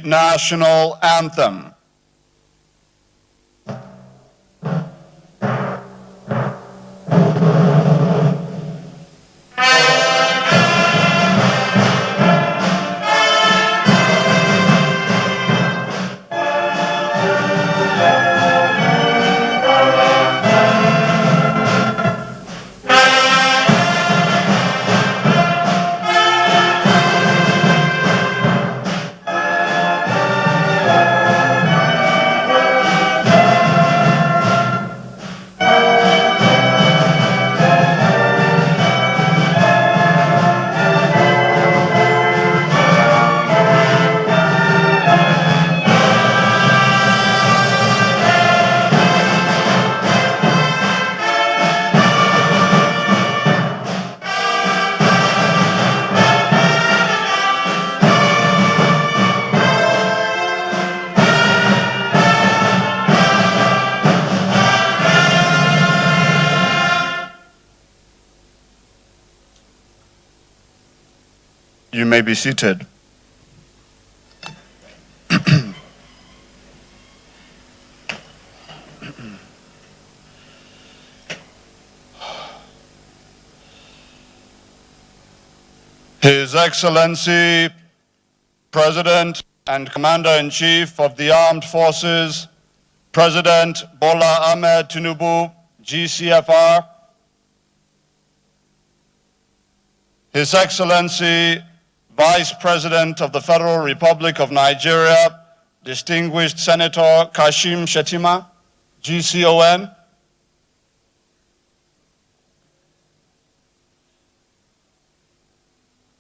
national anthem. You may be seated. His Excellency, President and Commander-in-Chief of the Armed Forces, President Bola Ahmed Tinubu, GCFR, His Excellency, Vice President of the Federal Republic of Nigeria, Distinguished Senator Kashim Shettima, GCON,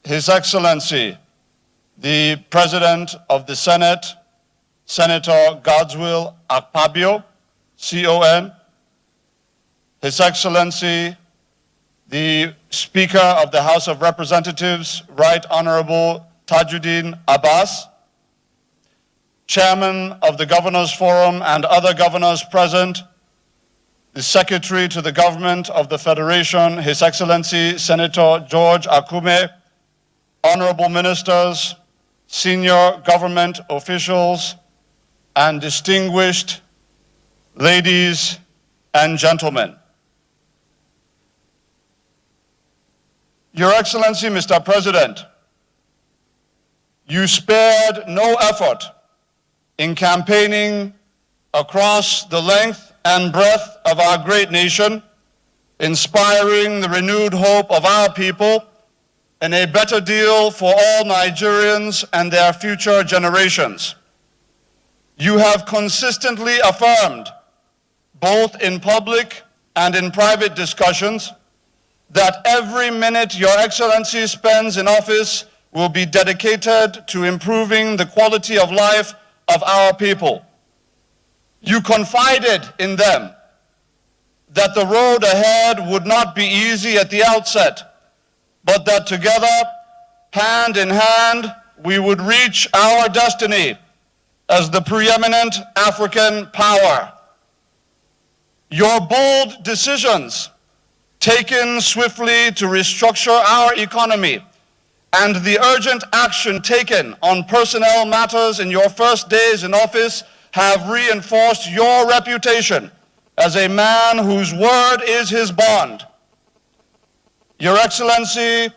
His Excellency, the President of the Senate, Senator Godswill Akpabio, CON, His Excellency, the Speaker of the House of Representatives, Right Honorable Tajuddin Abbas, Chairman of the Governors Forum and other governors present, the Secretary to the Government of the Federation, His Excellency Senator George Akume, Honorable Ministers, senior government officials, and distinguished ladies and gentlemen. Your Excellency, Mr. President, you spared no effort in campaigning across the length and breadth of our great nation, inspiring the renewed hope of our people in a better deal for all Nigerians and their future generations. You have consistently affirmed, both in public and in private discussions, that every minute Your Excellency spends in office will be dedicated to improving the quality of life of our people. You confided in them that the road ahead would not be easy at the outset, but that together, hand in hand, we would reach our destiny as the preeminent African power. Your bold decisions, taken swiftly to restructure our economy, and the urgent action taken on personnel matters in your first days in office have reinforced your reputation as a man whose word is his bond. Your Excellency,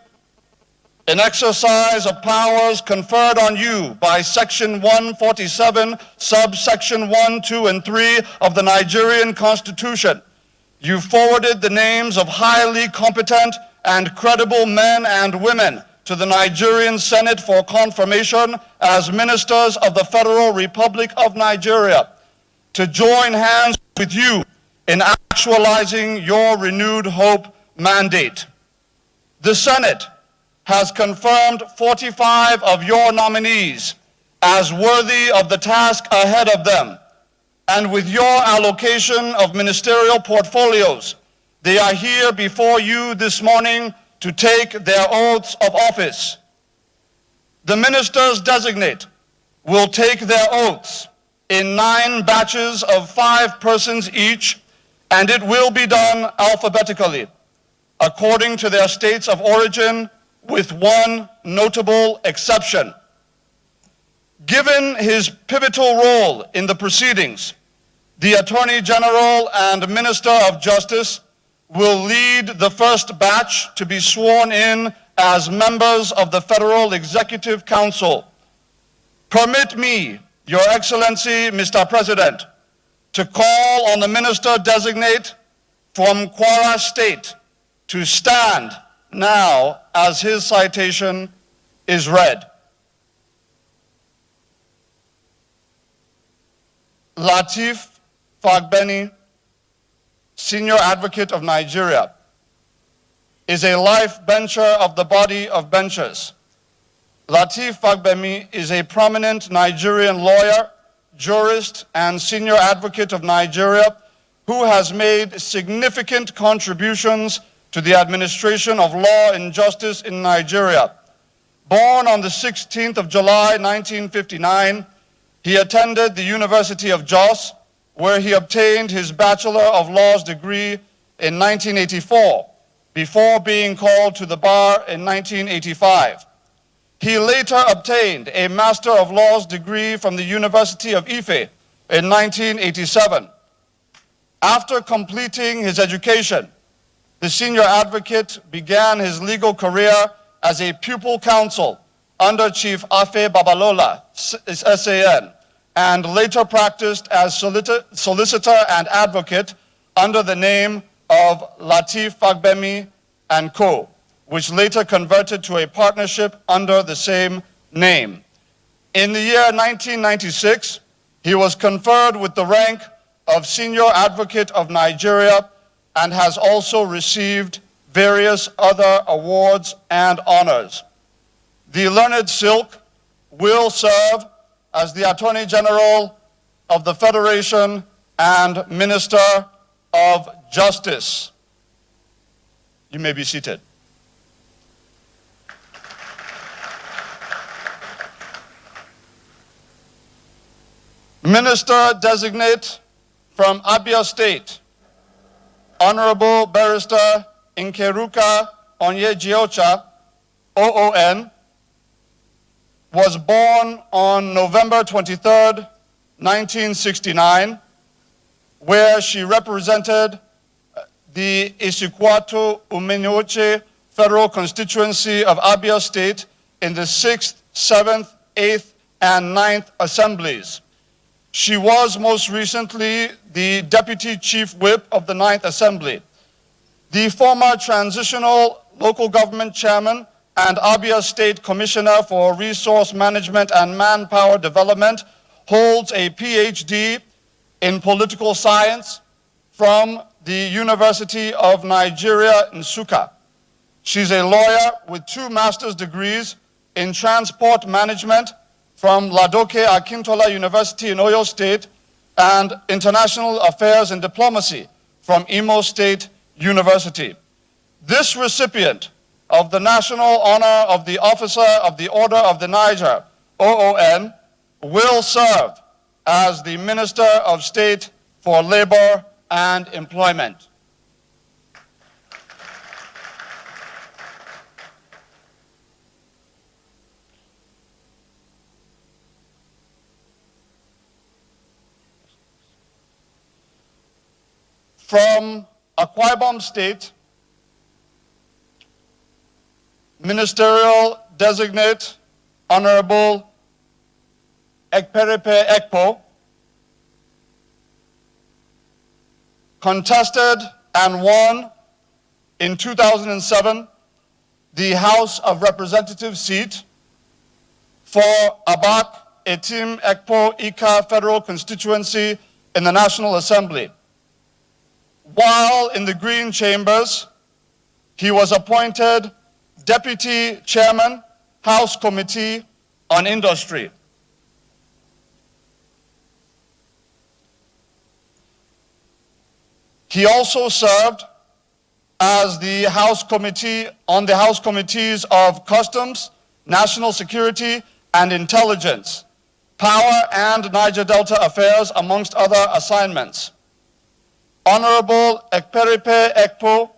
in exercise of powers conferred on you by Section 147, subsection 1, 2, and 3 of the Nigerian Constitution, you forwarded the names of highly competent and credible men and women to the Nigerian Senate for confirmation as ministers of the Federal Republic of Nigeria to join hands with you in actualizing your renewed hope mandate. The Senate has confirmed 45 of your nominees as worthy of the task ahead of them, and with your allocation of ministerial portfolios, they are here before you this morning to take their oaths of office. The Ministers-designate will take their oaths in 9 batches of 5 persons each, and it will be done alphabetically, according to their states of origin, with one notable exception. Given his pivotal role in the proceedings, the Attorney General and Minister of Justice will lead the first batch to be sworn in as members of the Federal Executive Council. Permit me, Your Excellency, Mr. President, to call on the Minister-designate from Kwara State to stand now as his citation is read. Lateef Fagbemi, Senior Advocate of Nigeria, is a life bencher of the body of benchers. Lateef Fagbemi is a prominent Nigerian lawyer, jurist, and senior advocate of Nigeria who has made significant contributions to the administration of law and justice in Nigeria. Born on the 16th of July, 1959, he attended the University of Jos, where he obtained his Bachelor of Laws degree in 1984, before being called to the bar in 1985. He later obtained a Master of Laws degree from the University of Ife in 1987. After completing his education, the senior advocate began his legal career as a pupil counsel under Chief Afe Babalola, SAN, and later practiced as solicitor and advocate under the name of Lateef Fagbemi & Co., which later converted to a partnership under the same name. In the year 1996, he was conferred with the rank of Senior Advocate of Nigeria and has also received various other awards and honors. The Learned Silk will serve as the Attorney General of the Federation and Minister of Justice. You may be seated. Minister-designate from Abia State, Honorable Barrister Nkeruka Onyejiocha, OON, was born on November 23rd, 1969, where she represented the Isikwato Umenyoche Federal Constituency of Abia State in the 6th, 7th, 8th, and 9th Assemblies. She was most recently the Deputy Chief Whip of the 9th Assembly. The former Transitional Local Government Chairman and Abia State Commissioner for Resource Management and Manpower Development holds a PhD in Political Science from the University of Nigeria, Nsukka. She's a lawyer with 2 master's degrees in Transport Management from Ladoke Akintola University in Oyo State and International Affairs and Diplomacy from Imo State University. This recipient of the National Honor of the Officer of the Order of the Niger, OON, will serve as the Minister of State for Labor and Employment. From Akwa Ibom State, Ministerial Designate Honorable Ekperepe Ekpo, contested and won in 2007 the House of Representatives seat for Abak Etim Ekpo Ika Federal Constituency in the National Assembly. While in the Green Chambers, he was appointed Deputy Chairman, House Committee on Industry. He also served as the House Committee on the House Committees of Customs, National Security and Intelligence, Power and Niger Delta Affairs, amongst other assignments. Honorable Ekperepe Ekpo,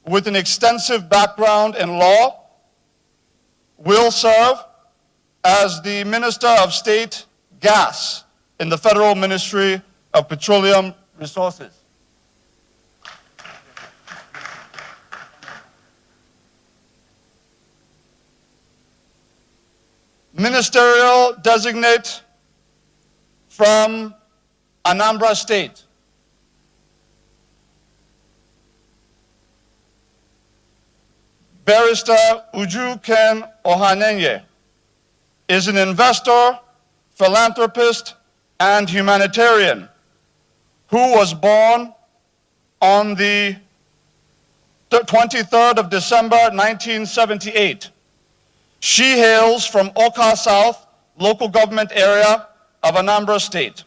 with an extensive background in law, will serve as the Minister of State, Gas in the Federal Ministry of Petroleum Resources. Ministerial-designate from Anambra State, Barrister Uju Ken Ohanenye is an investor, philanthropist, and humanitarian who was born on the 23rd of December, 1978. She hails from Awka South, local government area of Anambra State.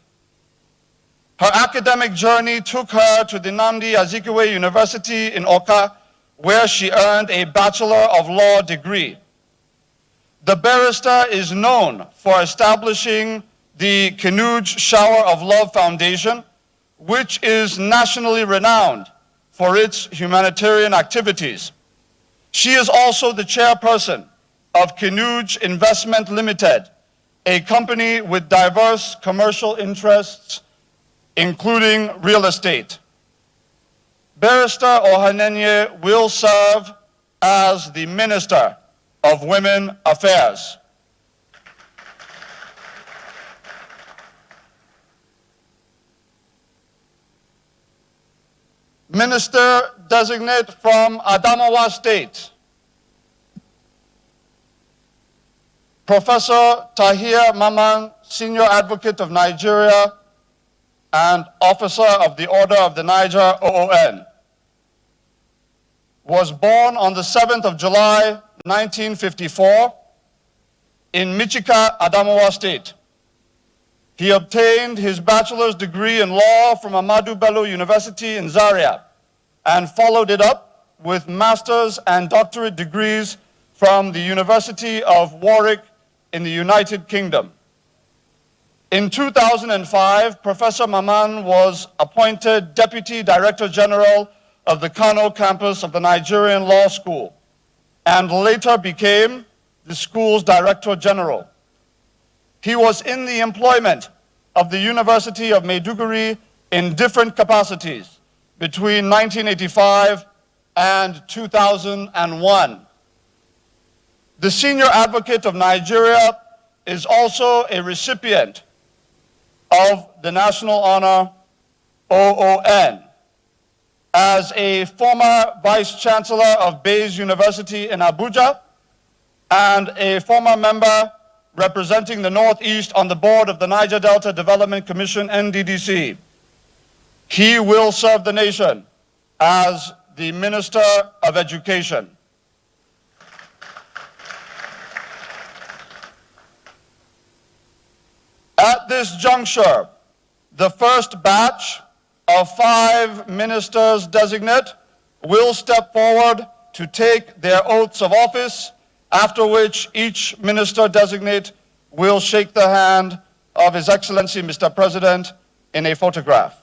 Her academic journey took her to the Nnamdi Azikiwe University in Awka, where she earned a Bachelor of Law degree. The barrister is known for establishing the Kenuj Shower of Love Foundation, which is nationally renowned for its humanitarian activities. She is also the chairperson of Kenuj Investment Limited, a company with diverse commercial interests, including real estate. Barrister Ohanenye will serve as the Minister of Women Affairs. Minister-designate from Adamawa State, Professor Tahir Maman, Senior Advocate of Nigeria and Officer of the Order of the Niger OON, was born on the 7th of July, 1954 in Michika, Adamawa State. He obtained his bachelor's degree in law from Ahmadu Bello University in Zaria and followed it up with master's and doctorate degrees from the University of Warwick in the United Kingdom. In 2005, Professor Maman was appointed Deputy Director General of the Kano campus of the Nigerian Law School and later became the school's Director General. He was in the employment of the University of Maiduguri in different capacities between 1985 and 2001. The Senior Advocate of Nigeria is also a recipient of the National Honor OON. As a former Vice Chancellor of Bayes University in Abuja and a former member representing the Northeast on the board of the Niger Delta Development Commission, NDDC, he will serve the nation as the Minister of Education. At this juncture, the first batch of 5 ministers-designate will step forward to take their oaths of office, after which each minister-designate will shake the hand of His Excellency, Mr. President, in a photograph.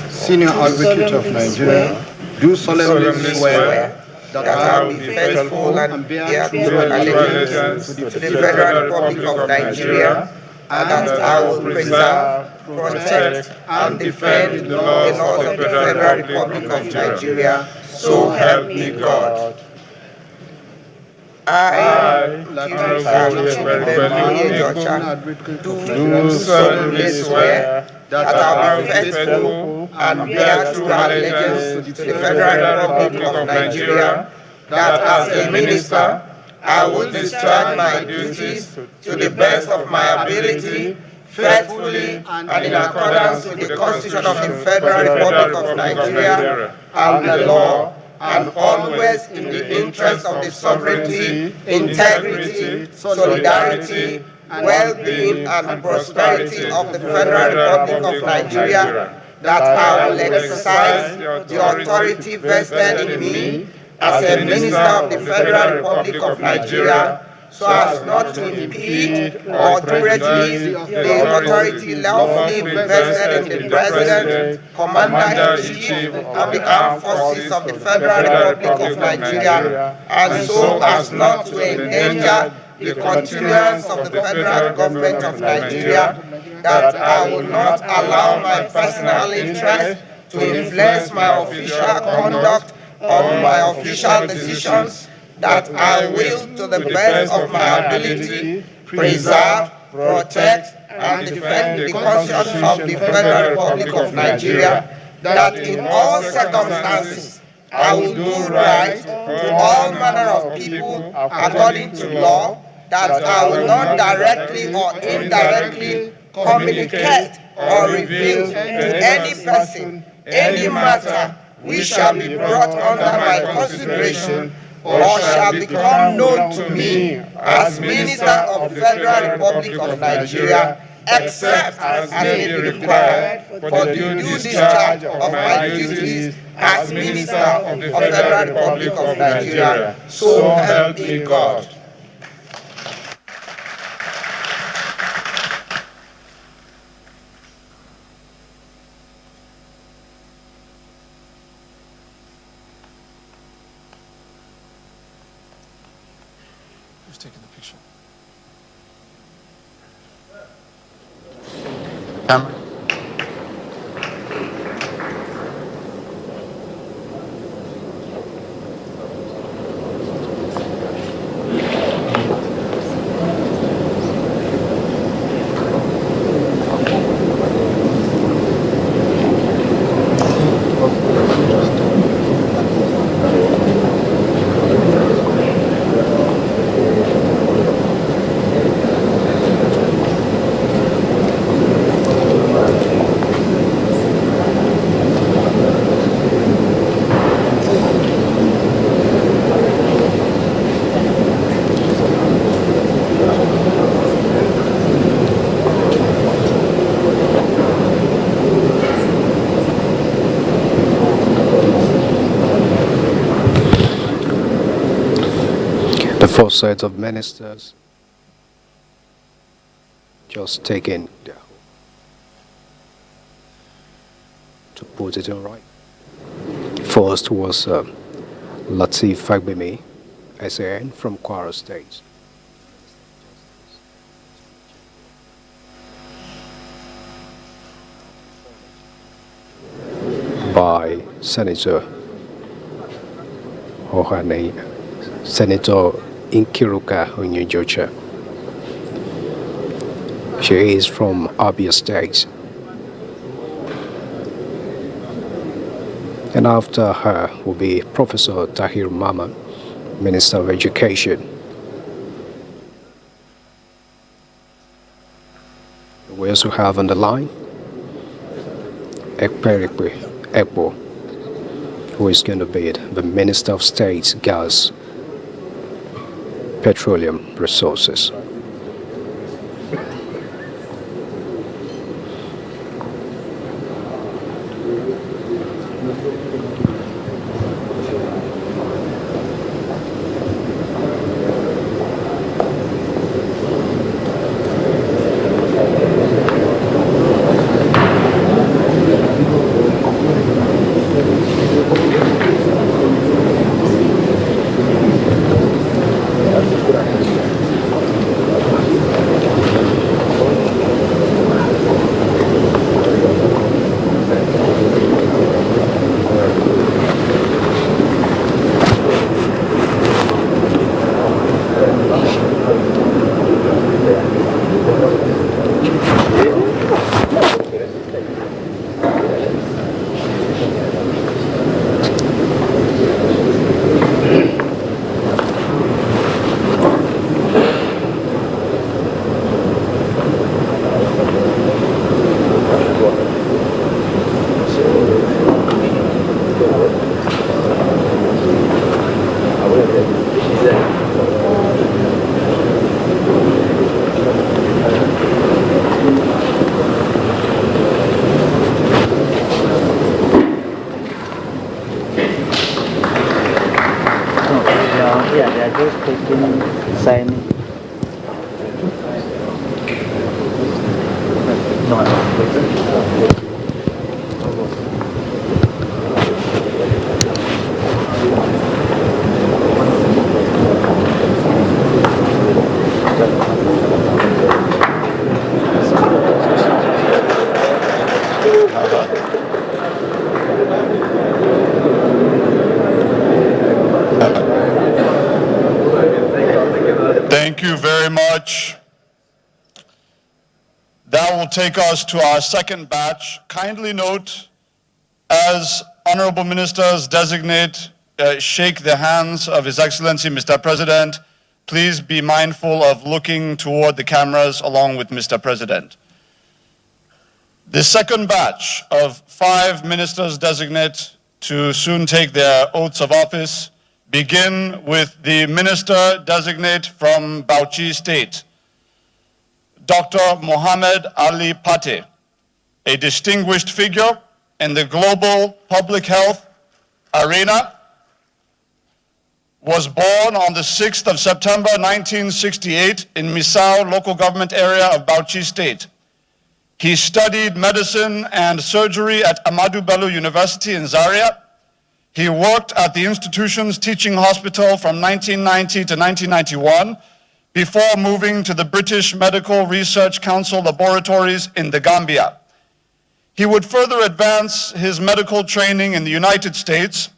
Senior Advocate of Nigeria, do solemnly swear that I will be faithful and bear true allegiance to the Federal Republic of Nigeria, and that I will preserve, protect, and defend the laws of the Federal Republic of Nigeria, so help me God. I, Honorable Ejocha, do solemnly swear that I will be faithful and bear true allegiance to the Federal Republic of Nigeria, that as a minister, I will discharge my duties to the best of my ability, faithfully and in accordance with the Constitution of the Federal Republic of Nigeria and the law, and always in the interest of the sovereignty, integrity, solidarity, well-being, and prosperity of the Federal Republic of Nigeria, that I will exercise the authority vested in me as a minister of the Federal Republic of Nigeria, so as not to impede or to prejudice the authority lawfully vested in the President, Commander-in-Chief of the Armed Forces of the Federal Republic of Nigeria, and so as not to endanger the continuance of the federal government of Nigeria, that I will not allow my personal interest to influence my official conduct or my official decisions, that I will, to the best of my ability, preserve, protect, and defend the Constitution of the Federal Republic of Nigeria, that in all circumstances I will do right to all manner of people according to law, that I will not directly or indirectly communicate or reveal to any person any matter which shall be brought under my consideration or shall become known to me as Minister of the Federal Republic of Nigeria, except as may be required for the due discharge of my duties as Minister of the Federal Republic of Nigeria. So help me God. Who's taking the picture? Camera. The four sets of ministers just taking their to put it in right. First was Lateef Fagbemi, SAN from Kwara State. By Senator Nkiruka Onyejocha. She is from Abuja State. And after her will be Professor Tahir Mama, Minister of Education. We also have on the line Ekperikwe Ekbo, who is going to be the Minister of State, Gas, Petroleum Resources. are just taking signing. Thank you very much. That will take us to our second batch. Kindly note, as honorable ministers designate, shake the hands of His Excellency, Mr. President, please be mindful of looking toward the cameras along with Mr. President. The second batch of 5 ministers designate to soon take their oaths of office begin with the minister designate from Bauchi State, Dr. Mohammed Ali Pate, a distinguished figure in the global public health arena, was born on the 6th of September 1968 in Misau local government area of Bauchi State. He studied medicine and surgery at Ahmadu Bello University in Zaria. He worked at the institution's teaching hospital from 1990 to 1991 before moving to the British Medical Research Council laboratories in the Gambia. He would further advance his medical training in the United States,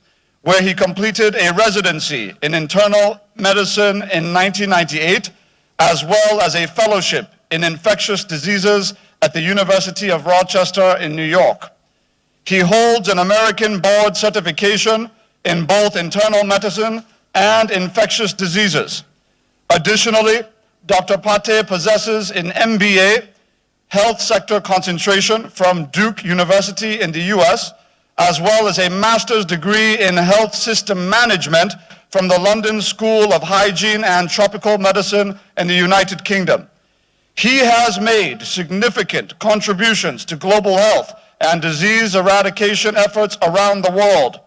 where he completed a residency in internal medicine in 1998, as well as a fellowship in infectious diseases at the University of Rochester in New York. He holds an American board certification in both internal medicine and infectious diseases. Additionally, Dr. Pate possesses an MBA, health sector concentration from Duke University in the US, as well as a master's degree in health system management from the London School of Hygiene and Tropical Medicine in the United Kingdom. He has made significant contributions to global health and disease eradication efforts around the world.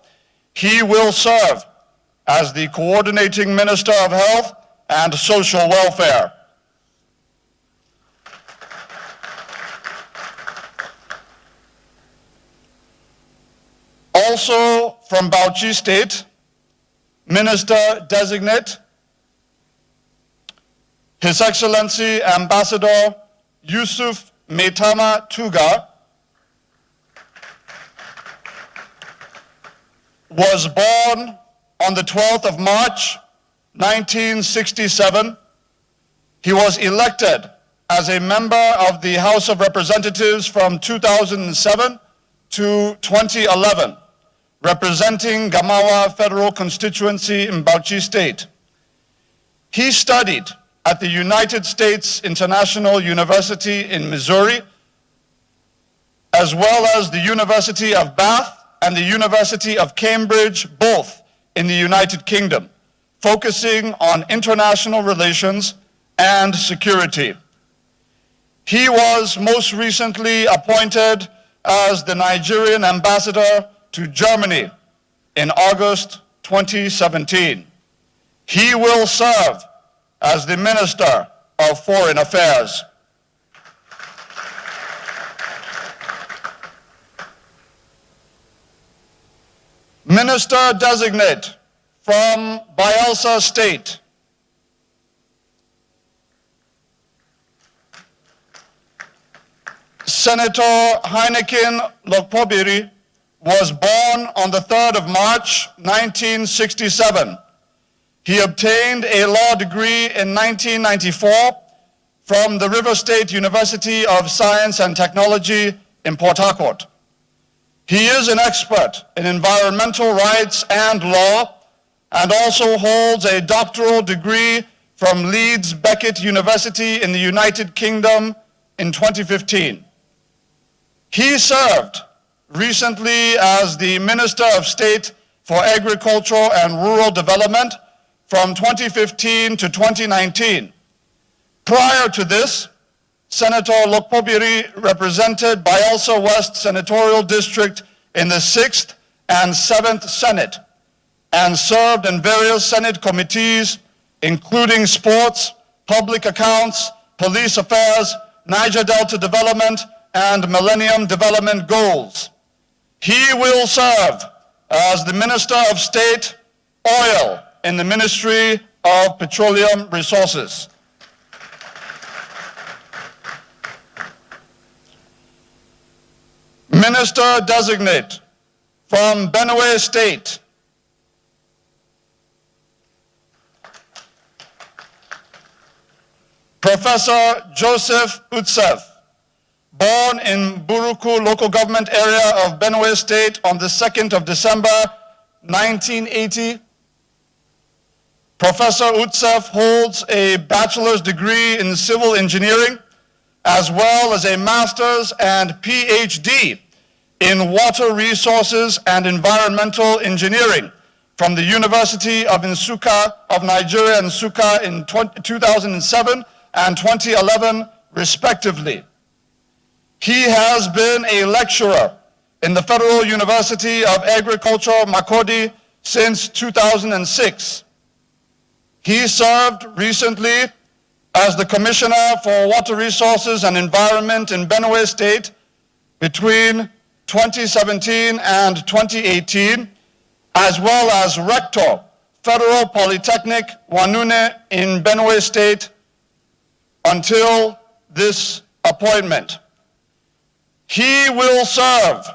He will serve as the coordinating Minister of Health and Social Welfare. Also from Bauchi State, Minister-designate, His Excellency Ambassador Yusuf Maitama Tuga, was born on the 12th of March, 1967. He was elected as a member of the House of Representatives from 2007 to 2011, representing Gamawa Federal Constituency in Bauchi State. He studied at the United States International University in Missouri, as well as the University of Bath and the University of Cambridge, both in the United Kingdom, focusing on international relations and security. He was most recently appointed as the Nigerian ambassador to Germany in August 2017. He will serve as the Minister of Foreign Affairs. Minister-designate from Bayelsa State, Senator Heineken Lokpobiri was born on the 3rd of March, 1967. He obtained a law degree in 1994 from the River State University of Science and Technology in Port Harcourt. He is an expert in environmental rights and law, and also holds a doctoral degree from Leeds Beckett University in the United Kingdom in 2015. He served recently as the Minister of State for Agriculture and Rural Development from 2015 to 2019. Prior to this, Senator Lokpobiri represented Bayelsa West Senatorial District in the 6th and 7th Senate and served in various Senate committees including sports, public accounts, police affairs, Niger Delta development, and Millennium Development Goals. He will serve as the Minister of State, Oil in the Ministry of Petroleum Resources. Minister-designate from Benue State, Professor Joseph Utsef, born in Buruku local government area of Benue State on the 2nd of December, 1980. Professor Utsef holds a bachelor's degree in civil engineering, as well as a master's and PhD in water resources and environmental engineering from the University of Nsukka of Nigeria, Nsukka, in 2007 and 2011, respectively. He has been a lecturer in the Federal University of Agriculture, Makurdi, since 2006. He served recently as the Commissioner for Water Resources and Environment in Benue State between 2017 and 2018, as well as Rector, Federal Polytechnic, Wanune in Benue State until this appointment. He will serve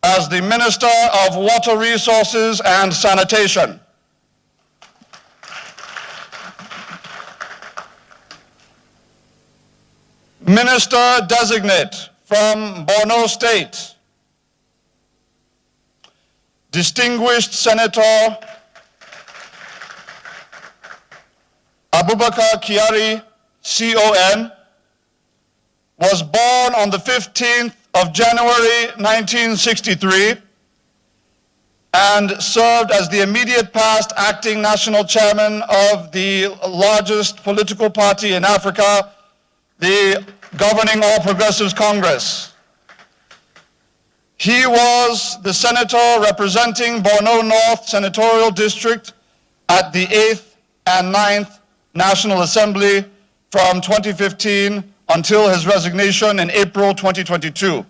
as the Minister of Water Resources and Sanitation. Minister-designate from Borno State, Distinguished Senator Abubakar Kyari, CON, was born on the 15th of January 1963 and served as the immediate past acting national chairman of the largest political party in Africa, the governing All Progressives Congress. He was the senator representing Borno North Senatorial District at the 8th and 9th National Assembly from 2015 until his resignation in April 2022.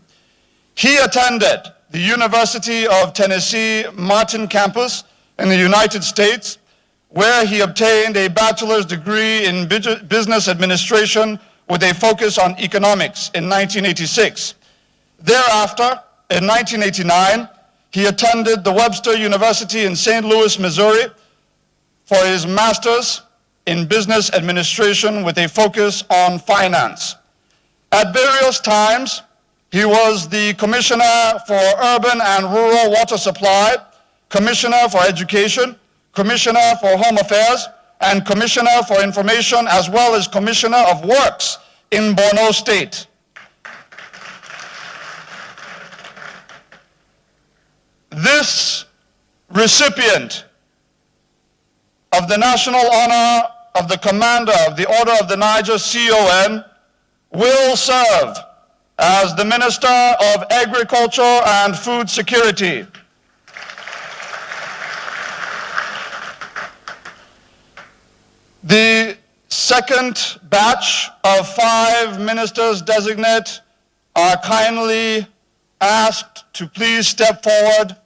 He attended the University of Tennessee Martin campus in the United States, where he obtained a bachelor's degree in business administration with a focus on economics in 1986. Thereafter, in 1989, he attended the Webster University in St. Louis, Missouri for his master's in business administration with a focus on finance. At various times, he was the Commissioner for Urban and Rural Water Supply, Commissioner for Education, Commissioner for Home Affairs, and Commissioner for Information, as well as Commissioner of Works in Borno State. This recipient of the national honor of the Commander of the Order of the Niger, CON, will serve as the Minister of Agriculture and Food Security. The second batch of 5 ministers-designate are kindly asked to please step forward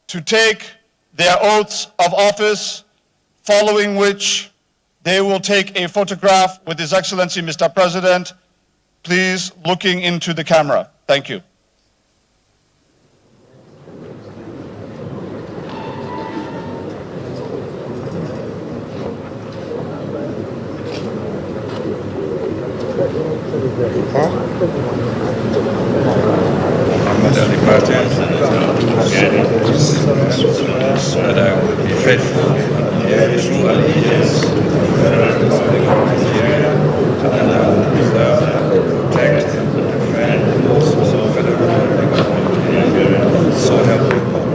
to take their oaths of office, following which they will take a photograph with His Excellency, Mr. President, please looking into the camera. Thank you. That I will be faithful and bear true allegiance to the Federal Republic of Nigeria, and I will preserve, protect, and defend the Federal Republic of Nigeria. So help me God.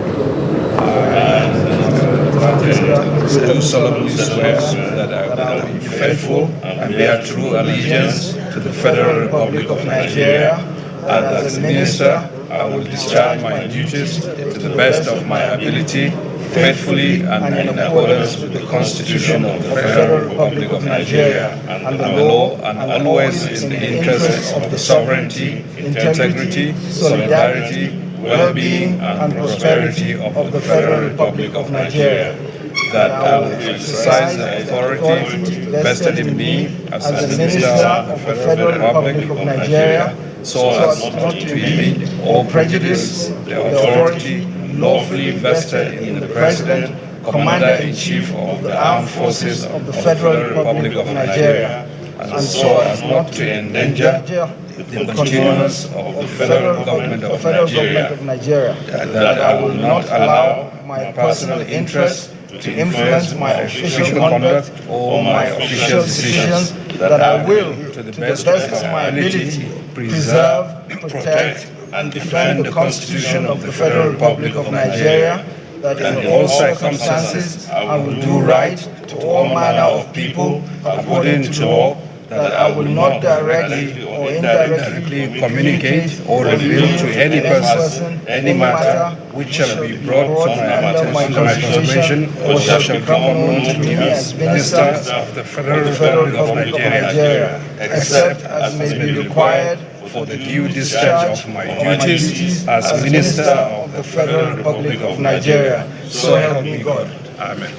I do solemnly swear that I will be faithful and bear true allegiance to the Federal Republic of Nigeria, and as a minister, I will discharge my duties to the best of my ability, faithfully and in accordance with the Constitution of the Federal Republic of Nigeria and the law, and always in the interests of the sovereignty, integrity, solidarity, well-being, and prosperity of the Federal Republic of Nigeria. That I will exercise the authority vested in me as a Minister of the Federal Republic of Nigeria, so as not to impede or prejudice the authority lawfully vested in the President, Commander-in-Chief of the Armed Forces of the Federal Republic of Nigeria, and so as not to endanger the continuance of the Federal Government of Nigeria, that I will not allow my personal interest to influence my official conduct or my official decisions, that I will, to the best of my ability, preserve, protect, and defend the Constitution of the Federal Republic of Nigeria, that in all circumstances I will do right to all manner of people according to law, that I will not directly or indirectly communicate or reveal to any person any matter which shall be brought to my consideration or shall become known to me as Minister of the Federal Republic of Nigeria, except as may be required for the due discharge of my duties as Minister of the Federal Republic of Nigeria. So help me God. Amen.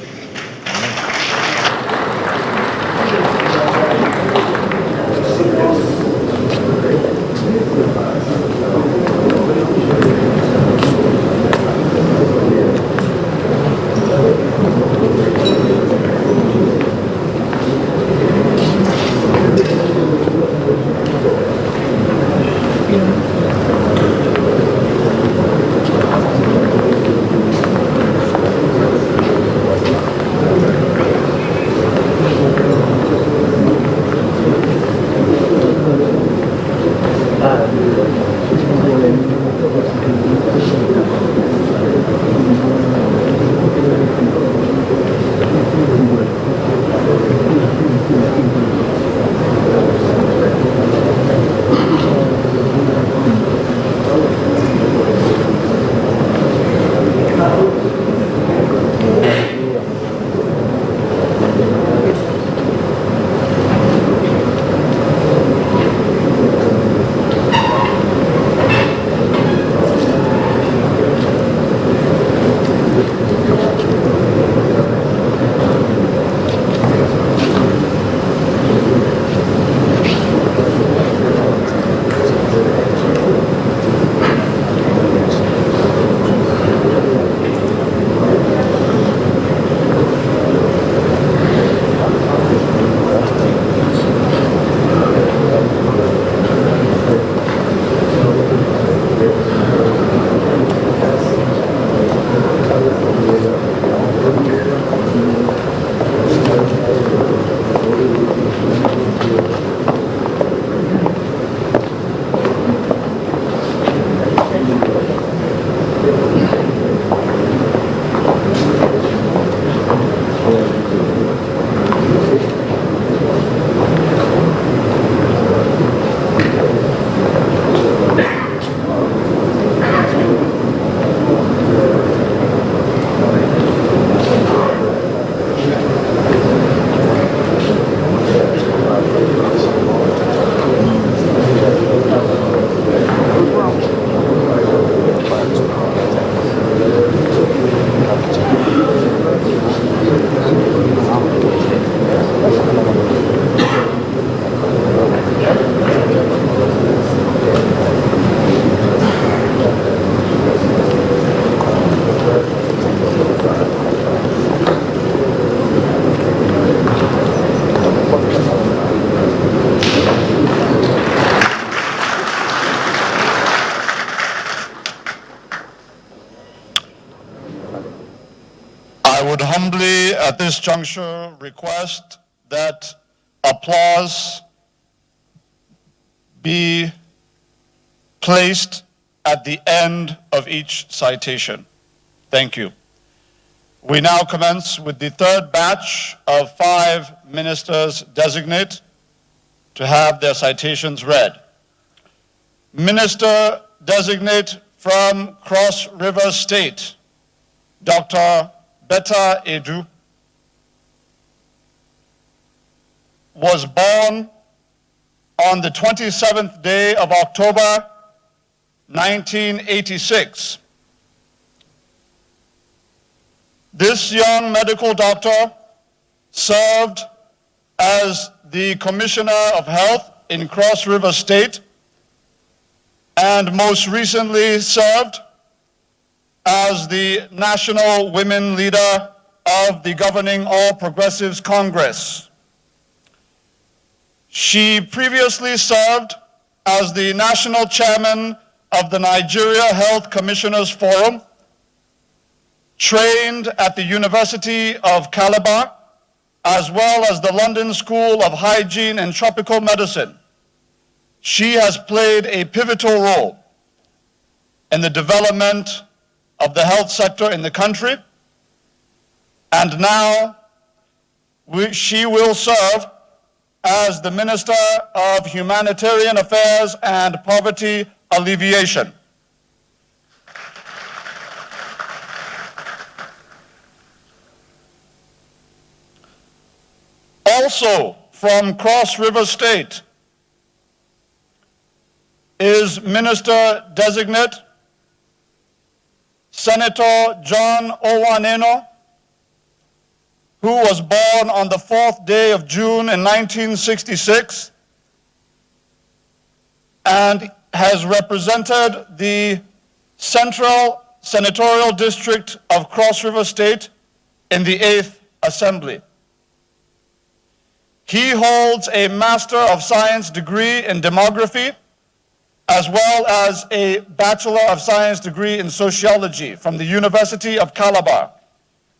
I would humbly, at this juncture, request that applause be placed at the end of each citation. Thank you. We now commence with the third batch of 5 ministers-designate to have their citations read. Minister-designate from Cross River State, Dr. Betta Edu was born on the 27th day of October, 1986. This young medical doctor served as the Commissioner of Health in Cross River State and most recently served as the National Women Leader of the governing All Progressives Congress. She previously served as the National Chairman of the Nigeria Health Commissioners Forum, trained at the University of Calabar, as well as the London School of Hygiene and Tropical Medicine. She has played a pivotal role in the development of the health sector in the country, and now she will serve as the Minister of Humanitarian Affairs and Poverty Alleviation. Also from Cross River State is Minister-designate Senator John Owaneno, who was born on the 4th day of June in 1966 and has represented the Central Senatorial District of Cross River State in the 8th Assembly. He holds a Master of Science degree in demography, as well as a Bachelor of Science degree in sociology from the University of Calabar,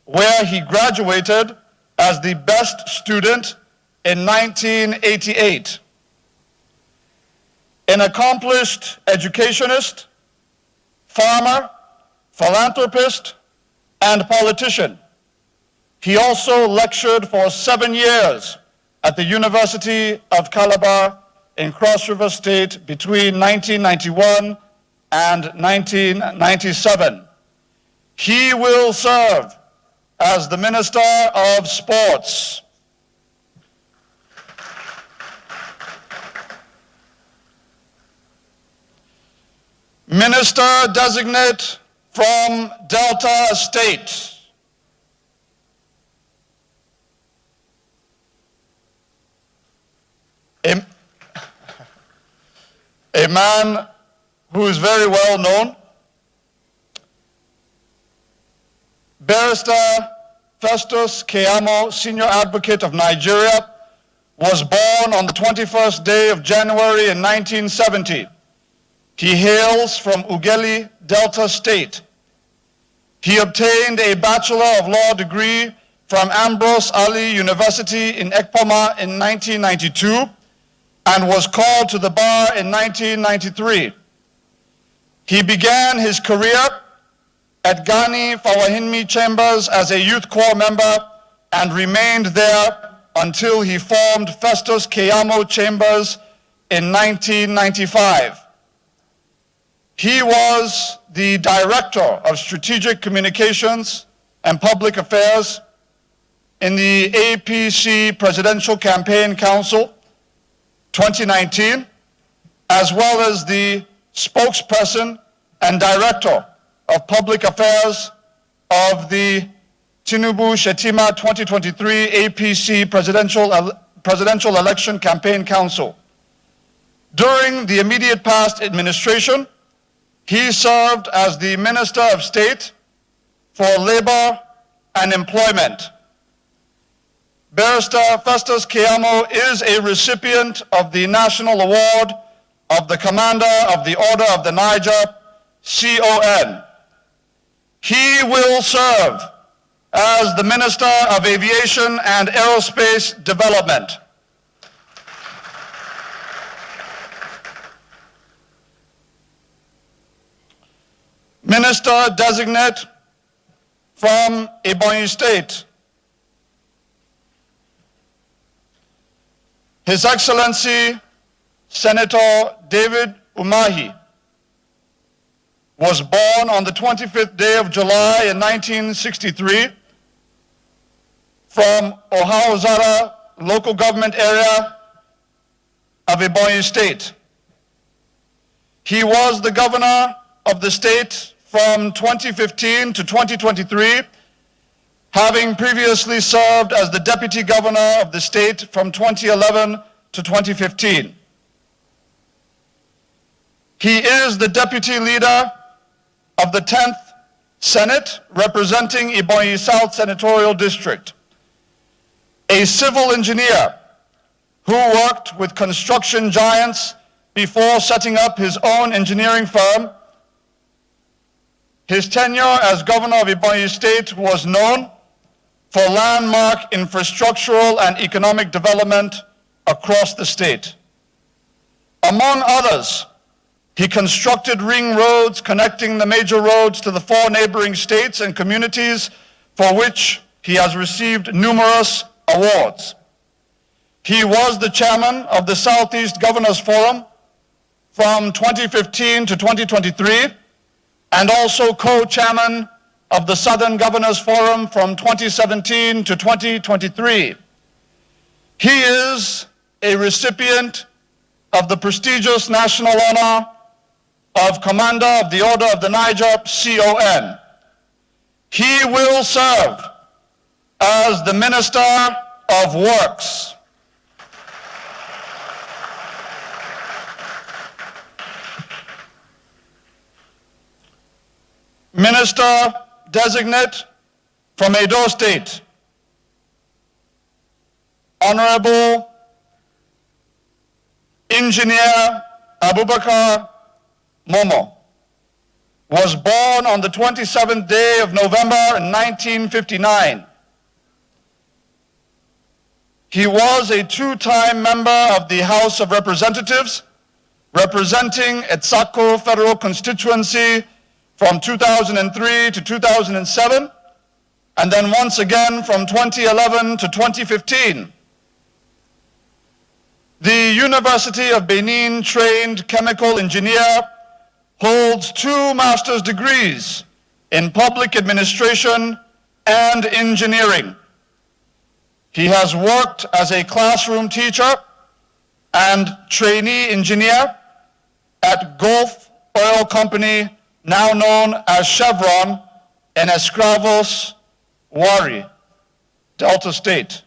where he graduated as the best student in 1988. An accomplished educationist, farmer, philanthropist, and politician, he also lectured for 7 years at the University of Calabar in Cross River State between 1991 and 1997. He will serve as the Minister of Sports. Minister-designate from Delta State. A man who is very well known, Barrister Festus Keyamo, Senior Advocate of Nigeria, was born on the 21st day of January in 1970. He hails from Ughelli, Delta State. He obtained a Bachelor of Law degree from Ambrose Ali University in Ekpoma in 1992 and was called to the bar in 1993. He began his career at Gani Fawahinmi Chambers as a Youth Corps member and remained there until he formed Festus Keyamo Chambers in 1995. He was the Director of Strategic Communications and Public Affairs in the APC Presidential Campaign Council 2019, as well as the spokesperson and Director of Public Affairs of the Tinubu-Shetima 2023 APC Presidential Election Campaign Council. During the immediate past administration, he served as the Minister of State for Labor and Employment. Barrister Festus Keyamo is a recipient of the National Award of the Commander of the Order of the Niger, CON. He will serve as the Minister of Aviation and Aerospace Development. Minister-designate from Ebonyi State, His Excellency Senator David Umahi was born on the 25th day of July in 1963 from Ohaozara local government area of Ebonyi State. He was the governor of the state from 2015 to 2023, having previously served as the deputy governor of the state from 2011 to 2015. He is the deputy leader of the 10th Senate, representing Ebonyi South Senatorial District. A civil engineer who worked with construction giants before setting up his own engineering firm. His tenure as governor of Ebonyi State was known for landmark infrastructural and economic development across the state. Among others, he constructed ring roads connecting the major roads to the 4 neighboring states and communities, for which he has received numerous awards. He was the chairman of the Southeast Governors Forum from 2015 to 2023, and also co-chairman of the Southern Governors Forum from 2017 to 2023. He is a recipient of the prestigious national honor of Commander of the Order of the Niger, CON. He will serve as the Minister of Works. Minister-designate from Edo State, Honorable Engineer Abubakar Momo, was born on the 27th day of November in 1959. He was a 2-time member of the House of Representatives, representing Etsako Federal Constituency from 2003 to 2007, and then once again from 2011 to 2015. The University of Benin trained chemical engineer, holds 2 master's degrees in public administration and engineering. He has worked as a classroom teacher and trainee engineer at Gulf Oil Company, now known as Chevron, in Escravos, Wari, Delta State,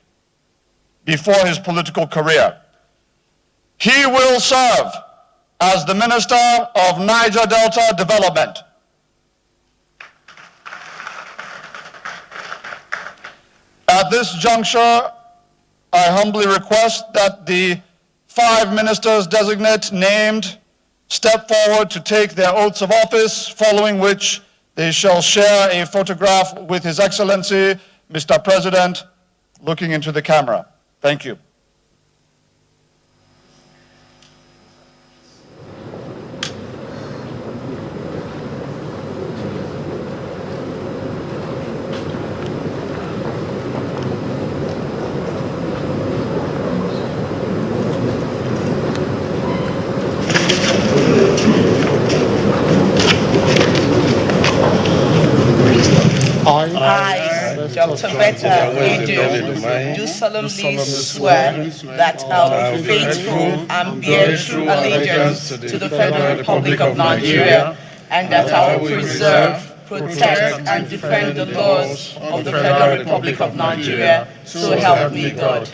before his political career. He will serve as the Minister of Niger Delta Development. At this juncture, I humbly request that the 5 ministers-designate named step forward to take their oaths of office, following which they shall share a photograph with His Excellency, Mr. President, looking into the camera. Thank you. I, Dr. Betta Edu, do solemnly swear that I will be faithful and bear true allegiance to the Federal Republic of Nigeria, and that I will preserve, protect, and defend the laws of the Federal Republic of Nigeria, so help me God.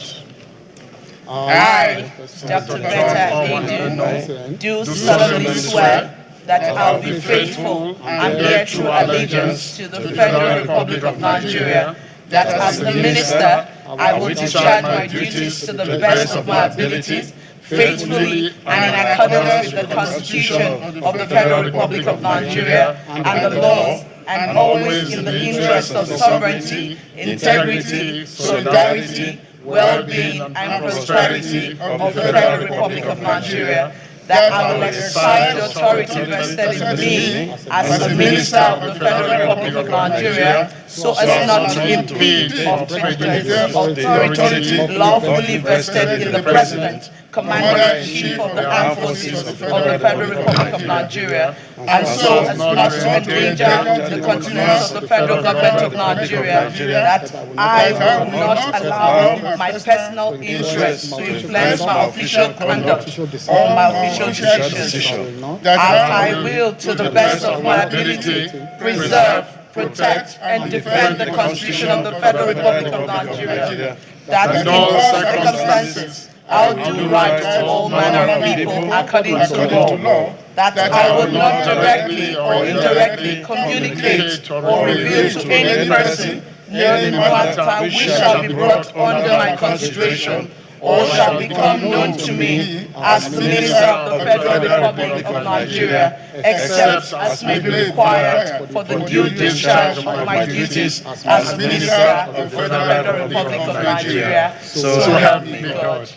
I, Dr. Betta Edu, do solemnly swear that I will be faithful and bear true allegiance to the Federal Republic of Nigeria, that as the Minister, I will discharge my duties to the best of my abilities, faithfully and in accordance with the Constitution of the Federal Republic of Nigeria and the laws, and always in the interest of sovereignty, integrity, solidarity, well-being, and prosperity of the Federal Republic of Nigeria. that I will exercise the authority vested in me as a minister of the Federal Republic of Nigeria, so as not to impede or threaten the authority lawfully vested in the President, Commander-in-Chief of the Armed Forces of the Federal Republic of Nigeria, and so as not to endanger the continuance of the federal government of Nigeria, that I will not allow my personal interests to influence my official conduct or my official decisions, that I will, to the best of my ability, preserve, protect, and defend the Constitution of the Federal Republic of Nigeria, that in all circumstances I will do right to all manner of people according to law, that I would not directly or indirectly communicate or reveal to any person, no matter which shall be brought under my consideration, or shall become known to me as the Minister of the Federal Republic of Nigeria, except as may be required for the due discharge of my duties as Minister of the Federal Republic of Nigeria. So help me God.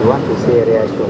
You want to say reaction?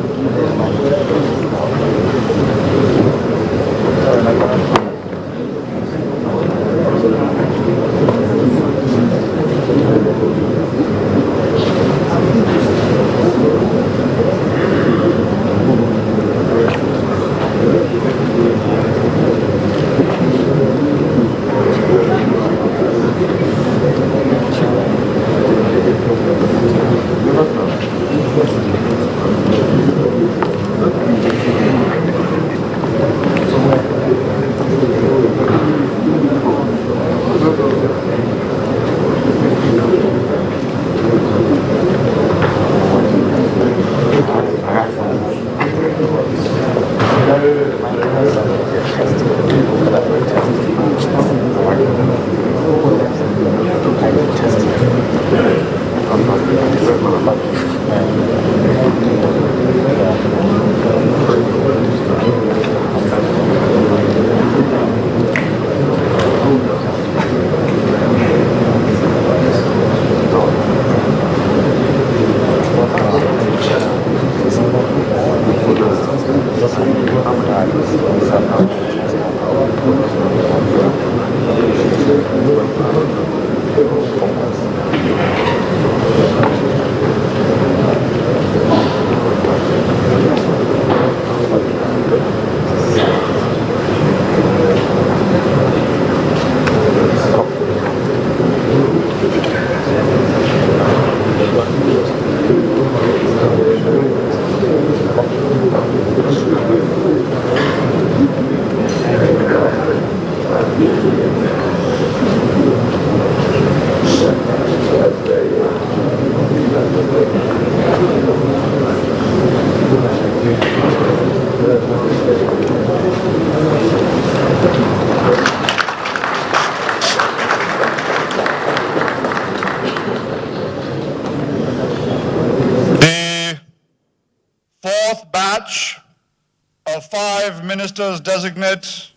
Of 5 ministers-designate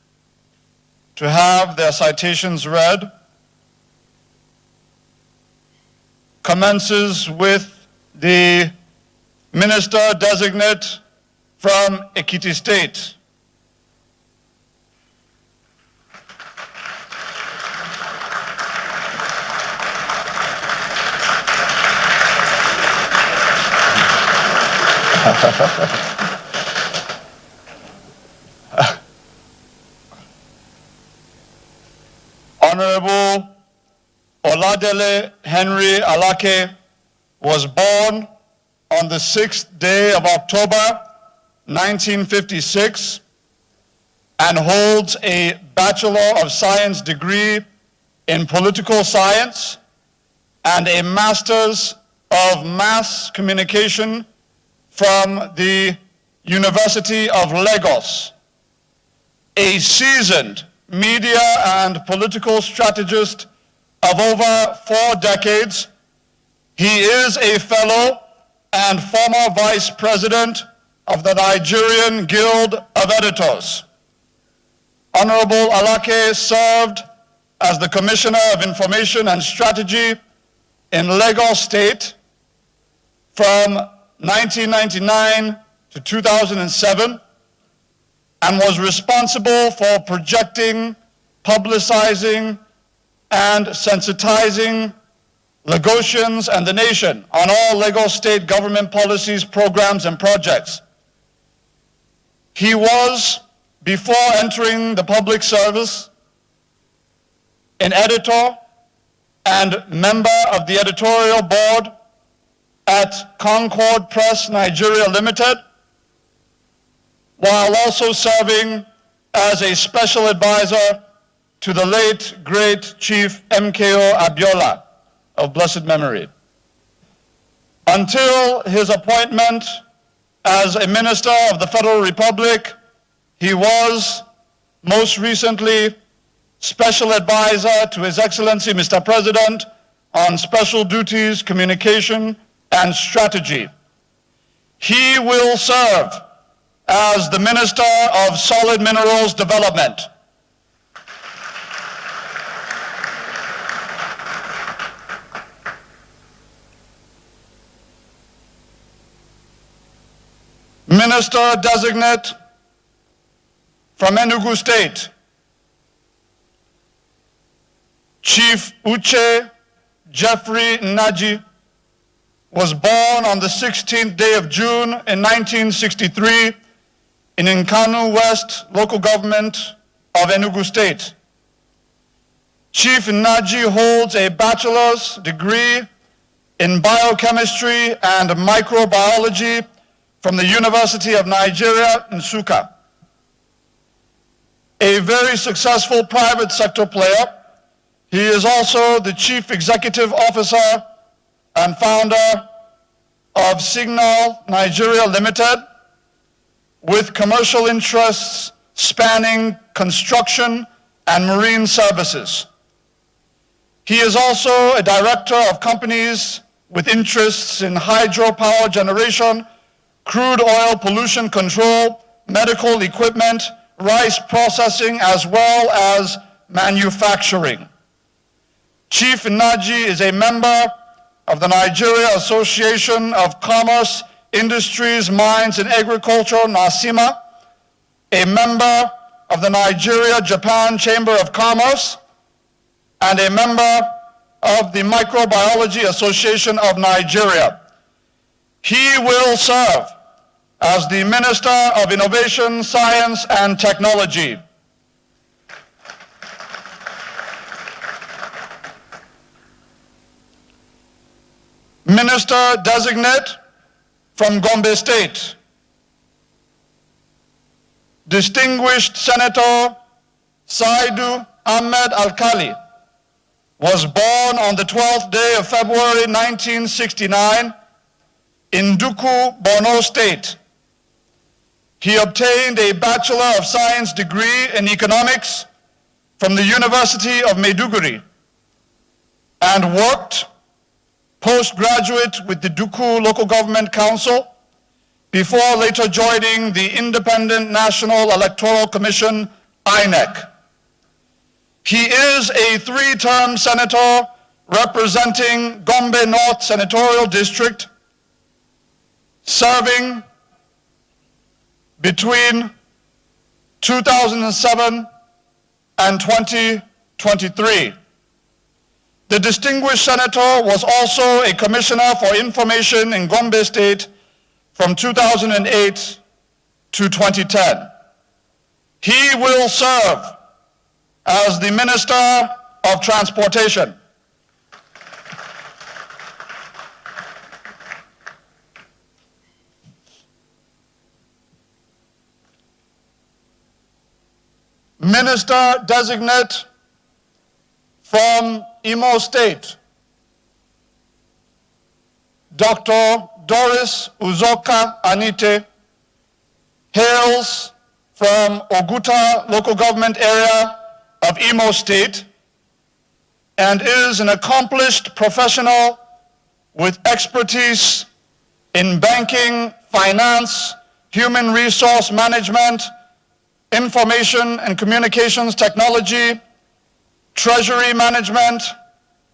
to have their citations read commences with the minister-designate from Ekiti State. Honorable Oladele Henry Alake was born on the 6th day of October, 1956, and holds a Bachelor of Science degree in Political Science and a Master's of Mass Communication from the University of Lagos. A seasoned media and political strategist of over 4 decades, he is a fellow and former vice president of the Nigerian Guild of Editors. Honorable Alake served as the Commissioner of Information and Strategy in Lagos State from 1999 to 2007 and was responsible for projecting, publicizing, and sensitizing Lagosians and the nation on all Lagos State government policies, programs, and projects. He was, before entering the public service, an editor and member of the editorial board at Concord Press Nigeria Limited, while also serving as a special advisor to the late, great Chief MKO Abiola of blessed memory. Until his appointment as a minister of the Federal Republic, he was most recently special advisor to His Excellency Mr. President on special duties, communication, and strategy. He will serve as the Minister of Solid Minerals Development. Minister-designate from Enugu State, Chief Uche Jeffrey Nnaji was born on the 16th day of June in 1963 in Nkanu West, local government of Enugu State. Chief Nnaji holds a bachelor's degree in biochemistry and microbiology from the University of Nigeria, Nsukka. A very successful private sector player, he is also the Chief Executive Officer and founder of Signal Nigeria Limited, with commercial interests spanning construction and marine services. He is also a director of companies with interests in hydropower generation, crude oil pollution control, medical equipment, rice processing, as well as manufacturing. Chief Nnaji is a member of the Nigeria Association of Commerce, Industries, Mines, and Agriculture, NASIMA, a member of the Nigeria-Japan Chamber of Commerce, and a member of the Microbiology Association of Nigeria. He will serve as the Minister of Innovation, Science, and Technology. Minister-designate from Gombe State, Distinguished Senator Saidu Ahmed Alkali was born on the 12th day of February 1969 in Duku, Borno State. He obtained a Bachelor of Science degree in economics from the University of Maiduguri and worked postgraduate with the Duku Local Government Council before later joining the Independent National Electoral Commission, INEC. He is a 3-term senator representing Gombe North Senatorial District, serving between 2007 and 2023. The distinguished senator was also a commissioner for information in Gombe State from 2008 to 2010. He will serve as the Minister of Transportation. Minister-designate from Imo State, Dr. Doris Uzoka Anite, hails from Oguta local government area of Imo State and is an accomplished professional with expertise in banking, finance, human resource management, information and communications technology, treasury management,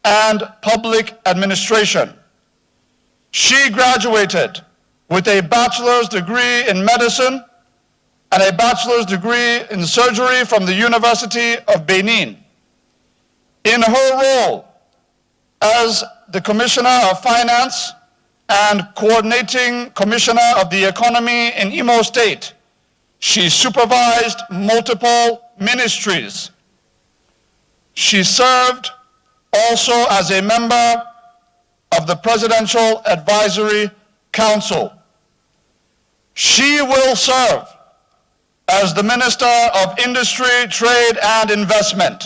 and public administration. She graduated with a bachelor's degree in medicine and a bachelor's degree in surgery from the University of Benin. In her role as the Commissioner of Finance and Coordinating Commissioner of the Economy in Imo State, she supervised multiple ministries. She served also as a member of the Presidential Advisory Council. She will serve as the Minister of Industry, Trade, and Investment.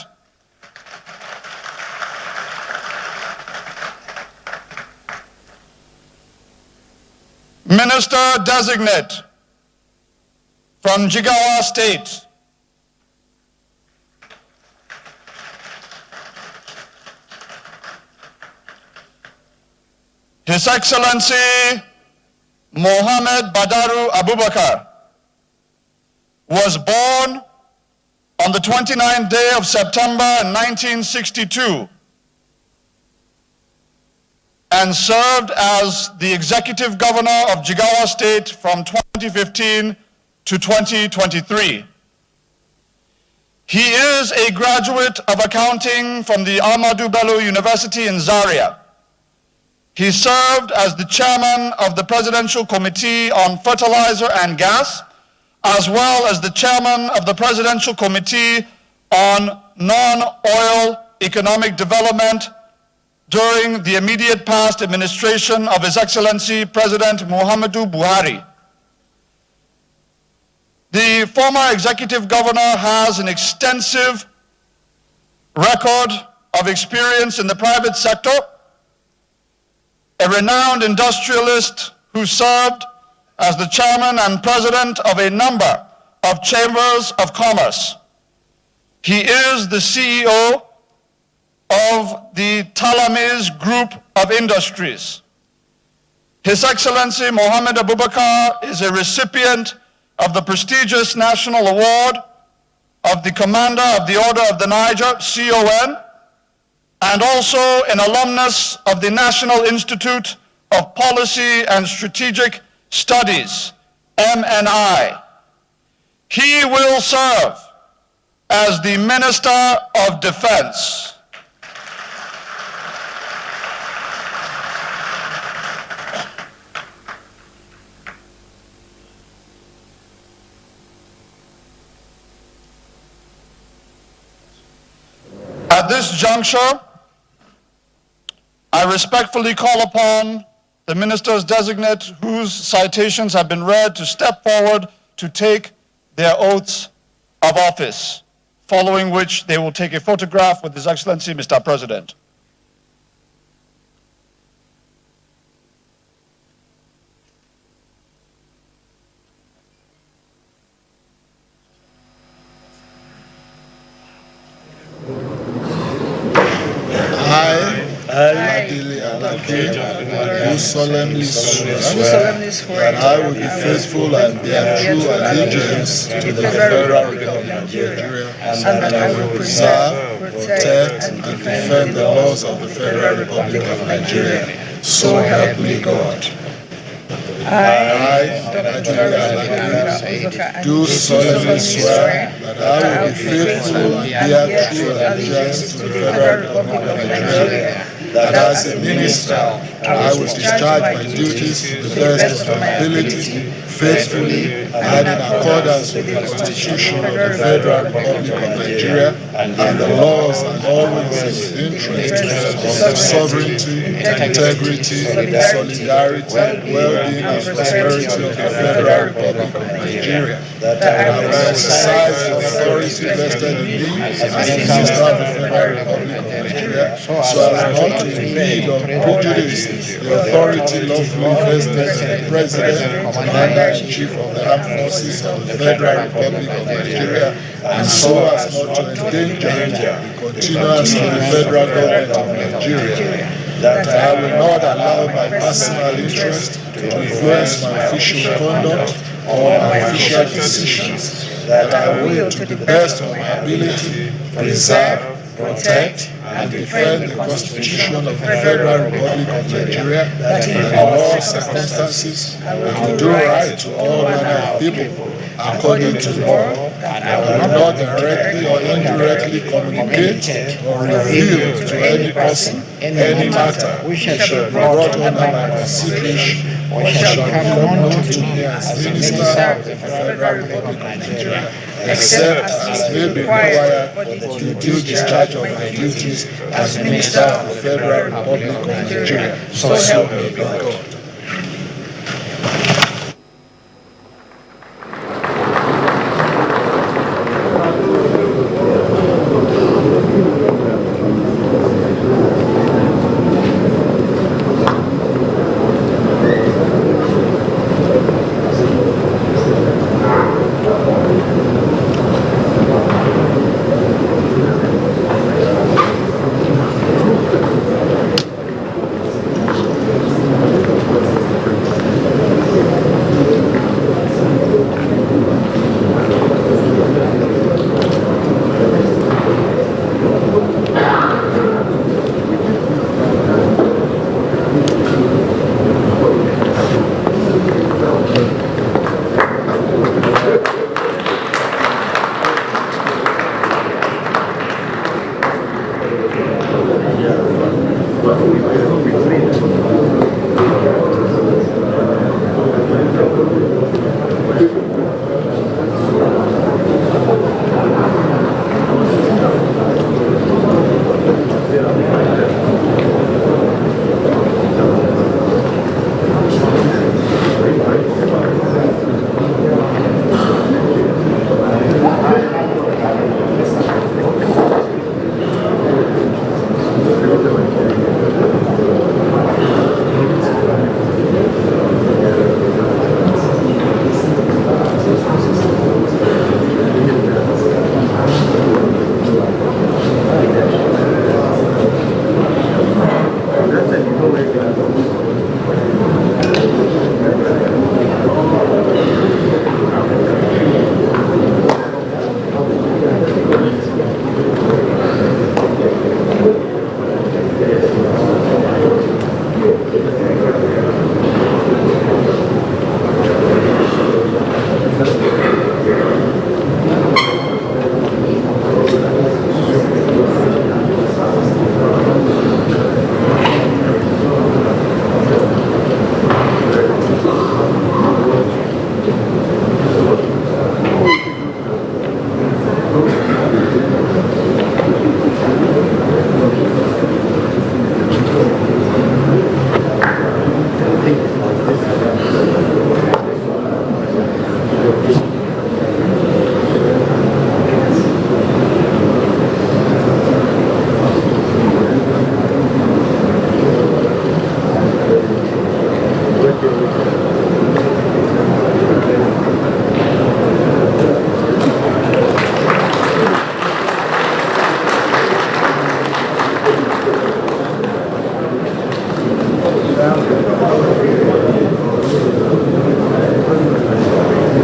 Minister-designate from Jigawa State, His Excellency Mohammed Badaru Abubakar was born on the 29th day of September 1962 and served as the Executive Governor of Jigawa State from 2015 to 2023. He is a graduate of accounting from the Ahmadu Bello University in Zaria. He served as the chairman of the Presidential Committee on Fertilizer and Gas, as well as the chairman of the Presidential Committee on Non-Oil Economic Development during the immediate past administration of His Excellency President Muhammadu Buhari. The former executive governor has an extensive record of experience in the private sector, a renowned industrialist who served as the chairman and president of a number of chambers of commerce. He is the CEO of the Talamis Group of Industries. His Excellency Mohammed Abubakar is a recipient of the prestigious National Award of the Commander of the Order of the Niger, CON, and also an alumnus of the National Institute of Policy and Strategic Studies, MNI. He will serve as the Minister of Defense. At this juncture, I respectfully call upon the ministers-designate whose citations have been read to step forward to take their oaths of office, following which they will take a photograph with His Excellency, Mr. President. I, Adili Alake, do solemnly swear that I will be faithful and bear true allegiance to the Federal Republic of Nigeria, and that I will preserve, protect, and defend the laws of the Federal Republic of Nigeria. So help me God. I, Dr. Alake, do solemnly swear that I will be faithful and bear true allegiance to the Federal Republic of Nigeria, that as a minister, I will discharge my duties to the best of my ability, faithfully, and in accordance with the Constitution of the Federal Republic of Nigeria and the laws and always in the interests of sovereignty, integrity, solidarity, well-being and prosperity of the Federal Republic of Nigeria. That I will exercise the authority vested in me as Minister of the Federal Republic of Nigeria so as not to impede or prejudice the authority lawfully vested in the President, Commander-in-Chief of the Armed Forces of the Federal Republic of Nigeria, and so as not to endanger the continuance of the Federal Government of Nigeria. That I will not allow my personal interest to influence my official conduct or my official decisions. That I will, to the best of my ability, preserve, protect, and defend the Constitution of the Federal Republic of Nigeria, that in all circumstances I will do right to all manner of people according to law, and I will not directly or indirectly communicate or reveal to any person any matter which shall be brought under my consideration or shall come known to me as Minister of the Federal Republic of Nigeria, except as may be required for the due discharge of my duties as Minister of the Federal Republic of Nigeria. So help me God.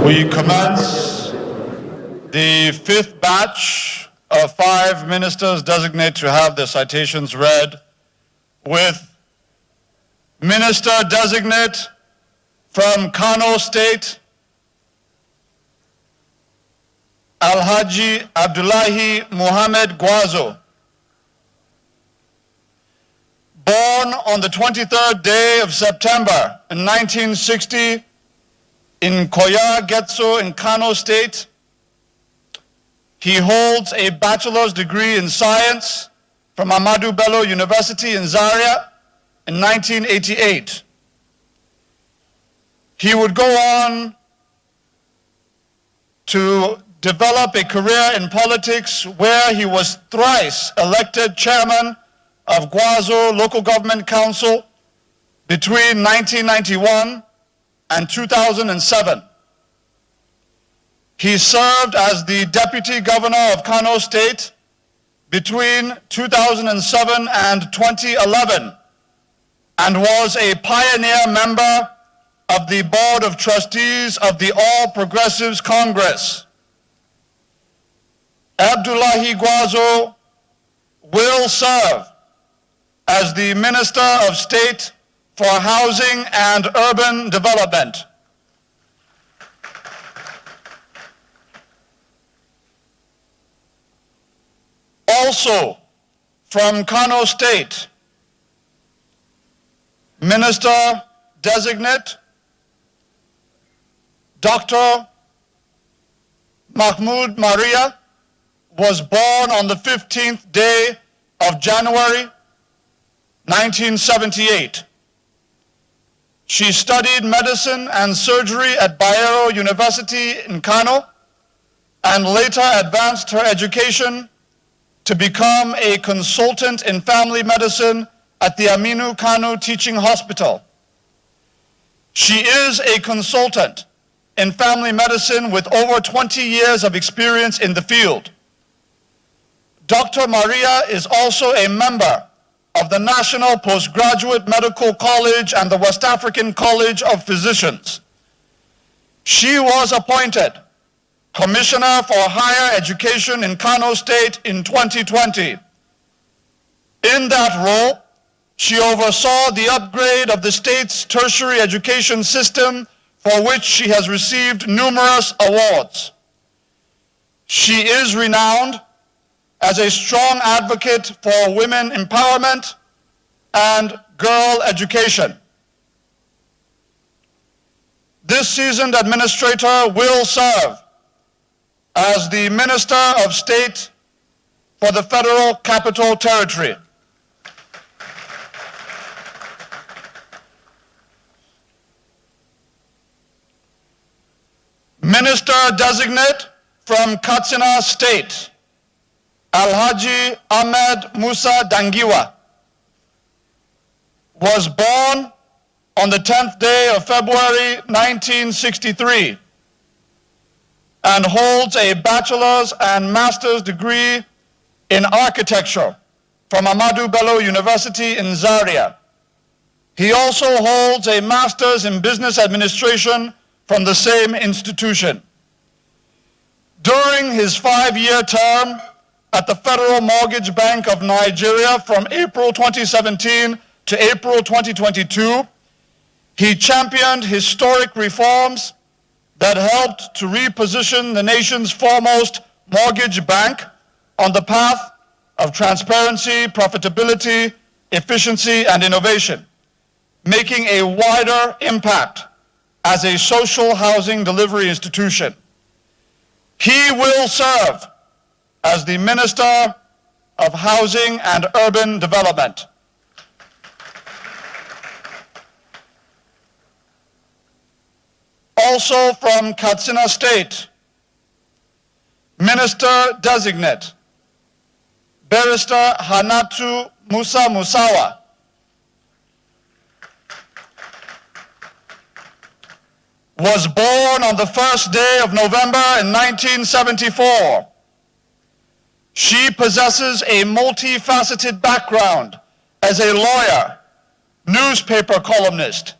We commence the fifth batch of 5 ministers-designate to have their citations read with Minister-designate from Kano State, Alhaji Abdullahi Muhammad Gwazo. Born on the 23rd day of September in 1960 in Koya Getso in Kano State, He holds a bachelor's degree in science from Ahmadu Bello University in Zaria in 1988. He would go on to develop a career in politics where he was thrice elected chairman of Gwazo Local Government Council between 1991 and 2007. He served as the deputy governor of Kano State between 2007 and 2011 and was a pioneer member of the Board of Trustees of the All Progressives Congress. Abdullahi Gwazo will serve as the Minister of State for Housing and Urban Development. Also from Kano State, Minister-designate Dr. Mahmoud Maria was born on the 15th day of January 1978. She studied medicine and surgery at Bayero University in Kano and later advanced her education to become a consultant in family medicine at the Aminu Kano Teaching Hospital. She is a consultant in family medicine with over 20 years of experience in the field. Dr. Maria is also a member of the National Postgraduate Medical College and the West African College of Physicians. She was appointed Commissioner for Higher Education in Kano State in 2020. In that role, she oversaw the upgrade of the state's tertiary education system, for which she has received numerous awards. She is renowned as a strong advocate for women empowerment and girl education. This seasoned administrator will serve as the Minister of State for the Federal Capital Territory. Minister-designate from Katsina State, Alhaji Ahmed Musa Dangiwa, was born on the 10th day of February 1963 and holds a bachelor's and master's degree in architecture from Ahmadu Bello University in Zaria. He also holds a master's in business administration from the same institution. During his 5-year term at the Federal Mortgage Bank of Nigeria from April 2017 to April 2022, he championed historic reforms that helped to reposition the nation's foremost mortgage bank on the path of transparency, profitability, efficiency, and innovation, making a wider impact as a social housing delivery institution. He will serve as the Minister of Housing and Urban Development. Also from Katsina State, Minister-designate Barrister Hanatu Musa Musawa was born on the 1st day of November in 1974. She possesses a multifaceted background as a lawyer, newspaper columnist,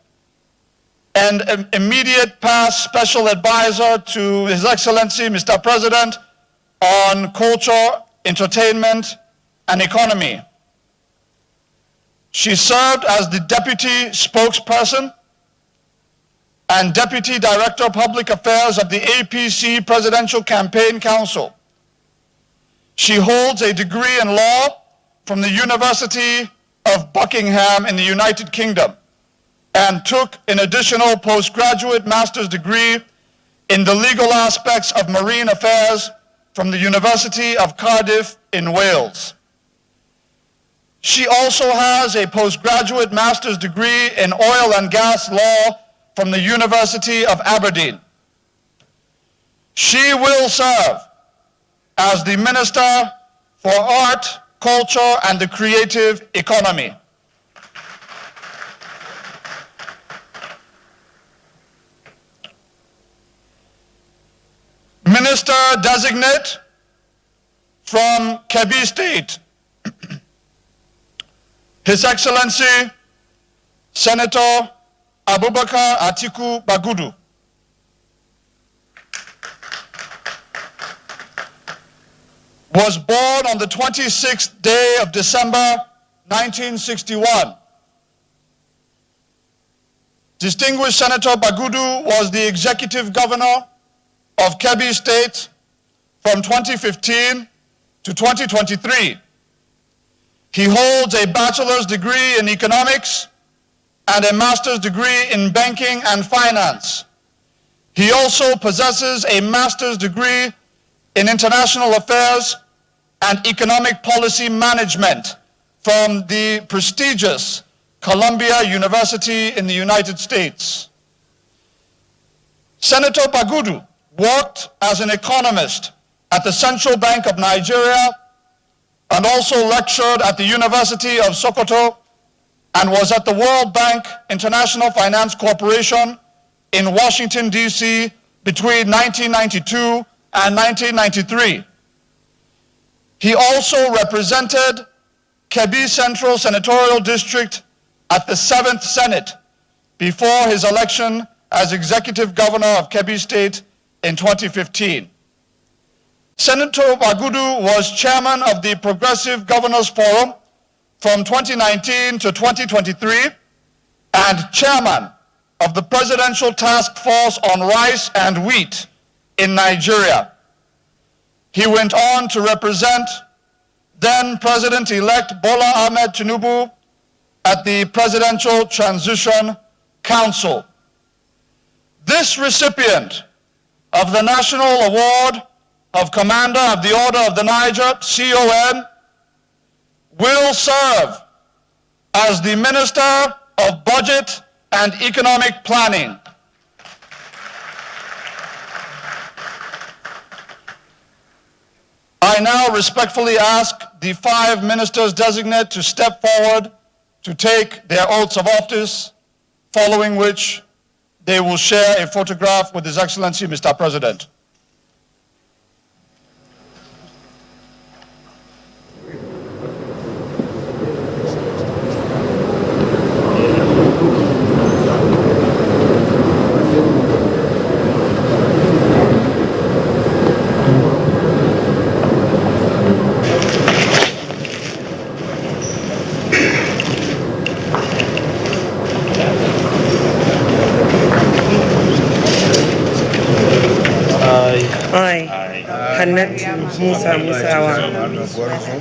and an immediate past special advisor to His Excellency, Mr. President, on culture, entertainment, and economy. She served as the deputy spokesperson and Deputy Director of Public Affairs of the APC Presidential Campaign Council. She holds a degree in law from the University of Buckingham in the United Kingdom and took an additional postgraduate master's degree in the legal aspects of marine affairs from the University of Cardiff in Wales. She also has a postgraduate master's degree in oil and gas law from the University of Aberdeen. She will serve as the Minister for Art, Culture, and the Creative Economy. Minister-designate from Kebbi State, His Excellency Senator Abubakar Atiku Bagudu. Was born on the 26th day of December 1961. Distinguished Senator Bagudu was the Executive Governor of Kebbi State from 2015 to 2023. He holds a bachelor's degree in economics and a master's degree in banking and finance. He also possesses a master's degree in international affairs and economic policy management from the prestigious Columbia University in the United States. Senator Bagudu worked as an economist at the Central Bank of Nigeria and also lectured at the University of Sokoto and was at the World Bank International Finance Corporation in Washington, D.C. between 1992 and 1993. He also represented Kebbi Central Senatorial District at the 7th Senate before his election as Executive Governor of Kebbi State in 2015. Senator Bagudu was chairman of the Progressive Governors Forum from 2019 to 2023 and chairman of the Presidential Task Force on Rice and Wheat in Nigeria. He went on to represent then President-elect Bola Ahmed Tinubu at the Presidential Transition Council. This recipient of the National Award of Commander of the Order of the Niger, CON, will serve as the Minister of Budget and Economic Planning. I now respectfully ask the 5 ministers-designate to step forward to take their oaths of office, following which they will share a photograph with His Excellency, Mr. President.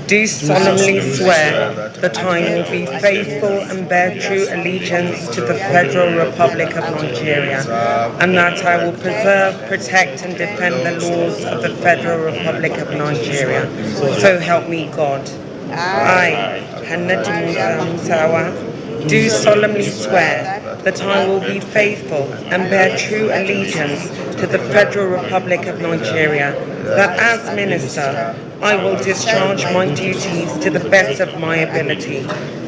Do solemnly swear that I will be faithful and bear true allegiance to the Federal Republic of Nigeria, and that I will preserve, protect, and defend the laws of the Federal Republic of Nigeria. So help me God. I, Hannatu Musawa, do solemnly swear that I will be faithful and bear true allegiance to the Federal Republic of Nigeria, that as Minister, I will discharge my duties to the best of my ability,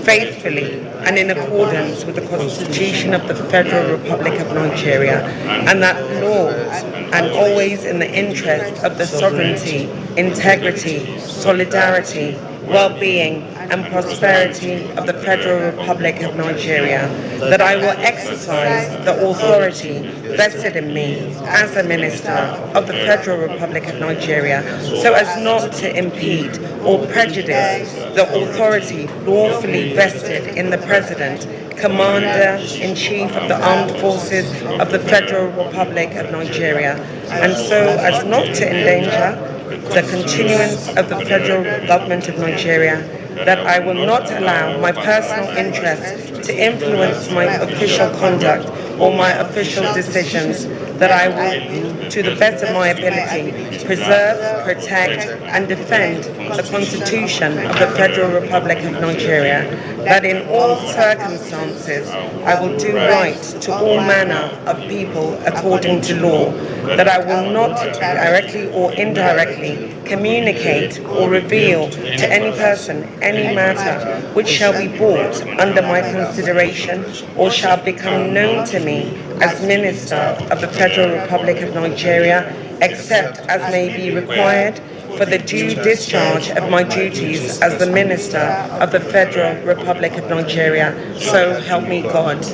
faithfully and in accordance with the Constitution of the Federal Republic of Nigeria, and that laws, and always in the interest of the sovereignty, integrity, solidarity, well-being and prosperity of the Federal Republic of Nigeria, that I will exercise the authority vested in me as a Minister of the Federal Republic of Nigeria so as not to impede or prejudice the authority lawfully vested in the President, Commander-in-Chief of the Armed Forces of the Federal Republic of Nigeria, and so as not to endanger the continuance of the Federal Government of Nigeria, that I will not allow my personal interests to influence my official conduct or my official decisions, that I will, to the best of my ability, preserve, protect, and defend the Constitution of the Federal Republic of Nigeria, that in all circumstances I will do right to all manner of people according to law, that I will not directly or indirectly communicate or reveal to any person any matter which shall be brought under my consideration or shall become known to me as Minister of the Federal Republic of Nigeria, except as may be required for the due discharge of my duties as the Minister of the Federal Republic of Nigeria. So help me God.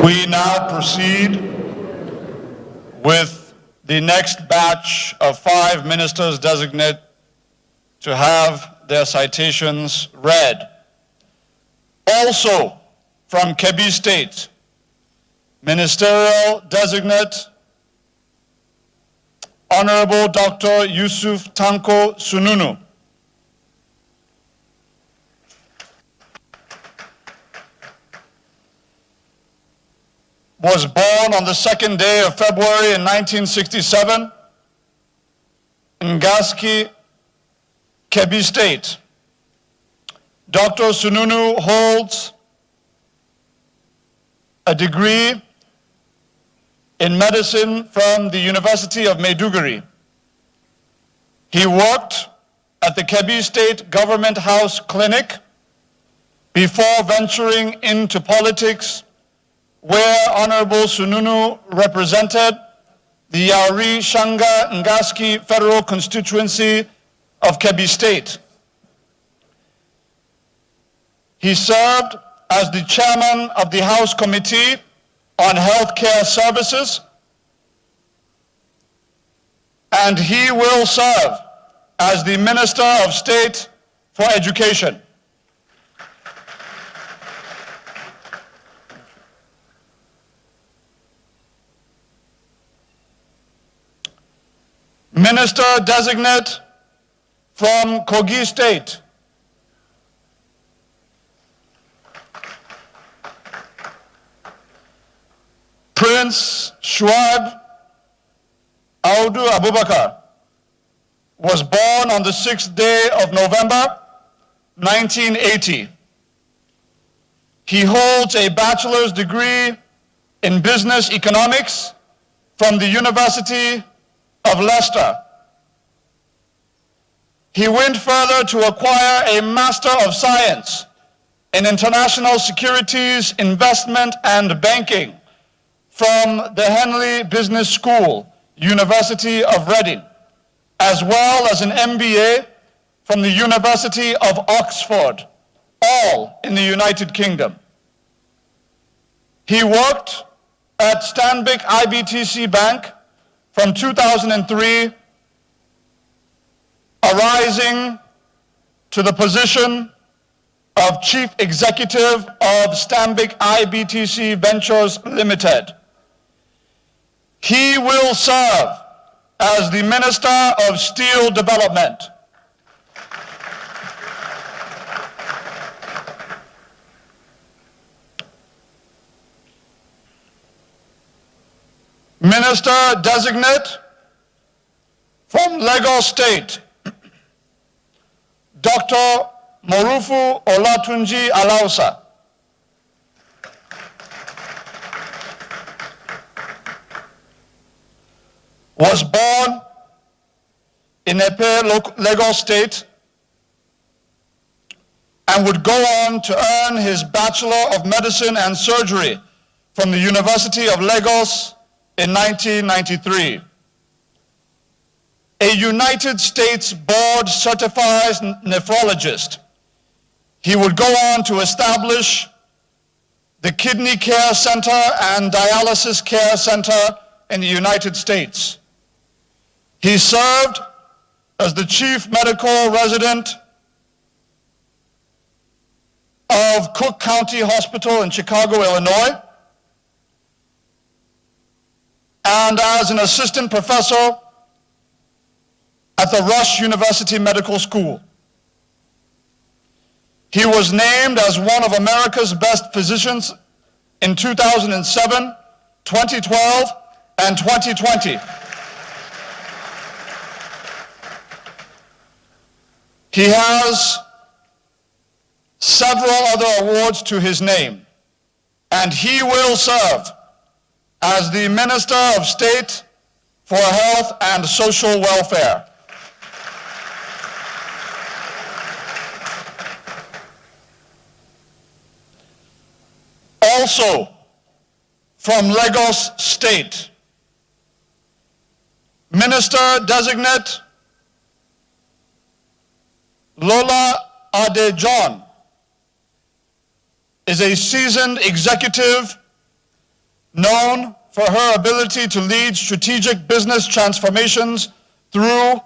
We now proceed with the next batch of 5 ministers-designate to have their citations read. Also from Kebbi State, Ministerial-designate Honorable Dr. Yusuf Tanko Sununu. Was born on the 2nd day of February in 1967 in Gaski, Kebbi State. Dr. Sununu holds a degree in medicine from the University of Maiduguri. He worked at the Kebbi State Government House Clinic before venturing into politics, where Honorable Sununu represented the Yauri Shanga Ngaski Federal Constituency of Kebbi State. He served as the chairman of the House Committee on Healthcare Services, and he will serve as the Minister of State for Education. Minister-designate from Kogi State, Prince Shuaib Audu Abubakar was born on the 6th day of November, 1980. He holds a bachelor's degree in business economics from the University of Leicester. He went further to acquire a Master of Science in International Securities, Investment and Banking from the Henley Business School, University of Reading, as well as an MBA from the University of Oxford, all in the United Kingdom. He worked at Stanbic IBTC Bank from 2003, arising to the position of Chief Executive of Stanbic IBTC Ventures Limited. He will serve as the Minister of Steel Development. Minister-designate from Lagos State, Dr. Morufu Olatunji Alausa. Was born in Epe, Lagos State, and would go on to earn his Bachelor of Medicine and Surgery from the University of Lagos in 1993. A United States board certified nephrologist, he would go on to establish the Kidney Care Center and Dialysis Care Center in the United States. He served as the chief medical resident of Cook County Hospital in Chicago, Illinois, and as an assistant professor at the Rush University Medical School. He was named as one of America's best physicians in 2007, 2012, and 2020. He has several other awards to his name, and he will serve as the Minister of State for Health and Social Welfare. Also from Lagos State, Minister-designate Lola Adejohn is a seasoned executive known for her ability to lead strategic business transformations through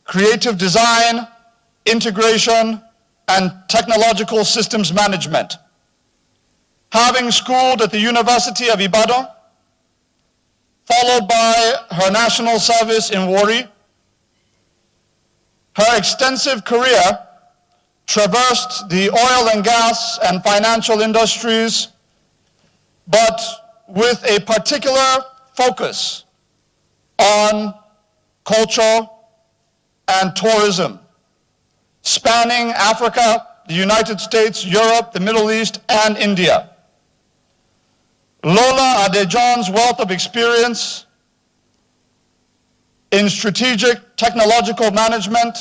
creative design, integration, and technological systems management. Having schooled at the University of Ibadan, followed by her national service in Warri, her extensive career traversed the oil and gas and financial industries, but with a particular focus on culture and tourism, spanning Africa, the United States, Europe, the Middle East, and India. Lola Adejohn's wealth of experience in strategic technological management,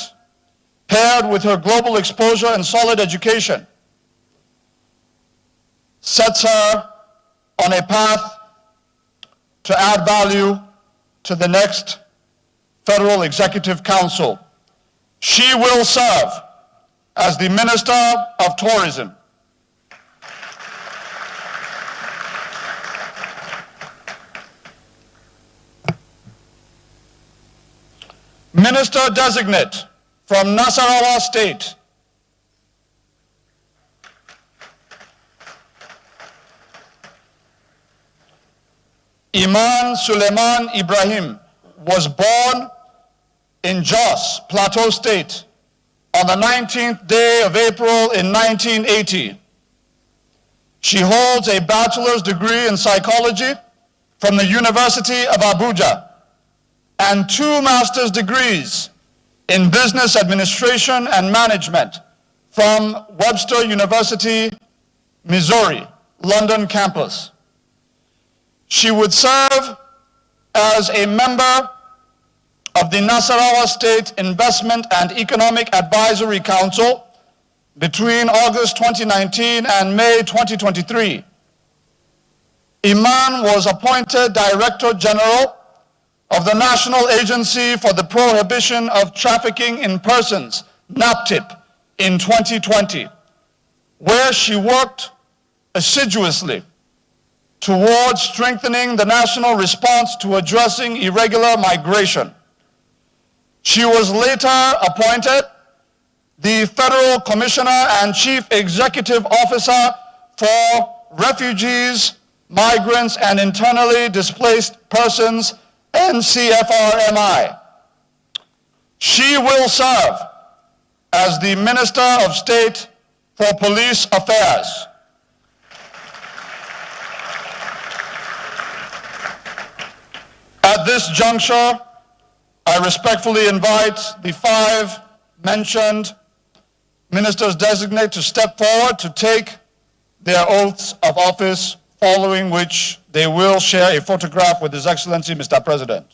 paired with her global exposure and solid education, sets her on a path to add value to the next Federal Executive Council. She will serve as the Minister of Tourism. Minister-designate from Nasarawa State, Iman Suleiman Ibrahim was born in Jos, Plateau State, on the 19th day of April in 1980. She holds a bachelor's degree in psychology from the University of Abuja and 2 master's degrees in business administration and management from Webster University, Missouri, London campus. She would serve as a member of the Nasarawa State Investment and Economic Advisory Council between August 2019 and May 2023. Iman was appointed Director General of the National Agency for the Prohibition of Trafficking in Persons, NAPTIP, in 2020, where she worked assiduously towards strengthening the national response to addressing irregular migration. She was later appointed the Federal Commissioner and Chief Executive Officer for Refugees, Migrants, and Internally Displaced Persons, NCFRMI. She will serve as the Minister of State for Police Affairs. At this juncture, I respectfully invite the 5 mentioned ministers-designate to step forward to take their oaths of office, following which they will share a photograph with His Excellency, Mr. President.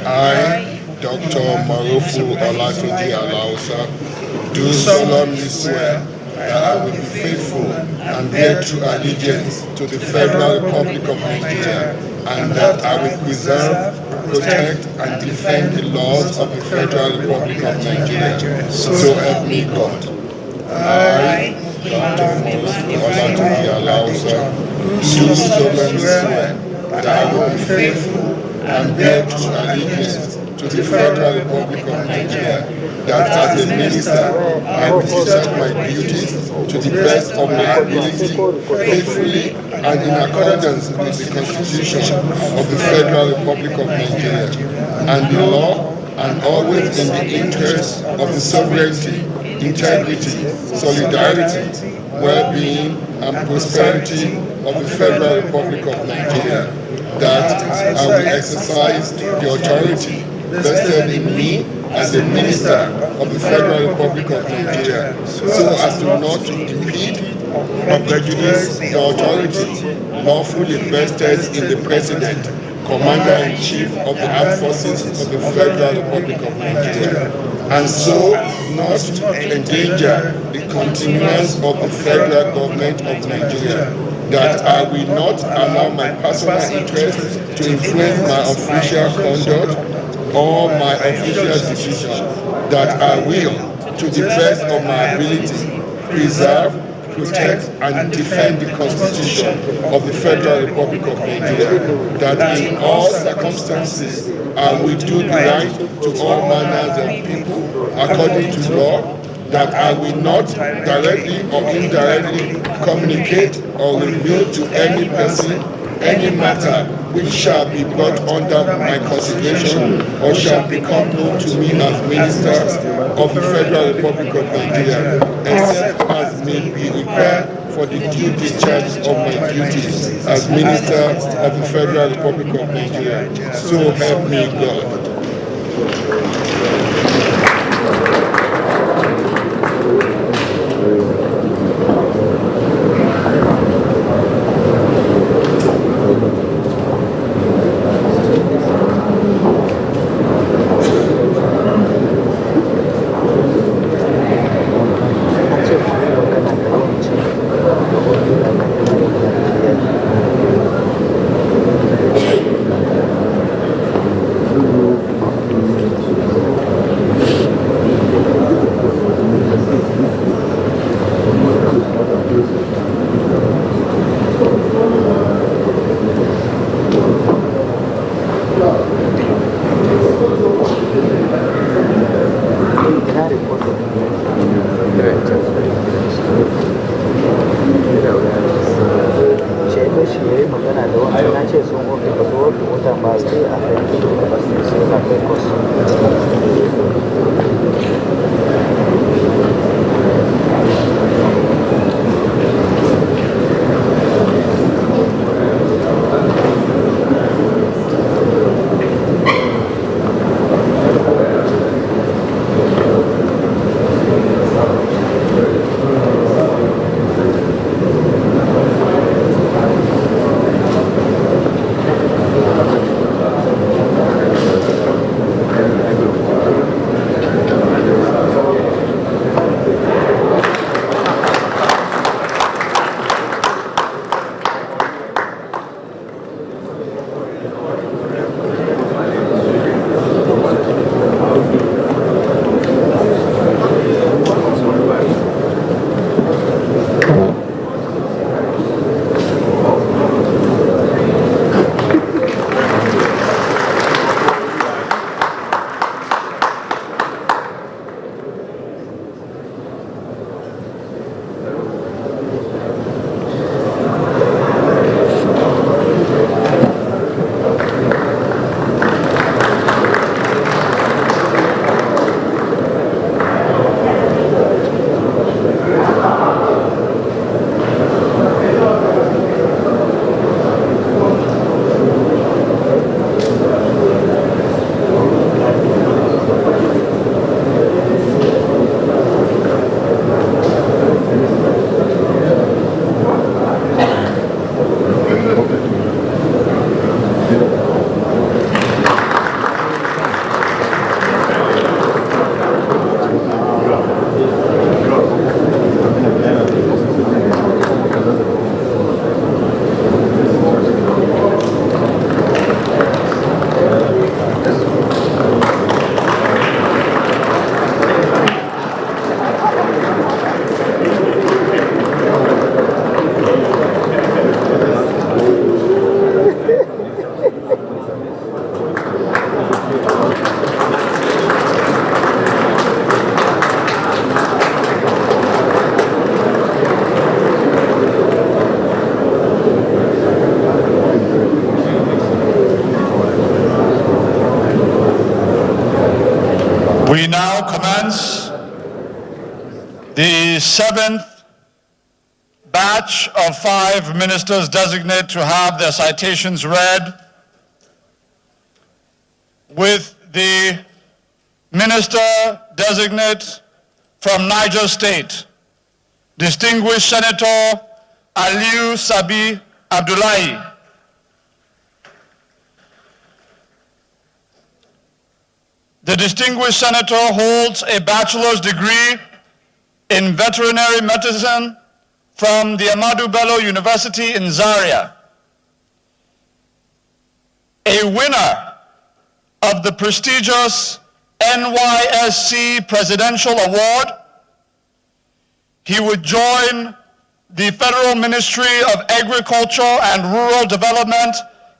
I, Dr. Marufu Olatunji Alausa, do solemnly swear that I will be faithful and bear true allegiance to the Federal Republic of Nigeria, and that I will preserve, protect, and defend the laws of the Federal Republic of Nigeria. So help me God. I, Dr. Marufu Olatunji Alausa, do solemnly swear that I will be faithful and bear true allegiance to the Federal Republic of Nigeria, that as a minister I will discharge my duties to the best of my ability, faithfully and in accordance with the Constitution of the Federal Republic of Nigeria, and the law, and always in the interest of the sovereignty, integrity, solidarity, well-being, and prosperity of the Federal Republic of Nigeria, that I will exercise the authority vested in me as a minister of the Federal Republic of Nigeria, so as to not impede or prejudice the authority lawfully vested in the President, Commander-in-Chief of the Armed Forces of the Federal Republic of Nigeria, and so not endanger the continuance of the federal government of Nigeria, that I will not allow my personal interests to influence my official conduct or my official decisions, that I will, to the best of my ability, preserve, protect, and defend the Constitution of the Federal Republic of Nigeria, that in all circumstances I will do the right to all manners of people according to law, that I will not directly or indirectly communicate or reveal to any person any matter which shall be brought under my consideration or shall become known to me as Minister of the Federal Republic of Nigeria, except as may be required for the due discharge of my duties as Minister of the Federal Republic of Nigeria. So help me God. We now commence the 7th batch of 5 ministers-designate to have their citations read, with the Minister-designate from Niger State, Distinguished Senator Aliyu Sabi Abdullahi. The distinguished senator holds a bachelor's degree in veterinary medicine from the Ahmadu Bello University in Zaria. A winner of the prestigious NYSC Presidential Award, he would join the Federal Ministry of Agriculture and Rural Development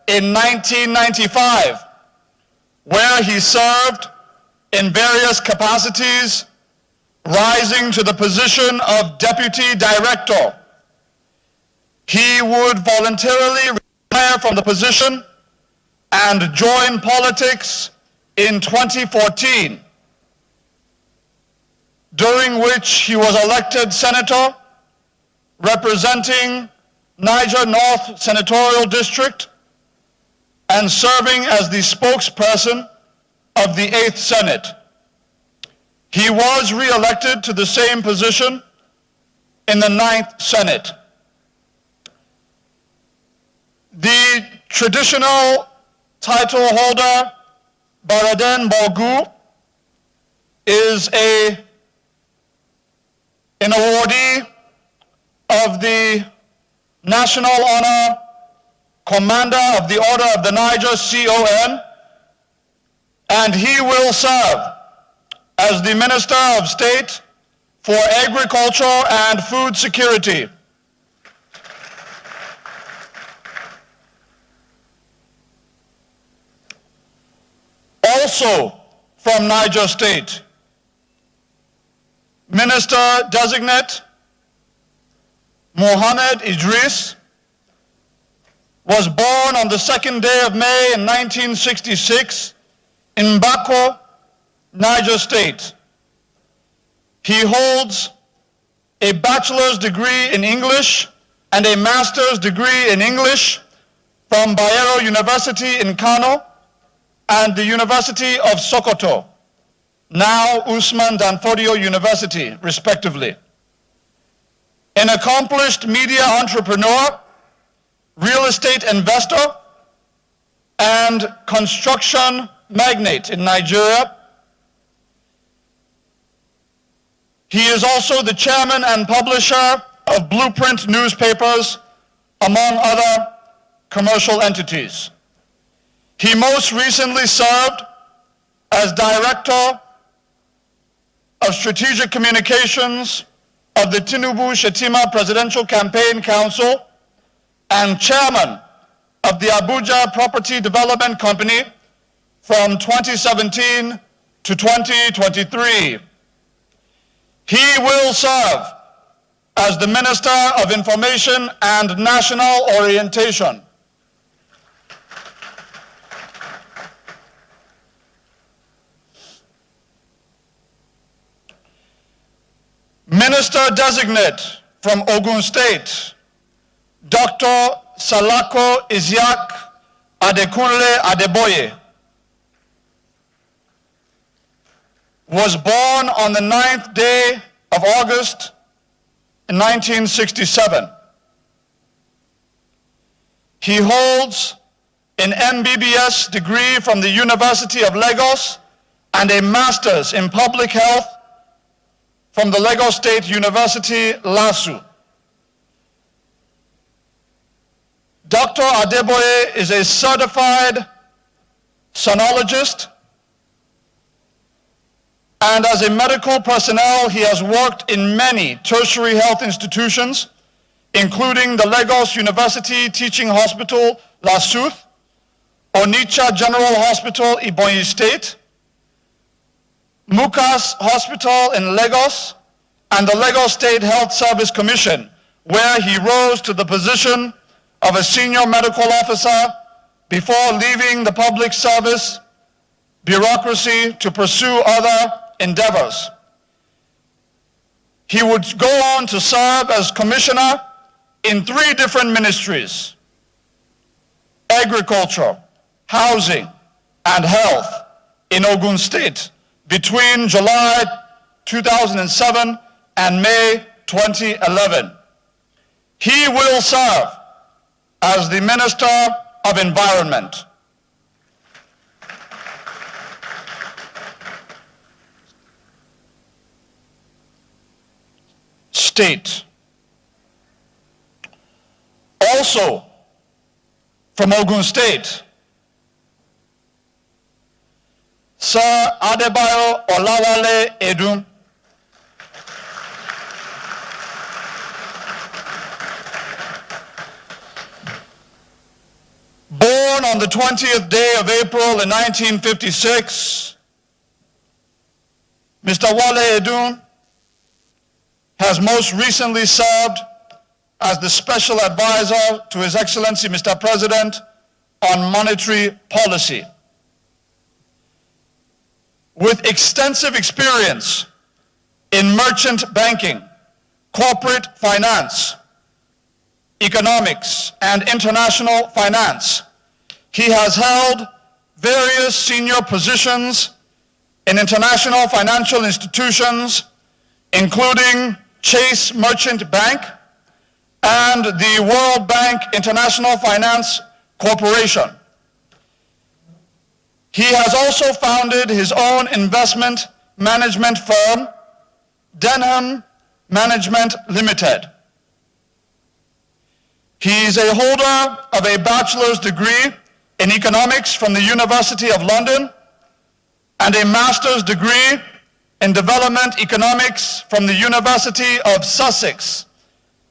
in 1995, where he served in various capacities, rising to the position of Deputy Director. He would voluntarily retire from the position and join politics in 2014, during which he was elected senator, representing Niger North Senatorial District and serving as the spokesperson of the 8th Senate. He was re-elected to the same position in the 9th Senate. The traditional title holder, Baraden Bogu, is an awardee of the National Honor Commander of the Order of the Niger, CON, and he will serve as the Minister of State for Agriculture and Food Security. Also from Niger State, Minister-designate Mohammed Idris was born on the 2nd day of May in 1966 in Bako, Niger State. He holds a bachelor's degree in English and a master's degree in English from Bayero University in Kano and the University of Sokoto, now Usman Danfodio University, respectively. An accomplished media entrepreneur, real estate investor, and construction magnate in Nigeria. He is also the chairman and publisher of Blueprint newspapers, among other commercial entities. He most recently served as Director of Strategic Communications of the Tinubu-Shetima Presidential Campaign Council and Chairman of the Abuja Property Development Company from 2017 to 2023. He will serve as the Minister of Information and National Orientation. Minister-designate from Ogun State, Dr. Salako Isiaq Adekunle Adeboye, was born on the 9th day of August in 1967. He holds an MBBS degree from the University of Lagos and a master's in public health from the Lagos State University, LASU. Dr. Adeboye is a certified sonologist, and as a medical personnel, he has worked in many tertiary health institutions, including the Lagos University Teaching Hospital, LASUTH, Onitsha General Hospital, Ebonyi State, Mukas Hospital in Lagos, and the Lagos State Health Service Commission, where he rose to the position of a senior medical officer before leaving the public service bureaucracy to pursue other endeavors. He would go on to serve as commissioner in 3 different ministries: agriculture, housing, and health in Ogun State between July 2007 and May 2011. He will serve as the Minister of Environment. State. Also from Ogun State, Sir Adebayo Olawale Edun, born on the 20th day of April in 1956, Mr. Wale Edun has most recently served as the Special Advisor to His Excellency Mr. President on Monetary Policy. With extensive experience in merchant banking, corporate finance, economics, and international finance. He has held various senior positions in international financial institutions, including Chase Merchant Bank and the World Bank International Finance Corporation. He has also founded his own investment management firm, Denham Management Limited. He is a holder of a bachelor's degree in economics from the University of London and a master's degree in development economics from the University of Sussex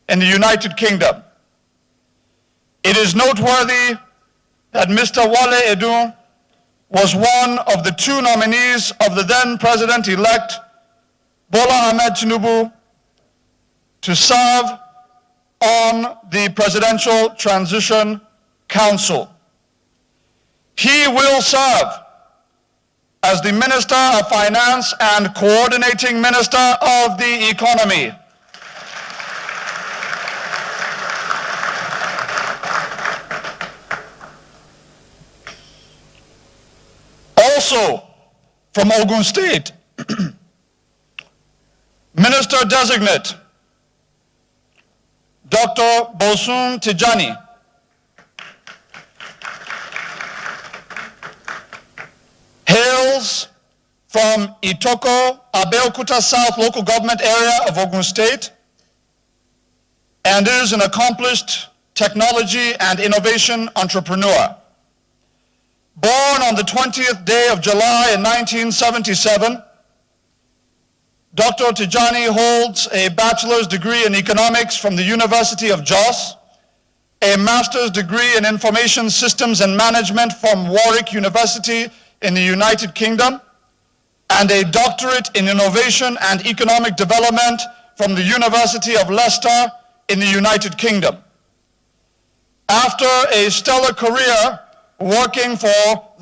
in the United Kingdom. It is noteworthy that Mr. Wale Edun was one of the two nominees of the then President-elect Bola Ahmed Tinubu to serve on the Presidential Transition Council. He will serve as the Minister of Finance and Coordinating Minister of the Economy. Also from Ogun State, Minister-designate Dr. Bosun Tijani. Hails from Itoko, Abeokuta South local government area of Ogun State and is an accomplished technology and innovation entrepreneur. Born on the 20th day of July in 1977, Dr. Tijani holds a bachelor's degree in economics from the University of Jos, a master's degree in information systems and management from Warwick University in the United Kingdom, and a doctorate in innovation and economic development from the University of Leicester in the United Kingdom. After a stellar career working for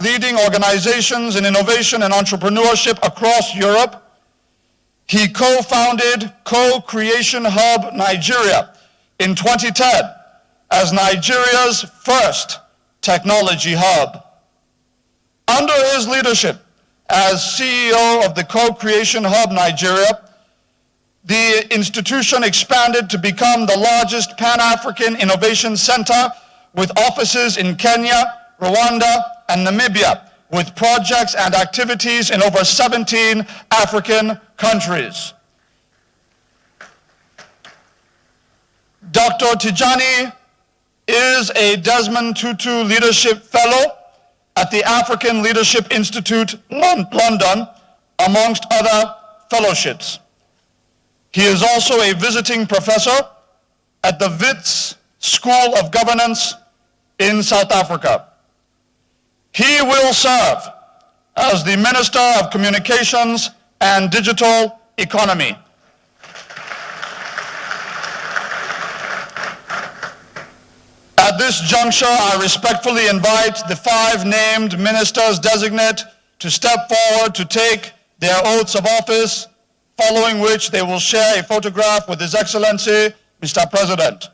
leading organizations in innovation and entrepreneurship across Europe, he co-founded Co-Creation Hub Nigeria in 2010 as Nigeria's first technology hub. Under his leadership as CEO of the Co-Creation Hub Nigeria, the institution expanded to become the largest Pan-African innovation center with offices in Kenya, Rwanda, and Namibia, with projects and activities in over 17 African countries. Dr. Tijani is a Desmond Tutu Leadership Fellow at the African Leadership Institute, London, amongst other fellowships. He is also a visiting professor at the Wits School of Governance in South Africa. He will serve as the Minister of Communications and Digital Economy. At this juncture, I respectfully invite the 5 named ministers-designate to step forward to take their oaths of office, following which they will share a photograph with His Excellency, Mr. President.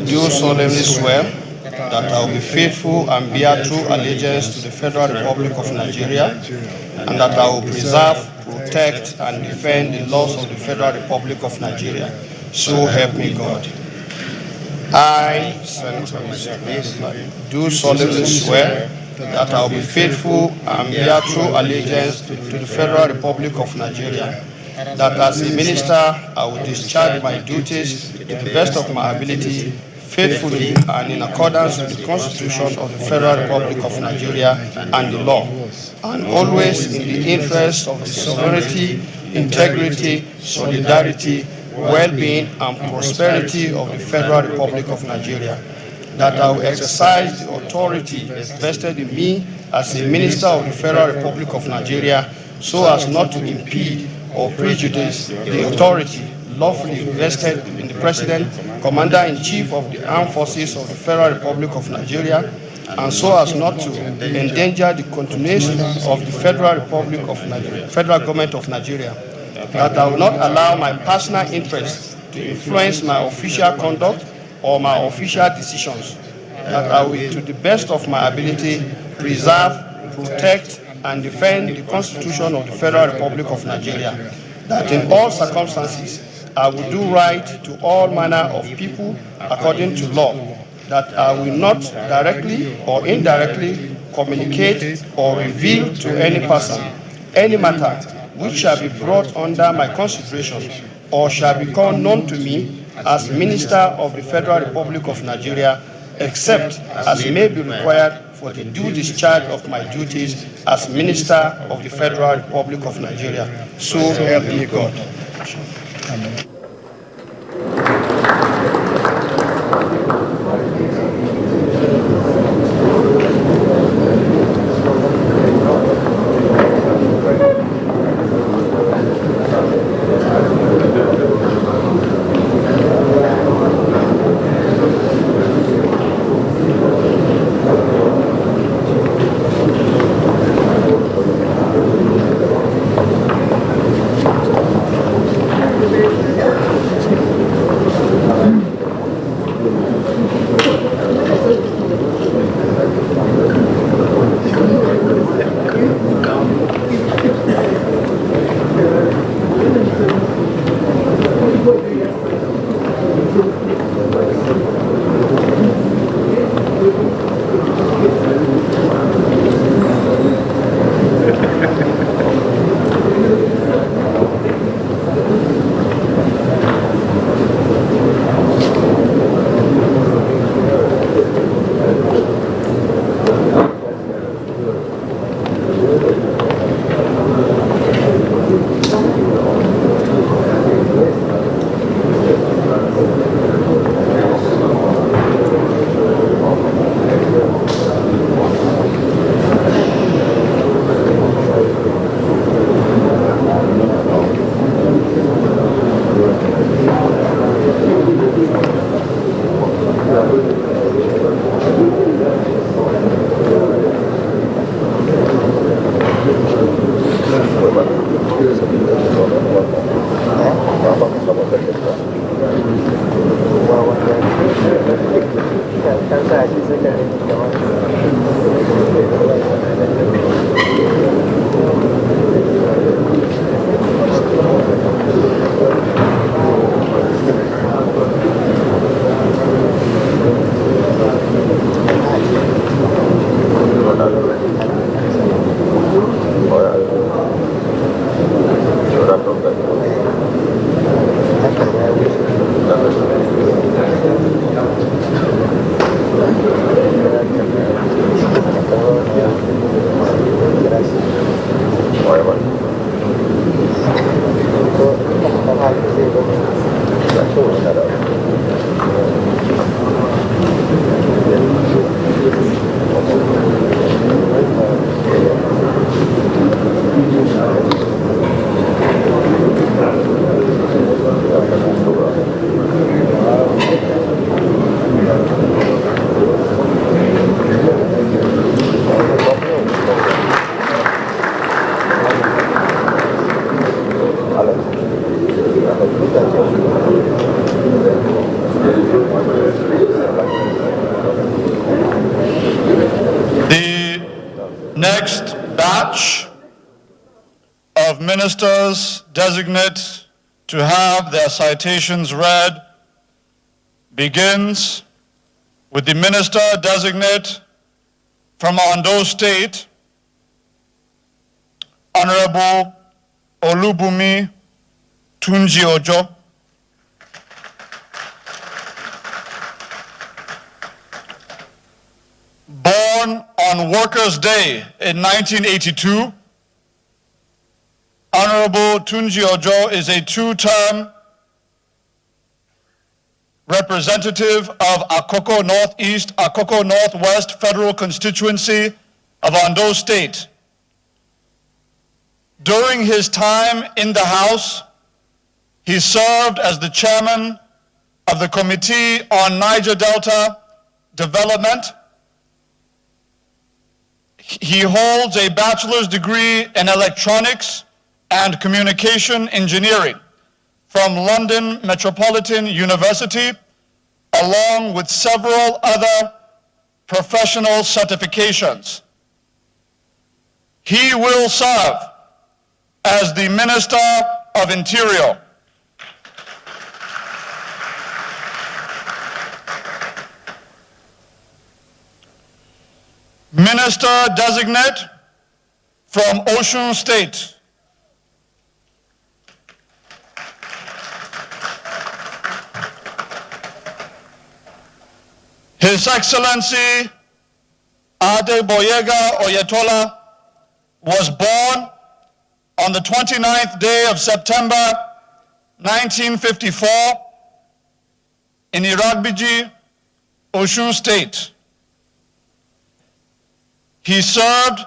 Do solemnly swear that I will be faithful and bear true allegiance to the Federal Republic of Nigeria, and that I will preserve, protect, and defend the laws of the Federal Republic of Nigeria. So help me God. I do solemnly swear that I will be faithful and bear true allegiance to the Federal Republic of Nigeria, that as a minister I will discharge my duties to the best of my ability, faithfully and in accordance with the Constitution of the Federal Republic of Nigeria and the law, and always in the interest of the sovereignty, integrity, solidarity, well-being, and prosperity of the Federal Republic of Nigeria. that I will exercise the authority vested in me as a Minister of the Federal Republic of Nigeria so as not to impede or prejudice the authority lawfully vested in the President, Commander-in-Chief of the Armed Forces of the Federal Republic of Nigeria, and so as not to endanger the continuation of the Federal Republic of Nigeria, Federal Government of Nigeria, that I will not allow my personal interests to influence my official conduct or my official decisions, that I will, to the best of my ability, preserve, protect, and defend the Constitution of the Federal Republic of Nigeria, that in all circumstances I will do right to all manner of people according to law, that I will not directly or indirectly communicate or reveal to any person any matter which shall be brought under my consideration or shall become known to me as Minister of the Federal Republic of Nigeria, except as may be required for the due discharge of my duties as Minister of the Federal Republic of Nigeria. So help me God. Amen. Next batch of ministers-designate to have their citations read begins with the minister-designate from Ondo State, Honorable Olubumi Tunji Ojo. Born on Workers' Day in 1982, Honorable Tunji Ojo is a two-term representative of Akoko Northeast, Akoko Northwest Federal Constituency of Ondo State. During his time in the House, he served as the chairman of the Committee on Niger Delta Development. He holds a bachelor's degree in electronics and communication engineering from London Metropolitan University, along with several other professional certifications. He will serve as the Minister of Interior. Minister-designate from Osun State. His Excellency Adeboyega Oyetola was born on the 29th day of September 1954 in Iragbiji, Osun State. He served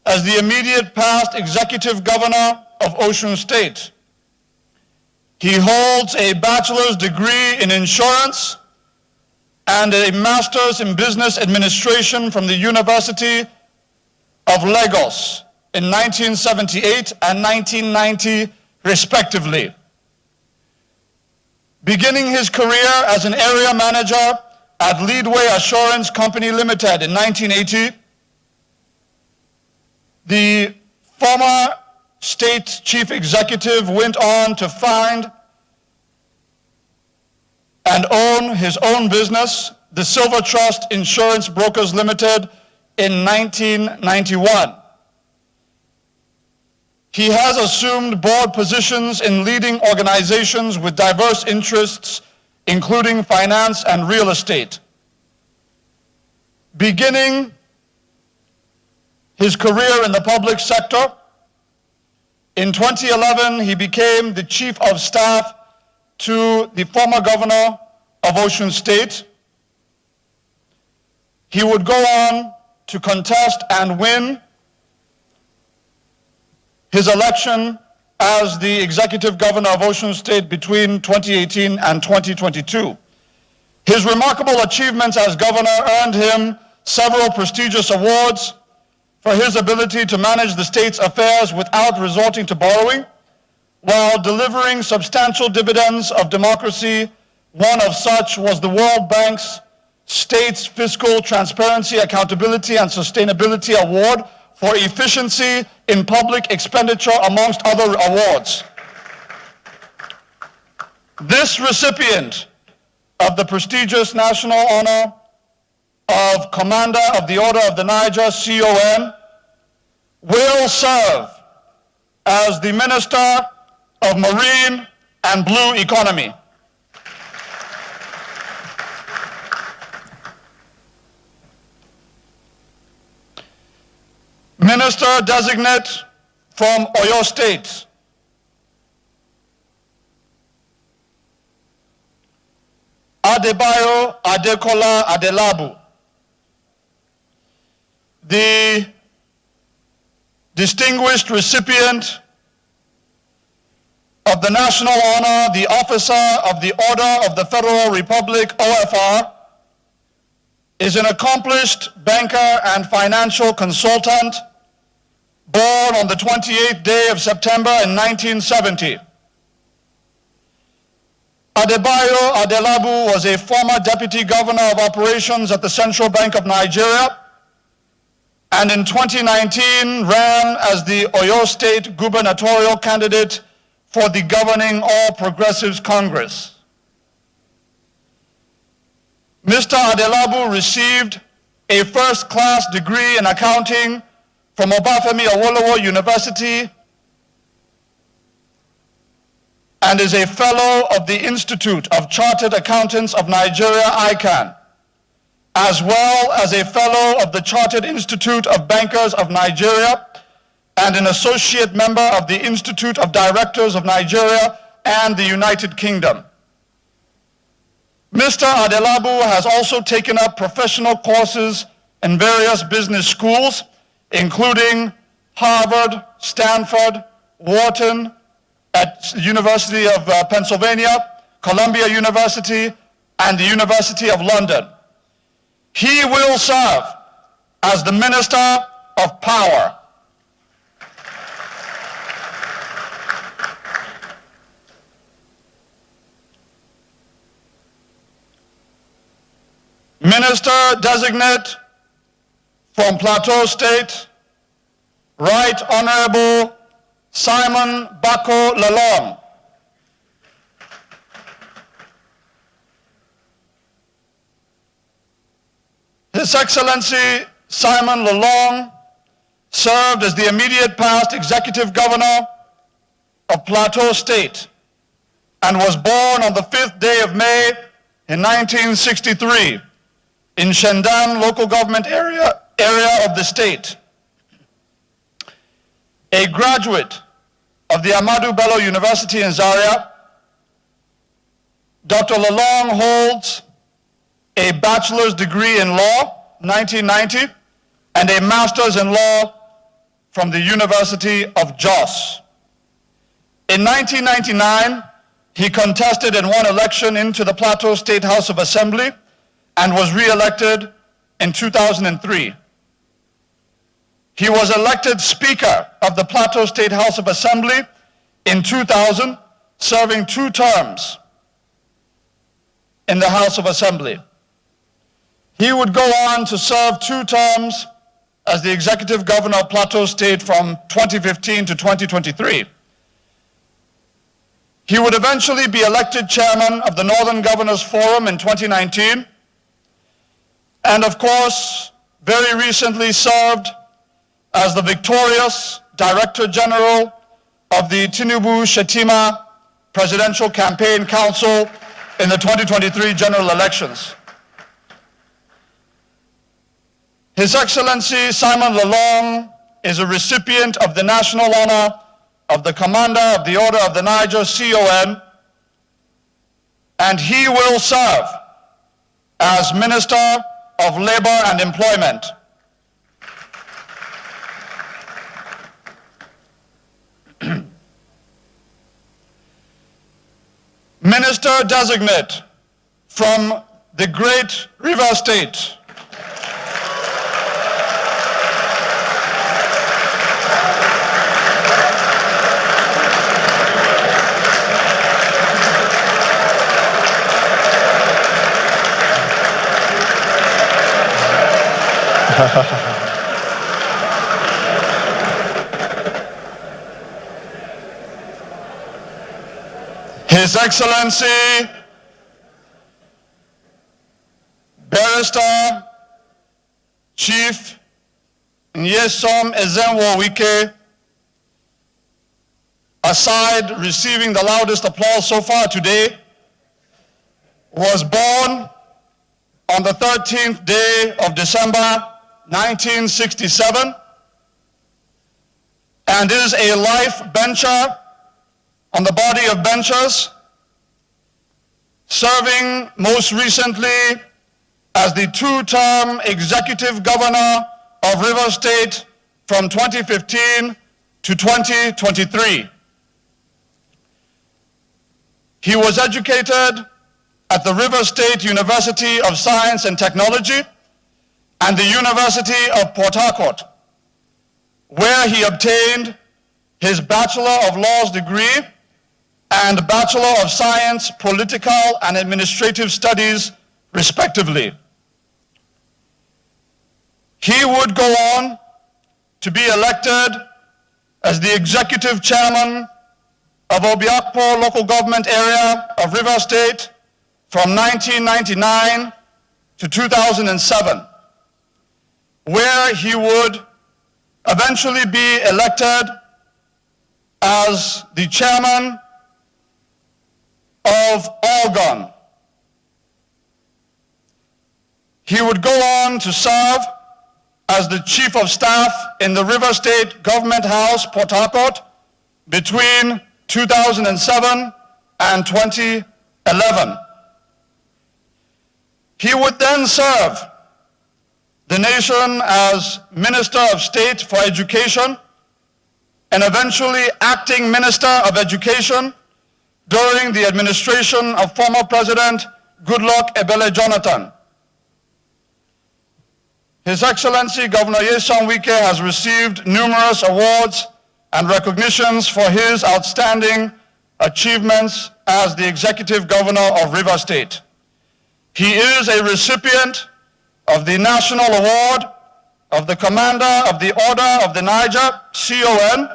as the immediate past executive governor of Osun State. He holds a bachelor's degree in insurance and a master's in business administration from the University of Lagos in 1978 and 1990, respectively. Beginning his career as an area manager at Leadway Assurance Company Limited in 1980, the former state chief executive went on to find and own his own business, the Silver Trust Insurance Brokers Limited, in 1991. He has assumed board positions in leading organizations with diverse interests, including finance and real estate. Beginning his career in the public sector, in 2011, he became the Chief of Staff to the former governor of Osun State. He would go on to contest and win his election as the executive governor of Osun State between 2018 and 2022. His remarkable achievements as governor earned him several prestigious awards for his ability to manage the state's affairs without resorting to borrowing, while delivering substantial dividends of democracy. One of such was the World Bank's State's Fiscal Transparency, Accountability, and Sustainability Award for efficiency in public expenditure, amongst other awards. This recipient of the prestigious national honor of Commander of the Order of the Niger, CON, will serve as the Minister of Marine and Blue Economy. Minister-designate from Oyo State. Adebayo Adekola Adelabu, the distinguished recipient of the national honor, the Officer of the Order of the Federal Republic, OFR, is an accomplished banker and financial consultant, born on the 28th day of September in 1970. Adebayo Adelabu was a former deputy governor of operations at the Central Bank of Nigeria, and in 2019 ran as the Oyo State gubernatorial candidate for the governing All Progressives Congress. Mr. Adelabu received a first-class degree in accounting from Obafemi Awolowo University and is a fellow of the Institute of Chartered Accountants of Nigeria, ICANN, as well as a fellow of the Chartered Institute of Bankers of Nigeria and an associate member of the Institute of Directors of Nigeria and the United Kingdom. Mr. Adelabu has also taken up professional courses in various business schools, including Harvard, Stanford, Wharton, at University of Pennsylvania, Columbia University, and the University of London. He will serve as the Minister of Power. Minister-designate from Plateau State, Right Honorable Simon Bako Lalong. His Excellency Simon Lalong served as the immediate past Executive Governor of Plateau State and was born on the 5th day of May in 1963 in Shendan local government area of the state. A graduate of the Ahmadu Bello University in Zaria, Dr. Lalong holds a bachelor's degree in law, 1990, and a master's in law from the University of Jos. In 1999, he contested and won election into the Plateau State House of Assembly and was re-elected in 2003. He was elected Speaker of the Plateau State House of Assembly in 2000, serving 2 terms in the House of Assembly. He would go on to serve 2 terms as the Executive Governor of Plateau State from 2015 to 2023. He would eventually be elected Chairman of the Northern Governors Forum in 2019, and of course, very recently served as the victorious Director General of the Tinubu-Shetima Presidential Campaign Council in the 2023 general elections. His Excellency Simon Lalong is a recipient of the National Honor of the Commander of the Order of the Niger, CON, and he will serve as Minister of Labor and Employment. Minister-designate from the Great River State, His Excellency Barrister Chief Nyesom Ezenwo Wike, aside receiving the loudest applause so far today, was born on the 13th day of December 1967 and is a life bencher on the body of benchers, serving most recently as the 2-term Executive Governor of River State from 2015 to 2023. He was educated at the River State University of Science and Technology and the University of Port Harcourt, where he obtained his Bachelor of Laws degree and Bachelor of Science, Political and Administrative Studies, respectively. He would go on to be elected as the Executive Chairman of Obiakpo local government area of River State from 1999 to 2007, where he would eventually be elected as the Chairman of Algon. He would go on to serve as the Chief of Staff in the River State Government House, Port Harcourt, between 2007 and 2011. He would then serve the nation as Minister of State for Education and eventually Acting Minister of Education during the administration of former President Goodluck Ebele Jonathan. His Excellency Governor Nyesom Wike has received numerous awards and recognitions for his outstanding achievements as the Executive Governor of Rivers State. He is a recipient of the National Award of the Commander of the Order of the Niger, CON,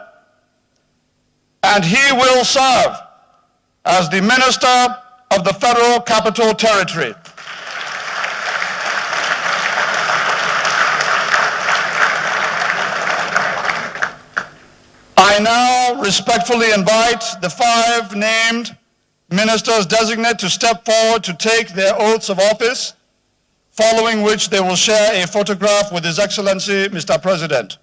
and he will serve as the Minister of the Federal Capital Territory. I now respectfully invite the 5 named ministers-designate to step forward to take their oaths of office, following which they will share a photograph with His Excellency, Mr. President.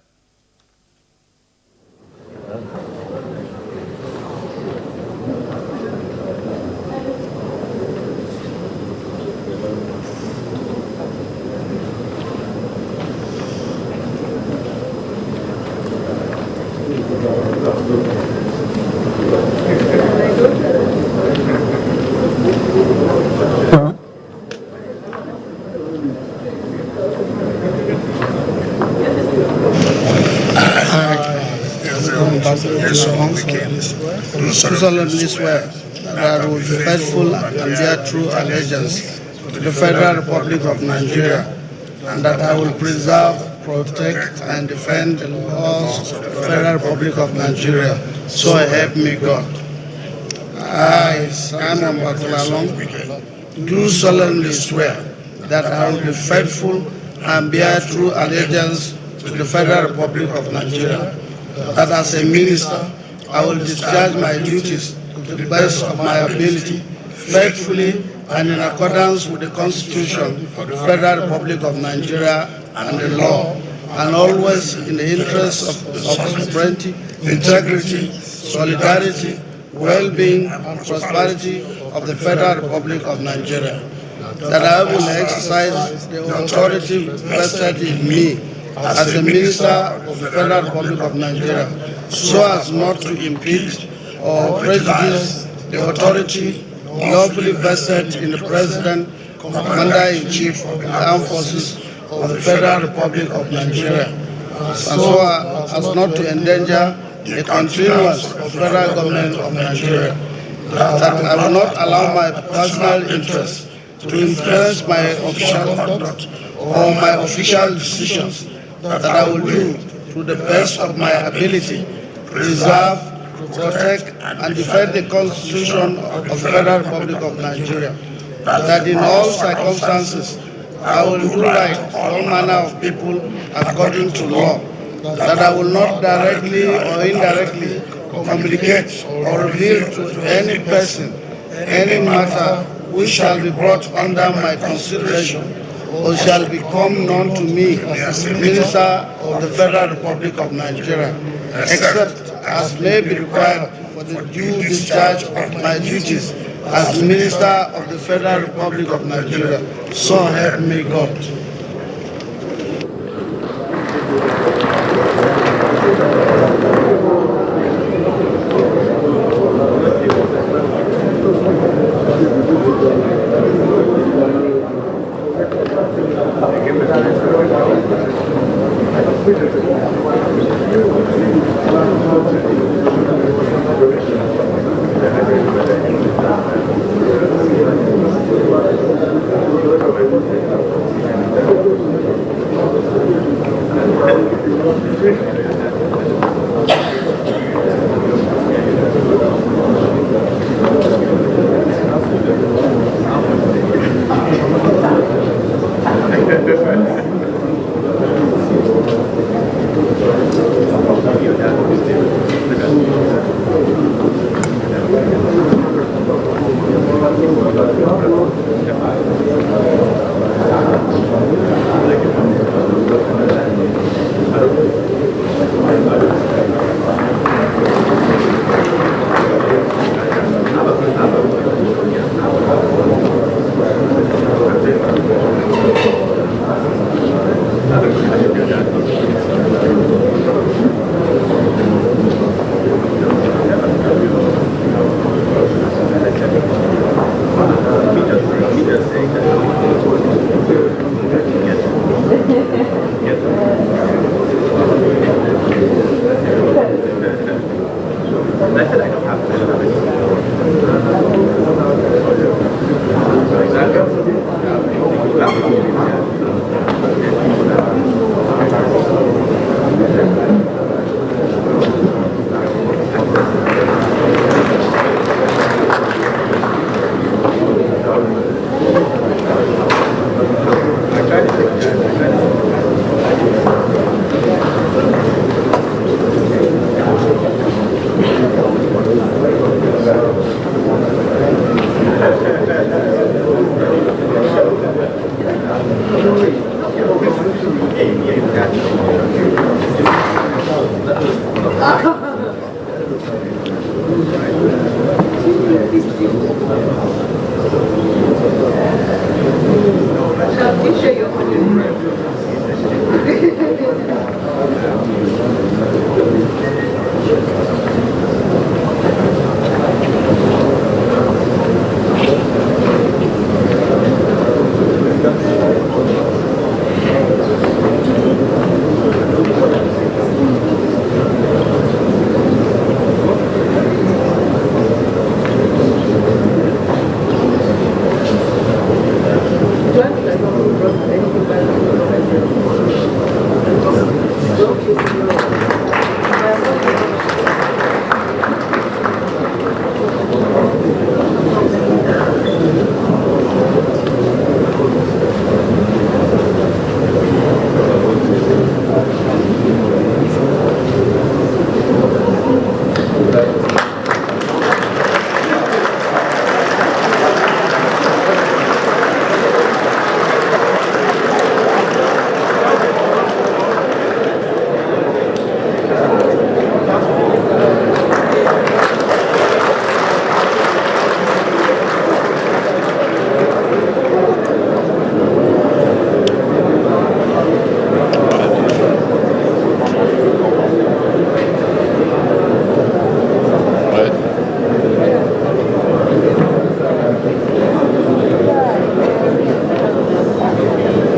Do solemnly swear that I will be faithful and bear true allegiance to the Federal Republic of Nigeria, and that I will preserve, protect, and defend the laws of the Federal Republic of Nigeria. So help me God. I, Simon Baklalong, do solemnly swear that I will be faithful and bear true allegiance to the Federal Republic of Nigeria, that as a minister, I will discharge my duties to the best of my ability, faithfully and in accordance with the Constitution of the Federal Republic of Nigeria and the law, and always in the interest of sovereignty, integrity, solidarity, well-being, and prosperity of the Federal Republic of Nigeria. That I will exercise the authority vested in me as a minister of the Federal Republic of Nigeria, so as not to impede or prejudice the authority lawfully vested in the President, Commander-in-Chief of the Armed Forces of the Federal Republic of Nigeria, and so as not to endanger the continuance of the Federal Government of Nigeria. That I will not allow my personal interests to influence my official conduct or my official decisions. That I will do, to the best of my ability, preserve, protect, and defend the Constitution of the Federal Republic of Nigeria. That in all circumstances, I will do right to all manner of people according to law. That I will not directly or indirectly communicate or reveal to any person any matter which shall be brought under my consideration or shall become known to me as a minister of the Federal Republic of Nigeria, except as may be required for the due discharge of my duties as minister of the Federal Republic of Nigeria. So help me God.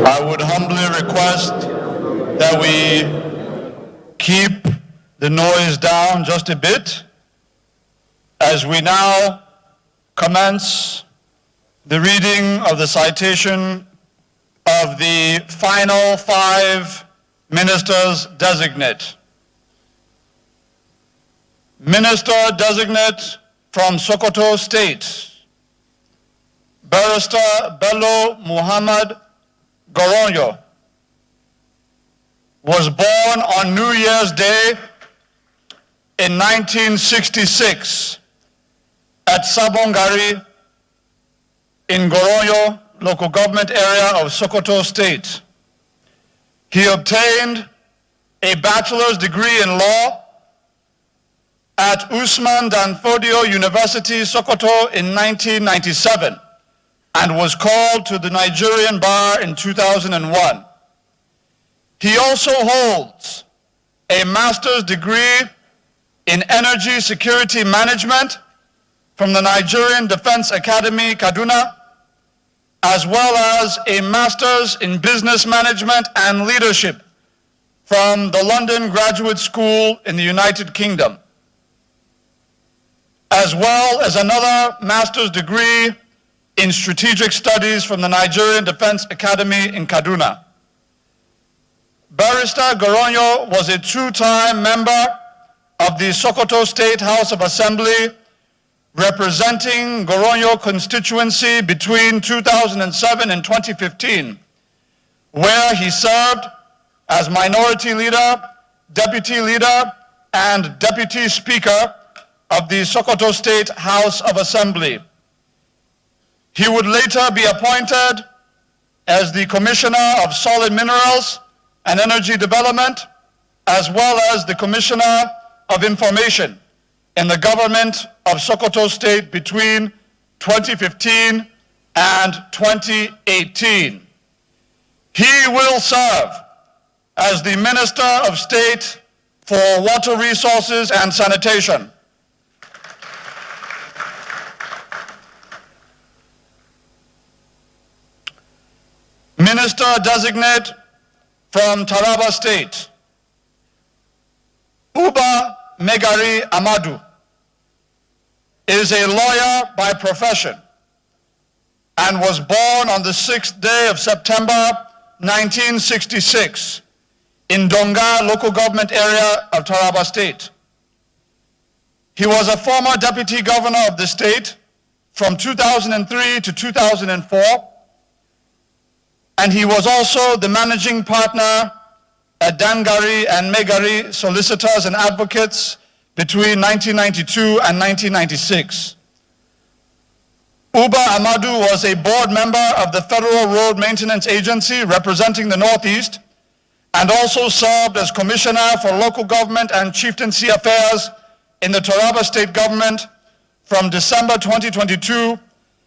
I would humbly request that we keep the noise down just a bit as we now commence the reading of the citation of the final 5 ministers-designate. Minister-designate from Sokoto State, Barrister Bello Muhammad Goronyo, was born on New Year's Day in 1966 at Sabongari in Goronyo local government area of Sokoto State. He obtained a bachelor's degree in law at Usman Dan Fodio University, Sokoto in 1997 and was called to the Nigerian bar in 2001. He also holds a master's degree in energy security management from the Nigerian Defense Academy, Kaduna, as well as a master's in business management and leadership from the London Graduate School in the United Kingdom, as well as another master's degree in strategic studies from the Nigerian Defense Academy in Kaduna. Barrister Goronyo was a 2-time member of the Sokoto State House of Assembly, representing Goronyo constituency between 2007 and 2015, where he served as minority leader, deputy leader, and deputy speaker of the Sokoto State House of Assembly. He would later be appointed as the Commissioner of Solid Minerals and Energy Development, as well as the Commissioner of Information in the government of Sokoto State between 2015 and 2018. He will serve as the Minister of State for Water Resources and Sanitation. Minister-designate from Taraba State, Uba Megari Amadu, is a lawyer by profession and was born on the 6th day of September 1966 in Donga local government area of Taraba State. He was a former deputy governor of the state from 2003 to 2004, and he was also the managing partner at Dangari and Megari Solicitors and Advocates between 1992 and 1996. Uba Amadu was a board member of the Federal Road Maintenance Agency representing the Northeast and also served as Commissioner for Local Government and Chieftaincy Affairs in the Taraba State Government from December 2022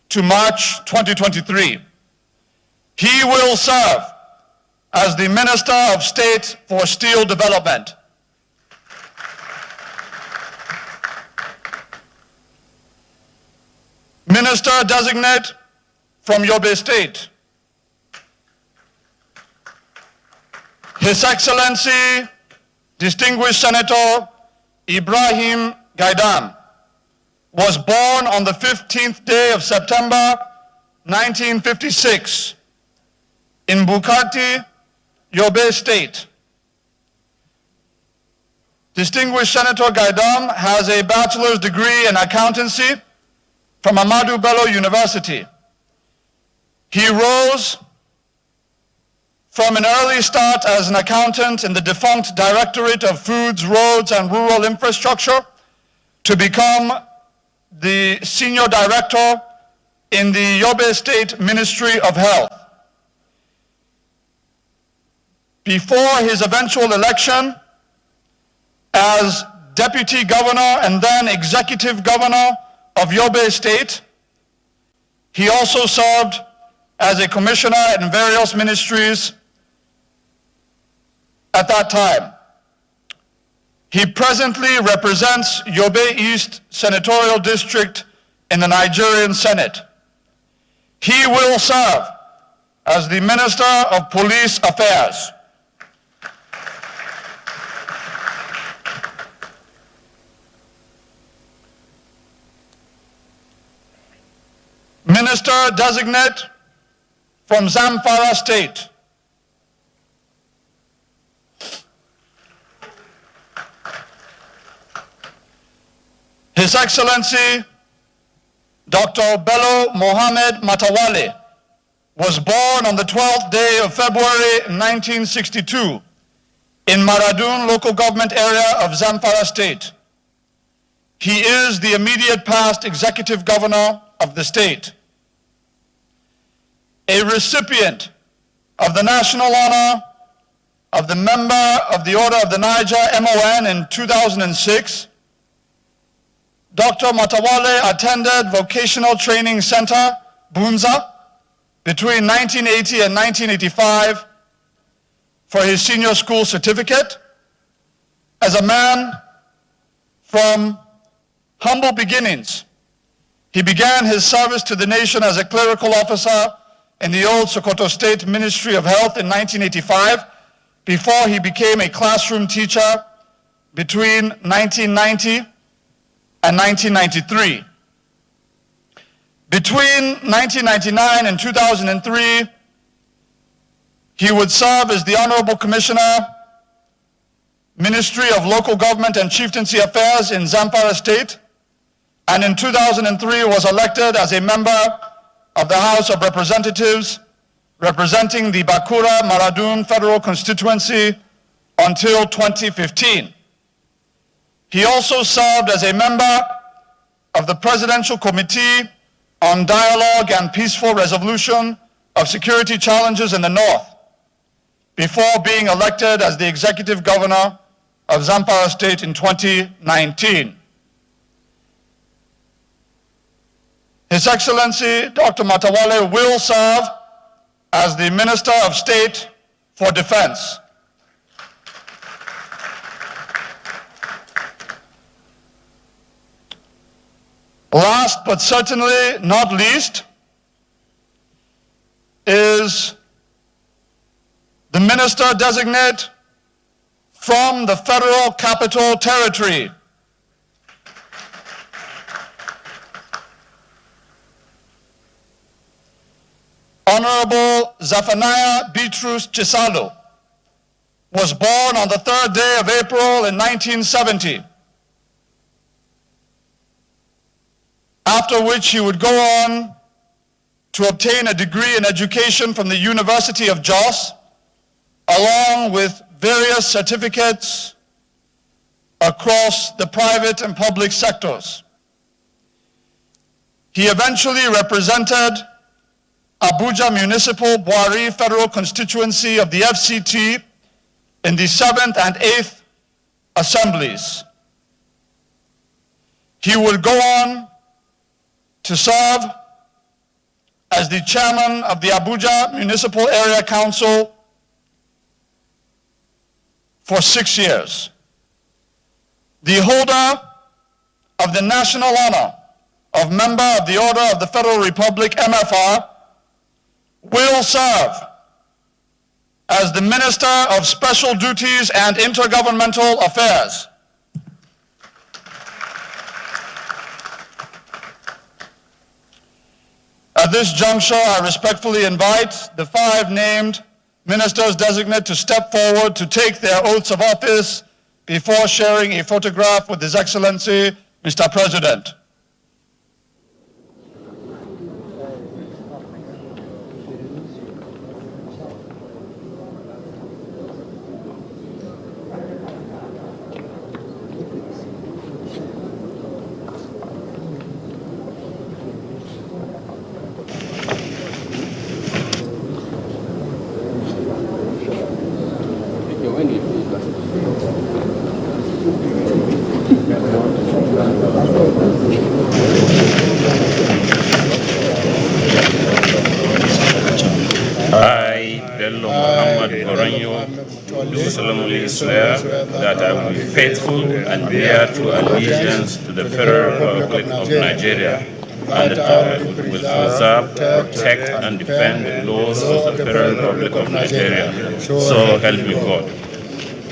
to March 2023. He will serve as the Minister of State for Steel Development. Minister-designate from Yobe State, His Excellency, Distinguished Senator Ibrahim Gaidam, was born on the 15th day of September 1956 in Bukati, Yobe State. Distinguished Senator Gaidam has a bachelor's degree in accountancy from Ahmadu Bello University. He rose from an early start as an accountant in the defunct Directorate of Foods, Roads, and Rural Infrastructure to become the Senior Director in the Yobe State Ministry of Health. Before his eventual election as Deputy Governor and then Executive Governor of Yobe State, he also served as a commissioner in various ministries at that time. He presently represents Yobe East Senatorial District in the Nigerian Senate. He will serve as the Minister of Police Affairs. Minister-designate from Zamfara State. His Excellency Dr. Bello Mohammed Matawale was born on the 12th day of February 1962 in Maradun local government area of Zamfara State. He is the immediate past executive governor of the state. A recipient of the national honor of the Member of the Order of the Niger, MON, in 2006, Dr. Matawale attended Vocational Training Center, Bunza, between 1980 and 1985 for his senior school certificate. As a man from humble beginnings, he began his service to the nation as a clerical officer in the old Sokoto State Ministry of Health in 1985, before he became a classroom teacher between 1990 and 1993. Between 1999 and 2003, he would serve as the Honorable Commissioner, Ministry of Local Government and Chieftaincy Affairs in Zamfara State, and in 2003 was elected as a member of the House of Representatives representing the Bakura Maradun Federal Constituency until 2015. He also served as a member of the Presidential Committee on Dialogue and Peaceful Resolution of Security Challenges in the North, before being elected as the Executive Governor of Zamfara State in 2019. His Excellency Dr. Matawale will serve as the Minister of State for Defense. Last but certainly not least is the Minister-designate from the Federal Capital Territory. Honorable Zephaniah Bitrus Chisalo was born on the 3rd day of April in 1970, after which he would go on to obtain a degree in education from the University of Jos, along with various certificates across the private and public sectors. He eventually represented Abuja Municipal Buhari Federal Constituency of the FCT in the 7th and 8th Assemblies. He would go on to serve as the chairman of the Abuja Municipal Area Council for 6 years. The holder of the national honor of Member of the Order of the Federal Republic, MFR, will serve as the Minister of Special Duties and Intergovernmental Affairs. At this juncture, I respectfully invite the 5 named Ministers-designate to step forward to take their oaths of office before sharing a photograph with His Excellency, Mr. President. I, Bello Muhammad Goranyo, do solemnly swear that I will be faithful and bear true allegiance to the Federal Republic of Nigeria, and that I will preserve, protect, and defend the laws of the Federal Republic of Nigeria. So help me God.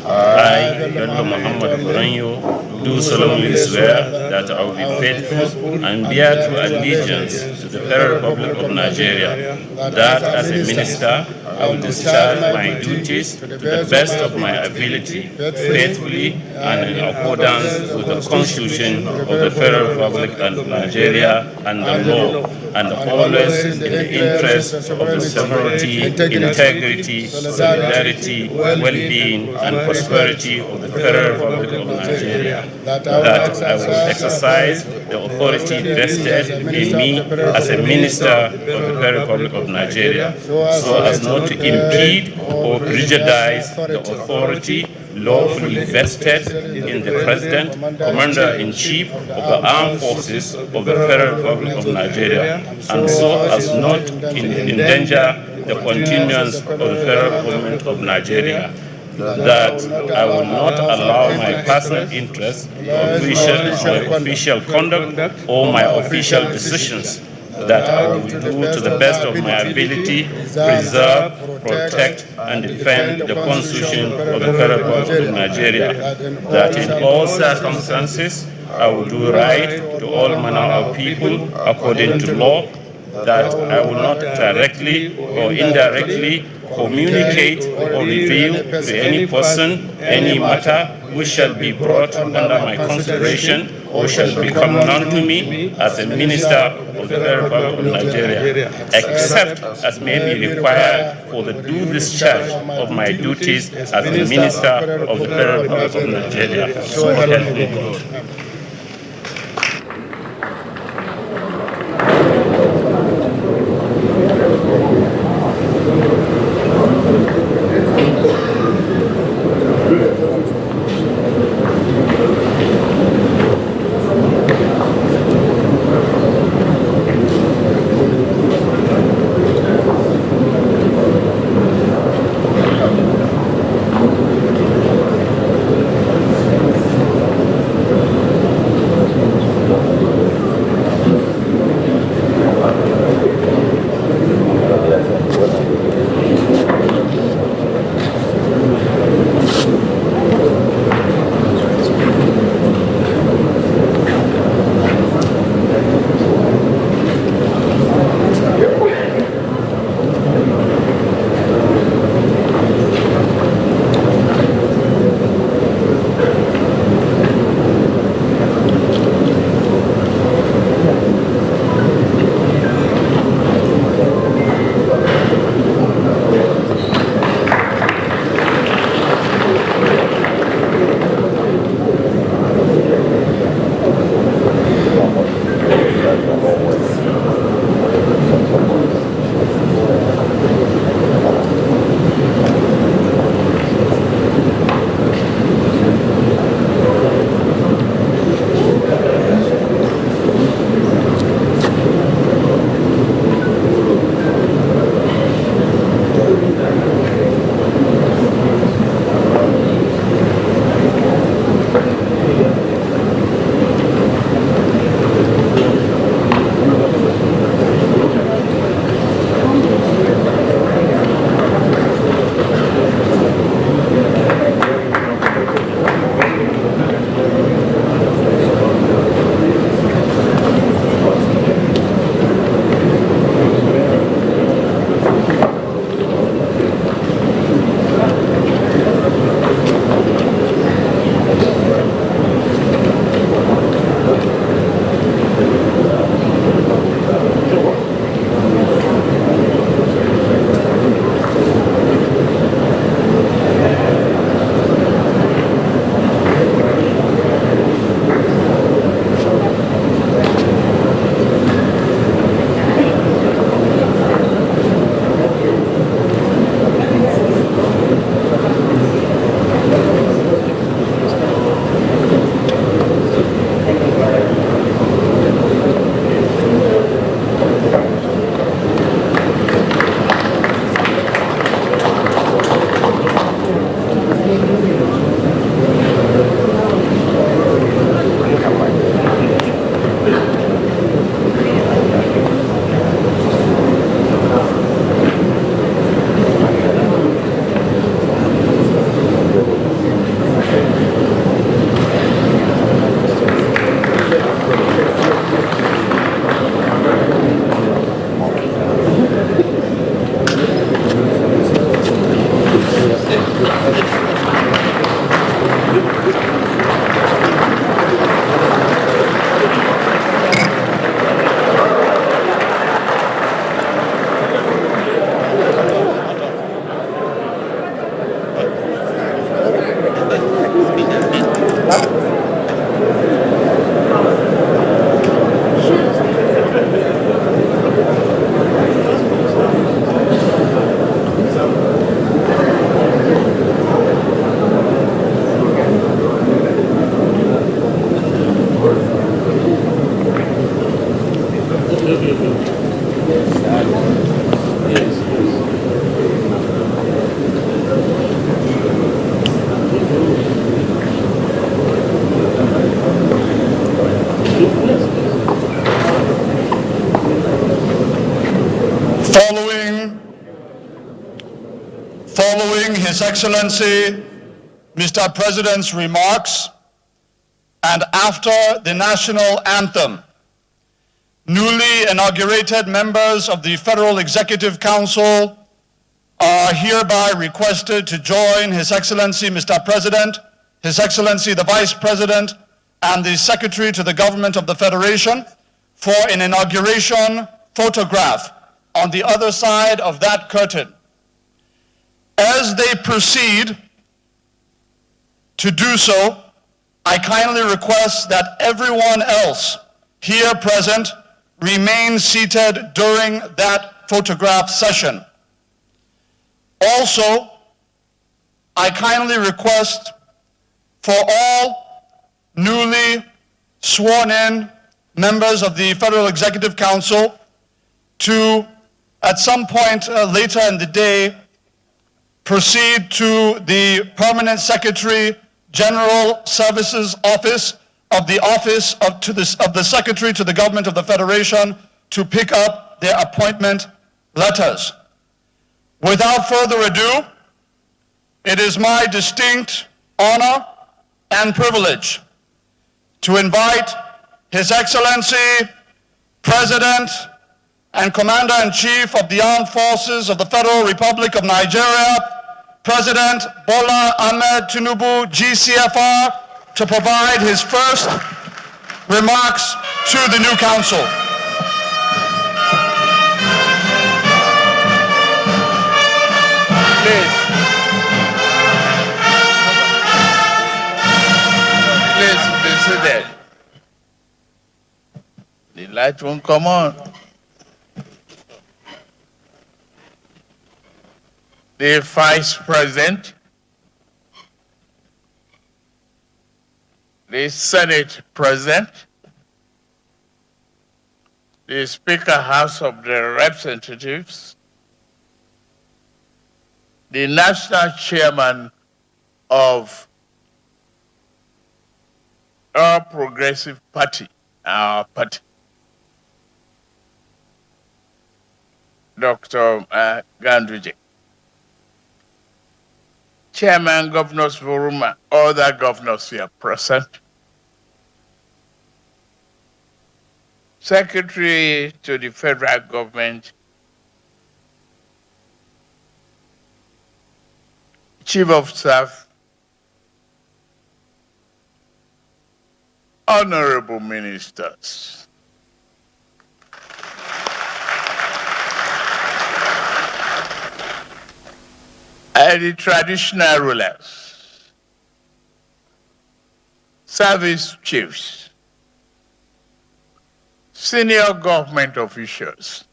I, Bello Muhammad Goranyo, do solemnly swear that I will be faithful and bear true allegiance to the Federal Republic of Nigeria, that as a minister I will discharge my duties to the best of my ability, faithfully and in accordance with the Constitution of the Federal Republic of Nigeria and the law, and always in the interest of the sovereignty, integrity, solidarity, well-being, and prosperity of the Federal Republic of Nigeria. That I will exercise the authority vested in me as a minister of the Federal Republic of Nigeria, so as not to impede or prejudice the authority lawfully vested in the President, Commander-in-Chief of the Armed Forces of the Federal Republic of Nigeria, and so as not to endanger the continuance of the Federal Government of Nigeria. That I will not allow my personal interests, my official conduct, or my official decisions, that I will do to the best of my ability, preserve, protect, and defend the Constitution of the Federal Republic of Nigeria, that in all circumstances I will do right to all manner of people according to law, that I will not directly or indirectly communicate or reveal to any person any matter which shall be brought under my consideration or shall become known to me as a minister of the Federal Republic of Nigeria, except as may be required for the due discharge of my duties as a minister of the Federal Republic of Nigeria. So help me God. Excellency, Mr. President's remarks, and after the national anthem, newly inaugurated members of the Federal Executive Council are hereby requested to join His Excellency, Mr. President, His Excellency, the Vice President, and the Secretary to the Government of the Federation for an inauguration photograph on the other side of that curtain. As they proceed to do so, I kindly request that everyone else here present remain seated during that photograph session. Also, I kindly request for all newly sworn-in members of the Federal Executive Council to, at some point later in the day, proceed to the Permanent Secretary General Services Office of the Secretary to the Government of the Federation to pick up their appointment letters. Without further ado, it is my distinct honor and privilege to invite His Excellency, President and Commander-in-Chief of the Armed Forces of the Federal Republic of Nigeria, President Bola Ahmed Tinubu, GCFR, to provide his first remarks to the new council. Please be seated. The light won't come on. The Vice President, the Senate President, the Speaker House of the Representatives, the National Chairman of our Progressive Party, our party, Dr. Ganduje, Chairman, Governors Forum, and other governors here present, Secretary to the Federal Government, Chief of Staff, Honorable Ministers, and the traditional rulers, service chiefs, senior government officials,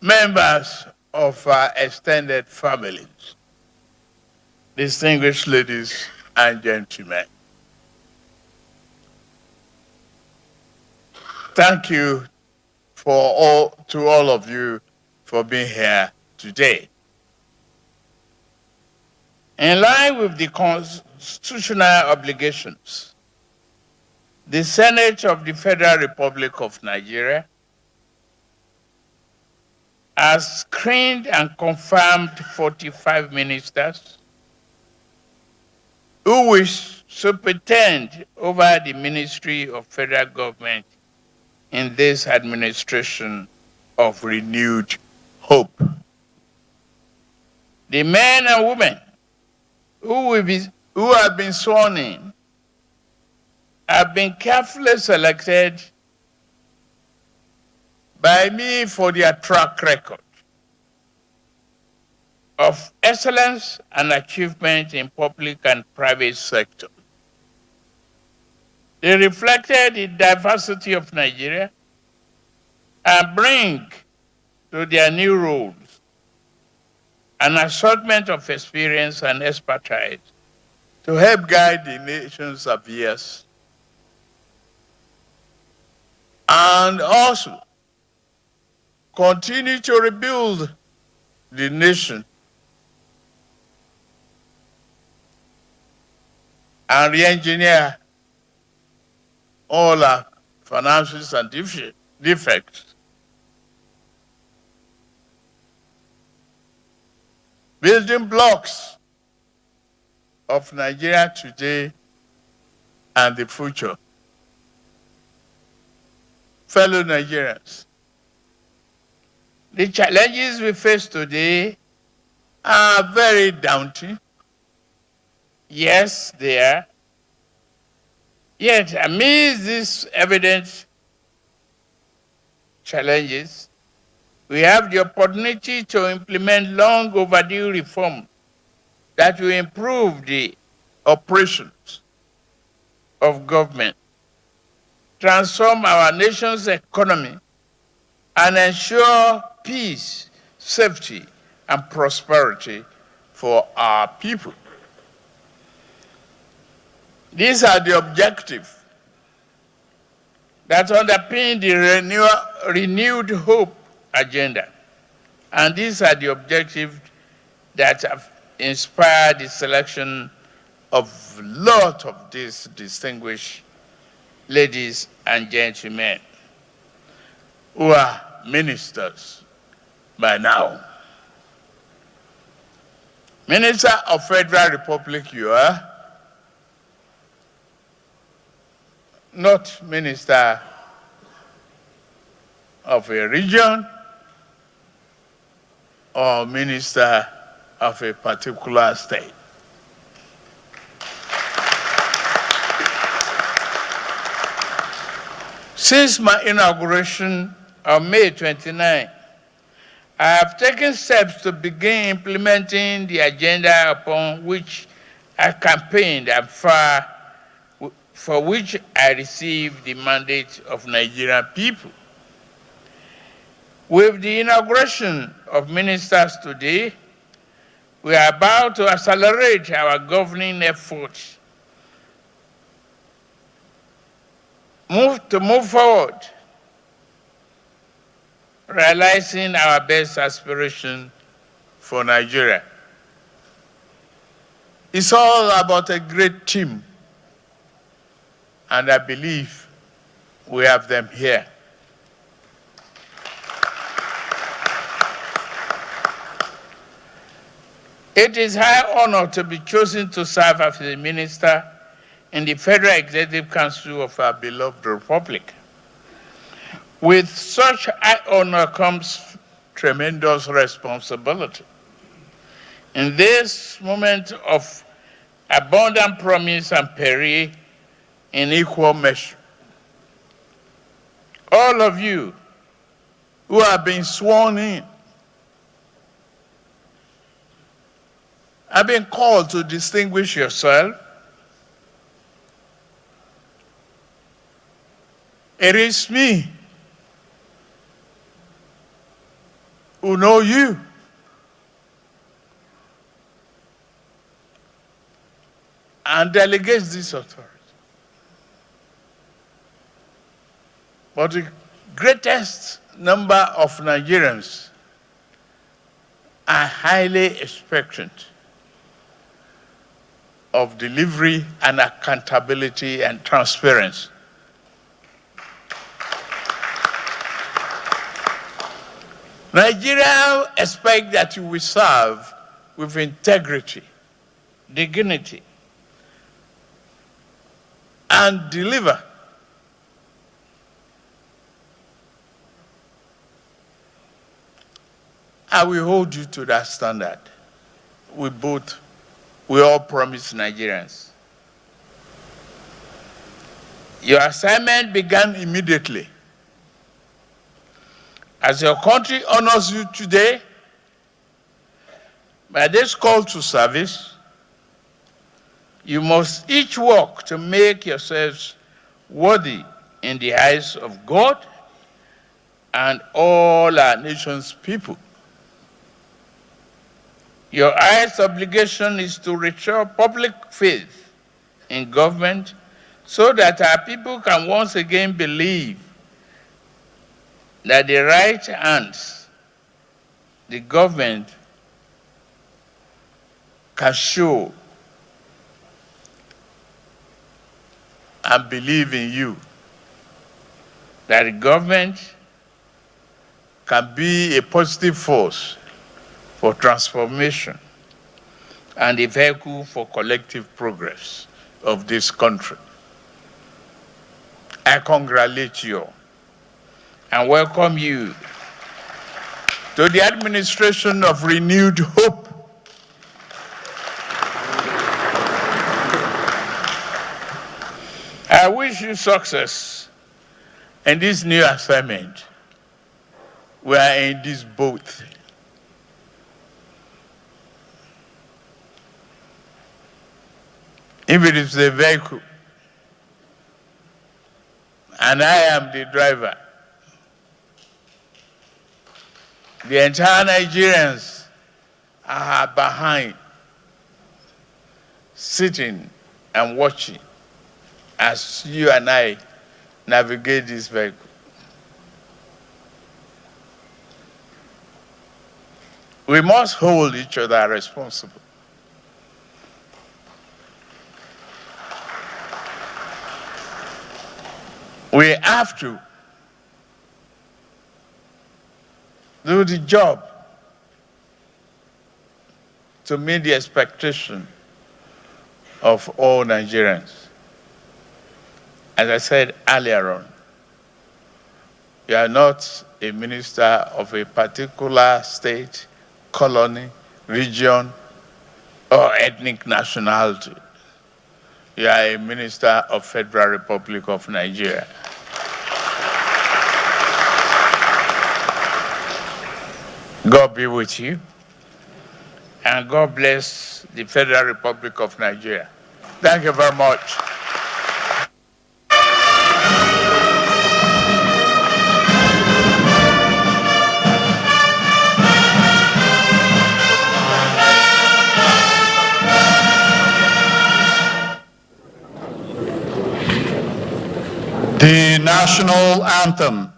members of our extended families, distinguished ladies and gentlemen. Thank you to all of you for being here today. In line with the constitutional obligations, the Senate of the Federal Republic of Nigeria has screened and confirmed 45 ministers who wish to pretend over the Ministry of Federal Government in this administration of renewed hope. The men and women who have been sworn in have been carefully selected by me for their track record of excellence and achievement in public and private sector. They reflected the diversity of Nigeria and bring to their new roles an assortment of experience and expertise to help guide the nation's affairs and also continue to rebuild the nation and re-engineer all our finances and defects. building blocks of Nigeria today and the future. Fellow Nigerians, the challenges we face today are very daunting. Yes, they are. Yet, amidst these evident challenges, we have the opportunity to implement long overdue reform that will improve the operations of government, transform our nation's economy, and ensure peace, safety, and prosperity for our people. These are the objectives that underpin the renewed hope agenda. And these are the objectives that have inspired the selection of a lot of these distinguished ladies and gentlemen who are ministers by now. Minister of Federal Republic you are, not minister of a region or minister of a particular state. Since my inauguration on May 29, I have taken steps to begin implementing the agenda upon which I campaigned and for which I received the mandate of Nigerian people. With the inauguration of ministers today, we are about to accelerate our governing efforts to move forward, realizing our best aspiration for Nigeria. It's all about a great team, and I believe we have them here. It is high honor to be chosen to serve as a minister in the Federal Executive Council of our beloved Republic. With such high honor comes tremendous responsibility. In this moment of abundant promise and peril in equal measure, all of you who have been sworn in have been called to distinguish yourself. It is me who know you and delegates this authority. But the greatest number of Nigerians are highly expectant of delivery and accountability and transparency. Nigeria expects that you will serve with integrity, dignity, and deliver. I will hold you to that standard. We all promise Nigerians. Your assignment began immediately. As your country honors you today, by this call to service, you must each work to make yourselves worthy in the eyes of God and all our nation's people. Your highest obligation is to restore public faith in government so that our people can once again believe that the right hands, the government, can show and believe in you, that the government can be a positive force for transformation and a vehicle for collective progress of this country. I congratulate you and welcome you to the administration of renewed hope. I wish you success in this new assignment. We are in this boat. If it is a vehicle, and I am the driver, the entire Nigerians are behind, sitting and watching as you and I navigate this vehicle. We must hold each other responsible. We have to do the job to meet the expectation of all Nigerians. As I said earlier on, you are not a minister of a particular state, colony, region, or ethnic nationality. You are a minister of Federal Republic of Nigeria. God be with you, and God bless the Federal Republic of Nigeria. Thank you very much. The national anthem.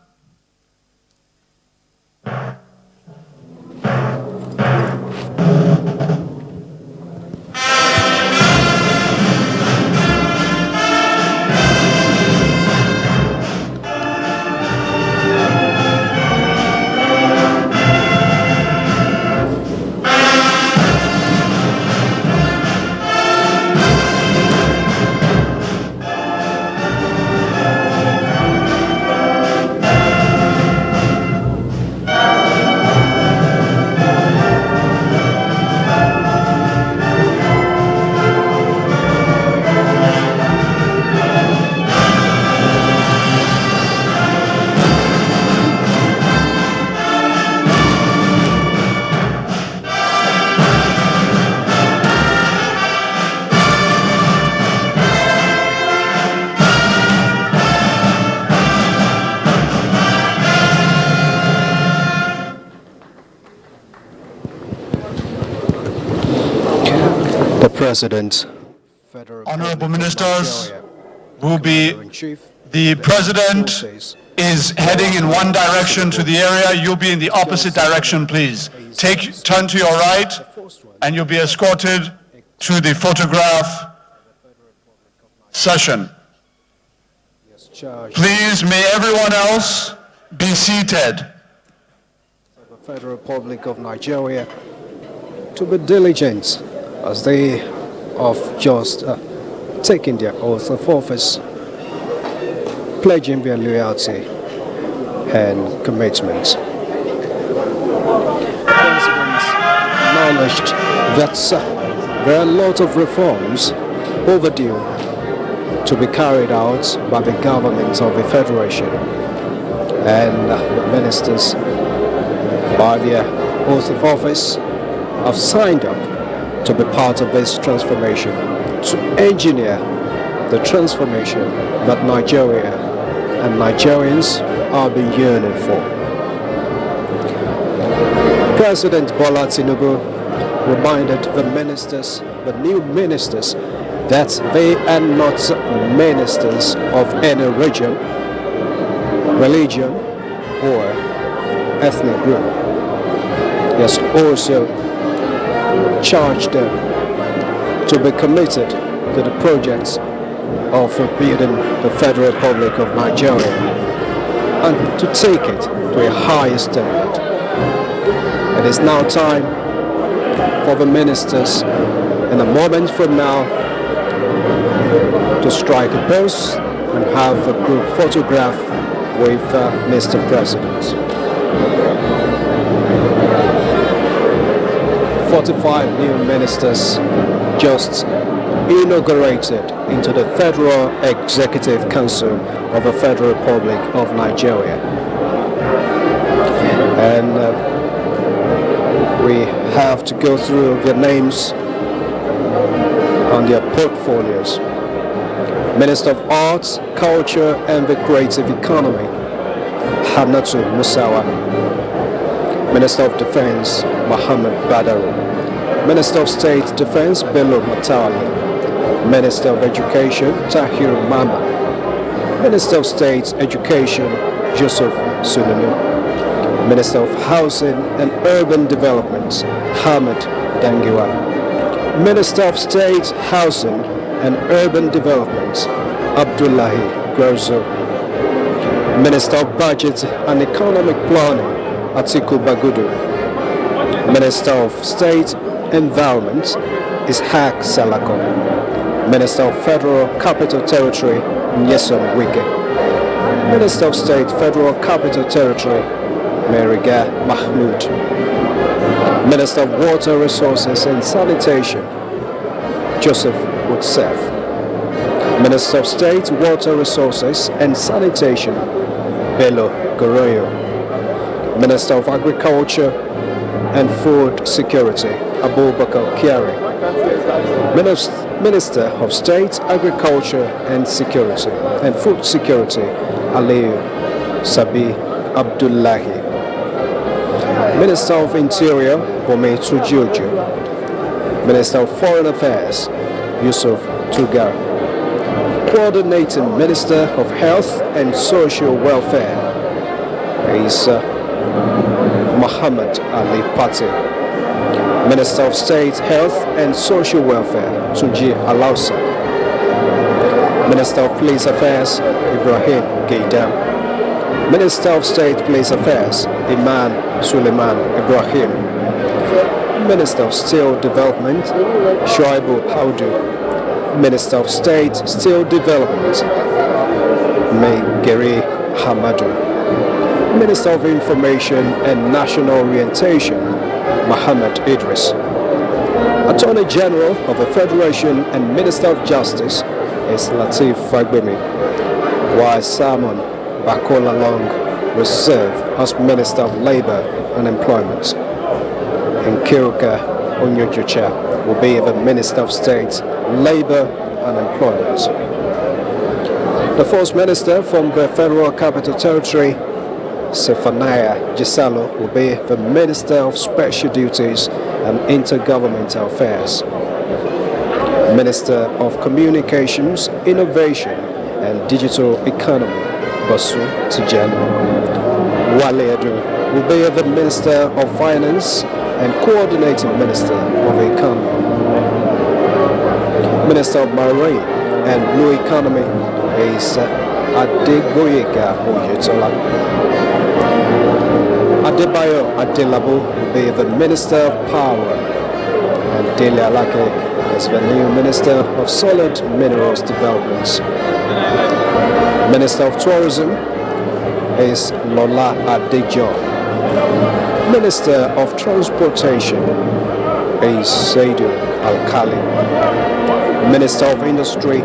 The President, Federal Honorable Republic of Ministers, Nigeria, will be, Commander-in-Chief, the President Forces, is heading in one direction to the area. You'll be in the opposite direction, please. Turn to your right, and you'll be escorted to the photograph session. Please, may everyone else be seated. The Federal Republic of Nigeria to be diligent as they have just taken their oath of office, pledging their loyalty and commitment. The President acknowledged that there are a lot of reforms overdue to be carried out by the government of the Federation, and the ministers, by their oath of office, have signed up to be part of this transformation, to engineer the transformation that Nigeria and Nigerians are being yearning for. President Bola Tinubu reminded the ministers, the new ministers, that they are not ministers of any region, religion, or ethnic group. He has also charged them to be committed to the projects of rebuilding the Federal Republic of Nigeria and to take it to a higher standard. It is now time for the ministers in a moment from now to strike a pose and have a group photograph with Mr. President. 45 new ministers just inaugurated into the Federal Executive Council of the Federal Republic of Nigeria. And we have to go through their names on their portfolios. Minister of Arts, Culture and the Creative Economy, Hannatu Musawa. Minister of Defense, Muhammad Badaru. Minister of State Defense, Bello Matali. Minister of Education, Tahir Mama. Minister of State Education, Joseph Sununu. Minister of Housing and Urban Development, Hamid Dangiwa. Minister of State Housing and Urban Development, Abdullahi Grozo. Minister of Budget and Economic Planning, Atiku Bagudu. Minister of State Environment, Ishaq Salako. Minister of Federal Capital Territory, Nyesom Wike. Minister of State Federal Capital Territory, Meriga Mahmoud. Minister of Water Resources and Sanitation, Joseph Wutsef. Minister of State Water Resources and Sanitation, Bello Goroyo. Minister of Agriculture and Food Security, Abubakar Kyari. Minister of State Agriculture and Security and Food Security, Aliyu Sabi Abdullahi. Minister of Interior, Bome Tujuju. Minister of Foreign Affairs, Yusuf Tugar. Coordinating Minister of Health and Social Welfare is Muhammad Ali Pate. Minister of State Health and Social Welfare, Tunji Alausa. Minister of Police Affairs, Ibrahim Gaidam. Minister of State Police Affairs, Iman Suleiman Ibrahim. Minister of Steel Development, Shoaibu Haudu. Minister of State Steel Development, Megeri Hamadu. Minister of Information and National Orientation, Muhammad Idris. Attorney General of the Federation and Minister of Justice is Latif Fagbemi, while Simon Bakola Long will serve as Minister of Labour and Employment. And Kiruka Onyojucha will be the Minister of State, Labour and Employment. The first minister from the Federal Capital Territory, Zephaniah Gisalo, will be the Minister of Special Duties and Intergovernmental Affairs. Minister of Communications, Innovation and Digital Economy, Basu Tijani. Wale Edu will be the Minister of Finance and Coordinating Minister of Economy. Minister of Marine and Blue Economy is Adegboyega Oyetola. Adebayo Adelabu will be the Minister of Power, and Dele Alake is the new Minister of Solid Minerals Development. Minister of Tourism is Lola Adejo. Minister of Transportation is Saidu Al-Khali. Minister of Industry,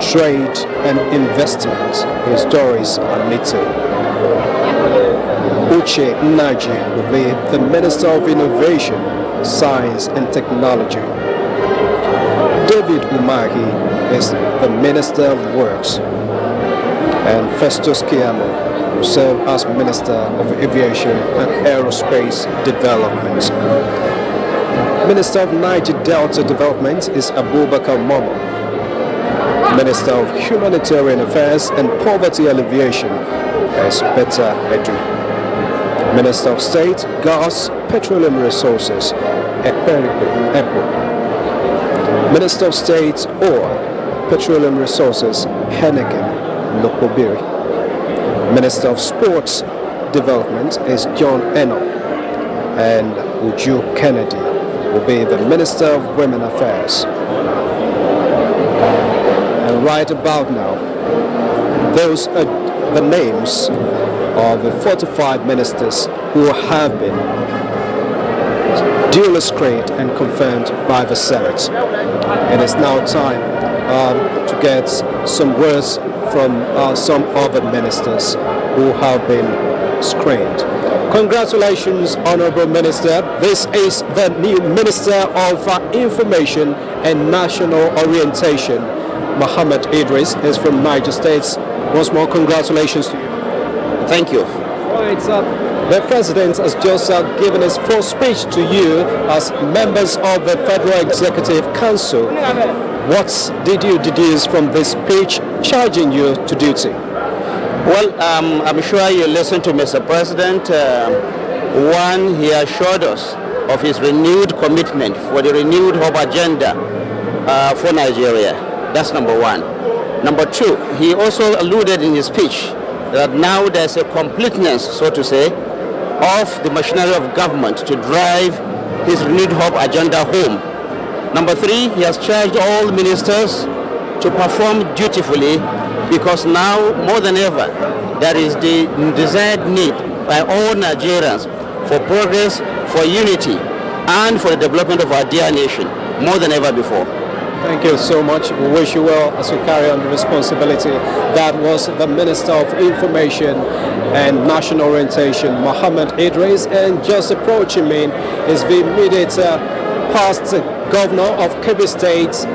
Trade and Investment is Doris Anite. Uche Naji will be the Minister of Innovation, Science and Technology. David Umahi is the Minister of Works. And Festus Kiamo will serve as Minister of Aviation and Aerospace Development. Minister of Niger Delta Development is Abubakar Momo. Minister of Humanitarian Affairs and Poverty Alleviation is Beta Edu. Minister of State, Gas, Petroleum Resources, Epo. Minister of State, Oil, Petroleum Resources, Henneken Lokobiri. Minister of Sports Development is John Eno and Uju Kennedy will be the Minister of Women Affairs. And right about now, those are the names of the 45 ministers who have been duly screened and confirmed by the Senate. It is now time to get some words from some other ministers who have been screened. Congratulations, Honorable Minister. This is the new Minister of Information and National Orientation. Muhammad Idris is from Niger State. Once more, congratulations to you. Thank you. Right, the President has just given his full speech to you as members of the Federal Executive Council. What did you deduce from this speech charging you to duty? Well, I'm sure you listened to Mr. President. One, he assured us of his renewed commitment for the renewed hope agenda for Nigeria. That's number one. Number two, he also alluded in his speech that now there's a completeness, so to say, of the machinery of government to drive his renewed hope agenda home. Number three, he has charged all ministers to perform dutifully, because now more than ever there is the desired need by all Nigerians for progress, for unity, and for the development of our dear nation, more than ever before. Thank you so much. We wish you well as you carry on the responsibility. That was the Minister of Information and National Orientation, Muhammad Idris, and just approaching me is the immediate past Governor of Kebbi State,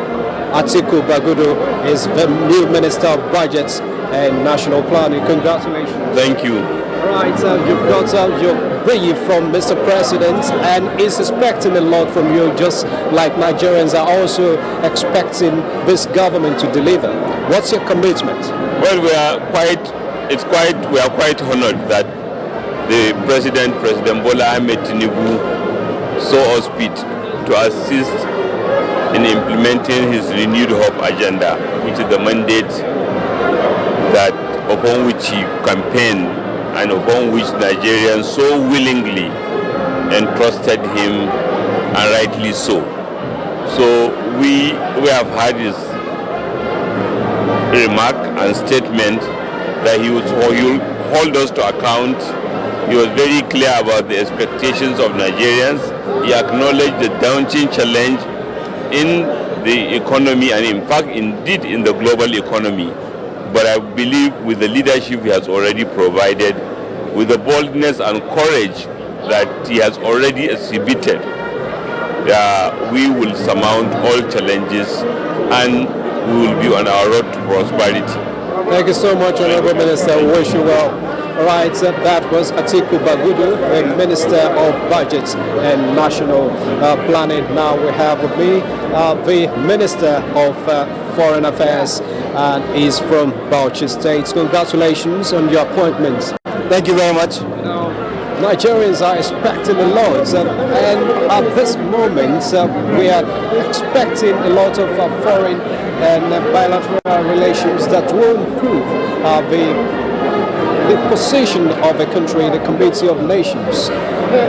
Atiku Bagudu, is the new Minister of Budgets and National Planning. Congratulations. Thank you. Right, you've got your brief from Mr. President, and he's expecting a lot from you, just like Nigerians are also expecting this government to deliver. What's your commitment? Well, we are quite honored that the President Bola Ahmed Tinubu saw us fit to assist in implementing his renewed hope agenda, which is the mandate that upon which he campaigned and upon which Nigerians so willingly entrusted him, and rightly so. So we have had his remark and statement that he would hold us to account. He was very clear about the expectations of Nigerians. He acknowledged the daunting challenge in the economy and in fact indeed in the global economy. But I believe with the leadership he has already provided, with the boldness and courage that he has already exhibited, we will surmount all challenges and we will be on our road to prosperity. Thank you so much, Honorable Minister. We wish you well. All right, that was Atiku Bagudu, the Minister of Budgets and National Planning. Now we have with me the Minister of Foreign Affairs, and he's from Bauchi State. Congratulations on your appointment. Thank you very much. Nigerians are expecting a lot, and at this moment we are expecting a lot of foreign and bilateral relations that will improve the position of a country in the Community of Nations.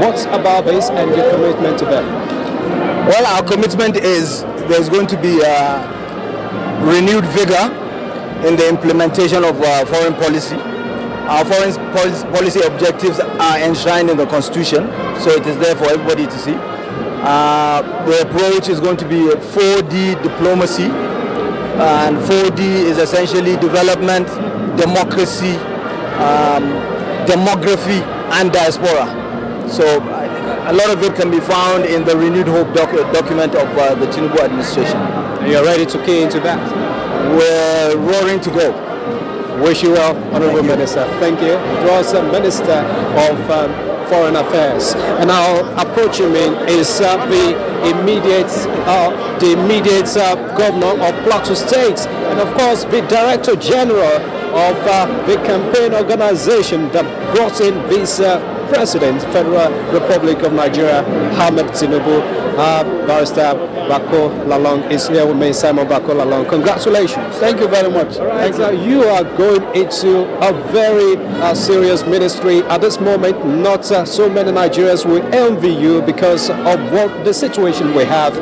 What about this and your commitment to them? Well, our commitment is there's going to be renewed vigor in the implementation of foreign policy. Our foreign policy objectives are enshrined in the Constitution, so it is there for everybody to see. The approach is going to be 4D diplomacy, and 4D is essentially development, democracy, demography, and diaspora. So a lot of it can be found in the renewed hope document of the Tinubu administration. You're ready to key into that? We're roaring to go. Wish you well, Honorable Minister. Thank you. It was the Minister of Foreign Affairs. And now approaching me is the immediate Governor of Plateau State, and of course the Director General of the campaign organization that brought in this President, Federal Republic of Nigeria, Ahmed Tinubu, Barrister Bako Lalong is here with me. Simon Bako Lalong, congratulations. Thank you very much. All right, you are going into a very serious ministry at this moment. Not so many Nigerians will envy you because of what the situation we have.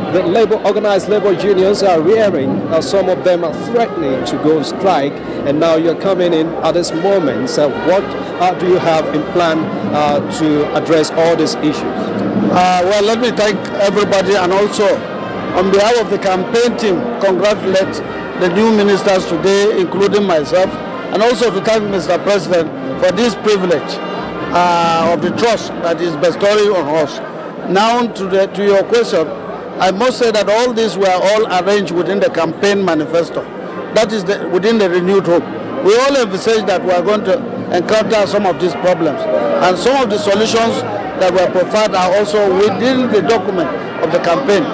The organized labor unions are rearing. Some of them are threatening to go on strike, and now you're coming in at this moment. What do you have in plan to address all these issues? Well, let me thank everybody, and also on behalf of the campaign team, congratulate the new ministers today, including myself, and also to thank Mr. President for this privilege of the trust that is bestowing on us. Now to your question, I must say that all these were all arranged within the campaign manifesto. That is within the renewed hope. We all envisage that we are going to encounter some of these problems, and some of the solutions that were provided are also within the document of the campaign.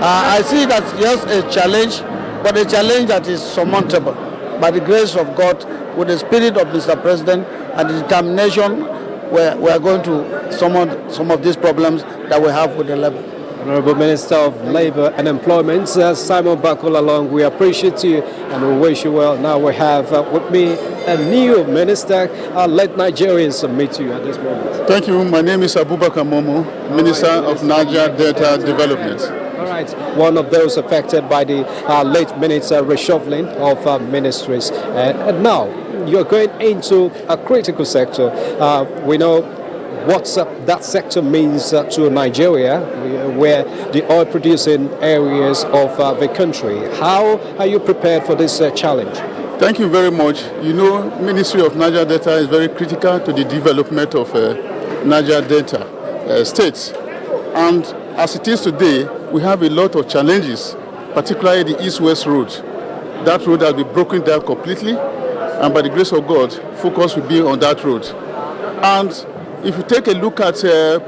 I see that just a challenge, but a challenge that is surmountable by the grace of God, with the spirit of Mr. President and the determination. We are going to surmount some of these problems that we have with the labor. Honorable Minister of Labour and Employment, Simon Bako Lalong, we appreciate you and we wish you well. Now we have with me a new minister. Let Nigerians meet you at this moment. Thank you. My name is Abubakar Momo, Minister of Niger Delta Development. All right, one of those affected by the late minutes reshuffling of ministries. And now you're going into a critical sector. We know what that sector means to Nigeria, where the oil producing areas of the country. How are you prepared for this challenge? Thank you very much. You know, Ministry of Niger Delta is very critical to the development of Niger Delta states. And as it is today, we have a lot of challenges, particularly the East-West road. That road has been broken down completely, and by the grace of God, focus will be on that road. And if you take a look at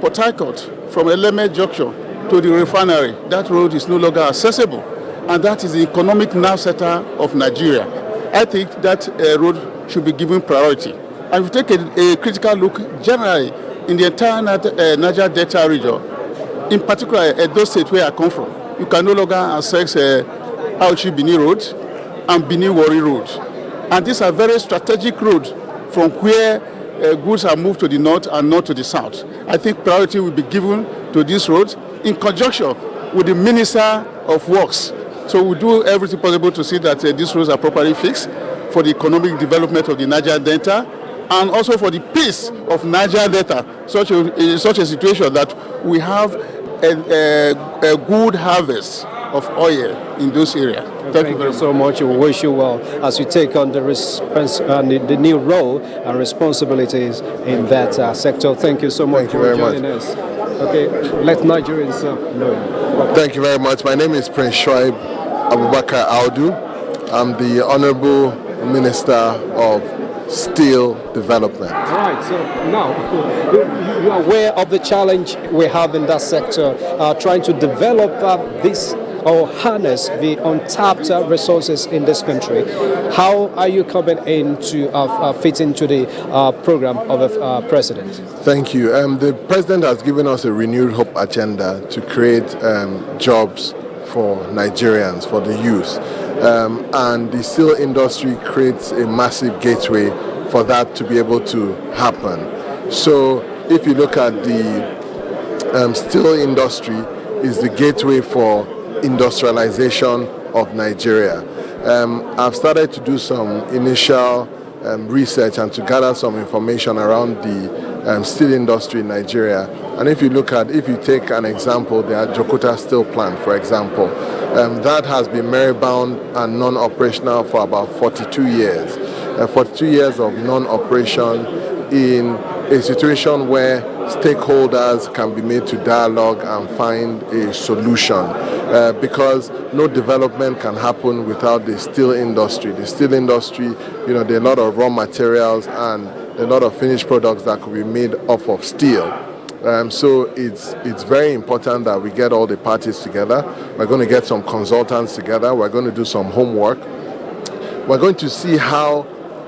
Port Harcourt from Eleme Junction to the refinery, that road is no longer accessible, and that is the economic nerve center of Nigeria. I think that road should be given priority. And if you take a critical look generally in the entire Niger Delta region, in particular those states where I come from, you can no longer access Auchi Bini Road and Bini Wari Road. And these are very strategic roads from where goods are moved to the north and not to the south. I think priority will be given to these roads in conjunction with the Minister of Works. So we do everything possible to see that these roads are properly fixed for the economic development of the Niger Delta and also for the peace of Niger Delta, such a situation that we have a good harvest of oil in those areas. Thank you so much. We wish you well as you take on the new role and responsibilities in that sector. Thank you so much for joining us. Okay, let Nigerians know. Thank you very much. My name is Prince Shoaib Abubakar Audu. I'm the Honorable Minister of Steel Development. All right, so now you are aware of the challenge we have in that sector, trying to develop this or harness the untapped resources in this country. How are you coming in to fit into the program of the president? Thank you. The president has given us a renewed hope agenda to create jobs for Nigerians, for the youth. And the steel industry creates a massive gateway for that to be able to happen. So if you look at the steel industry, is the gateway for industrialization of Nigeria. I've started to do some initial research and to gather some information around the steel industry in Nigeria. And if you take an example, the Jokota steel plant, for example, that has been merit-bound and non-operational for about 42 years. 42 years of non-operation in a situation where stakeholders can be made to dialogue and find a solution, because no development can happen without the steel industry. The steel industry, there are a lot of raw materials and a lot of finished products that could be made off of steel. So it's very important that we get all the parties together. We're going to get some consultants together. We're going to do some homework. We're going to see how,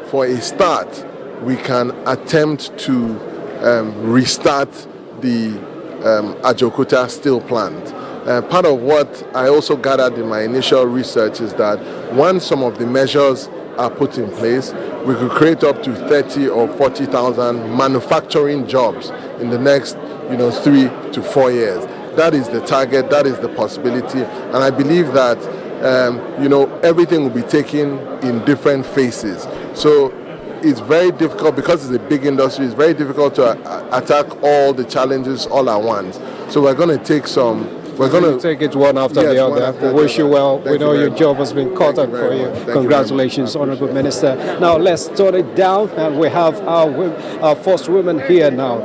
for a start, we can attempt to restart the Ajokuta steel plant. Part of what I also gathered in my initial research is that once some of the measures are put in place, we could create up to 30 or 40,000 manufacturing jobs in the next 3 to 4 years. That is the target, that is the possibility, and I believe that everything will be taken in different phases. So it's very difficult, because it's a big industry, it's very difficult to attack all the challenges all at once. So we're going to take take it one after the other. We wish you well. We know your job has been cut out for you. Congratulations, Honorable Minister. Now let's turn it down, and we have our first woman here now.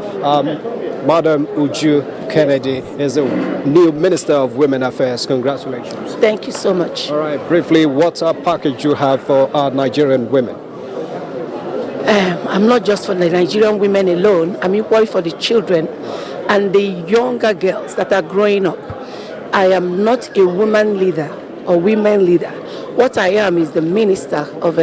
Madam Uju Kennedy is the new Minister of Women Affairs. Congratulations. Thank you so much. All right, briefly, what's our package you have for our Nigerian women? I'm not just for the Nigerian women alone. I'm equally for the children and the younger girls that are growing up. I am not a woman leader or women leader. What I am is the Minister of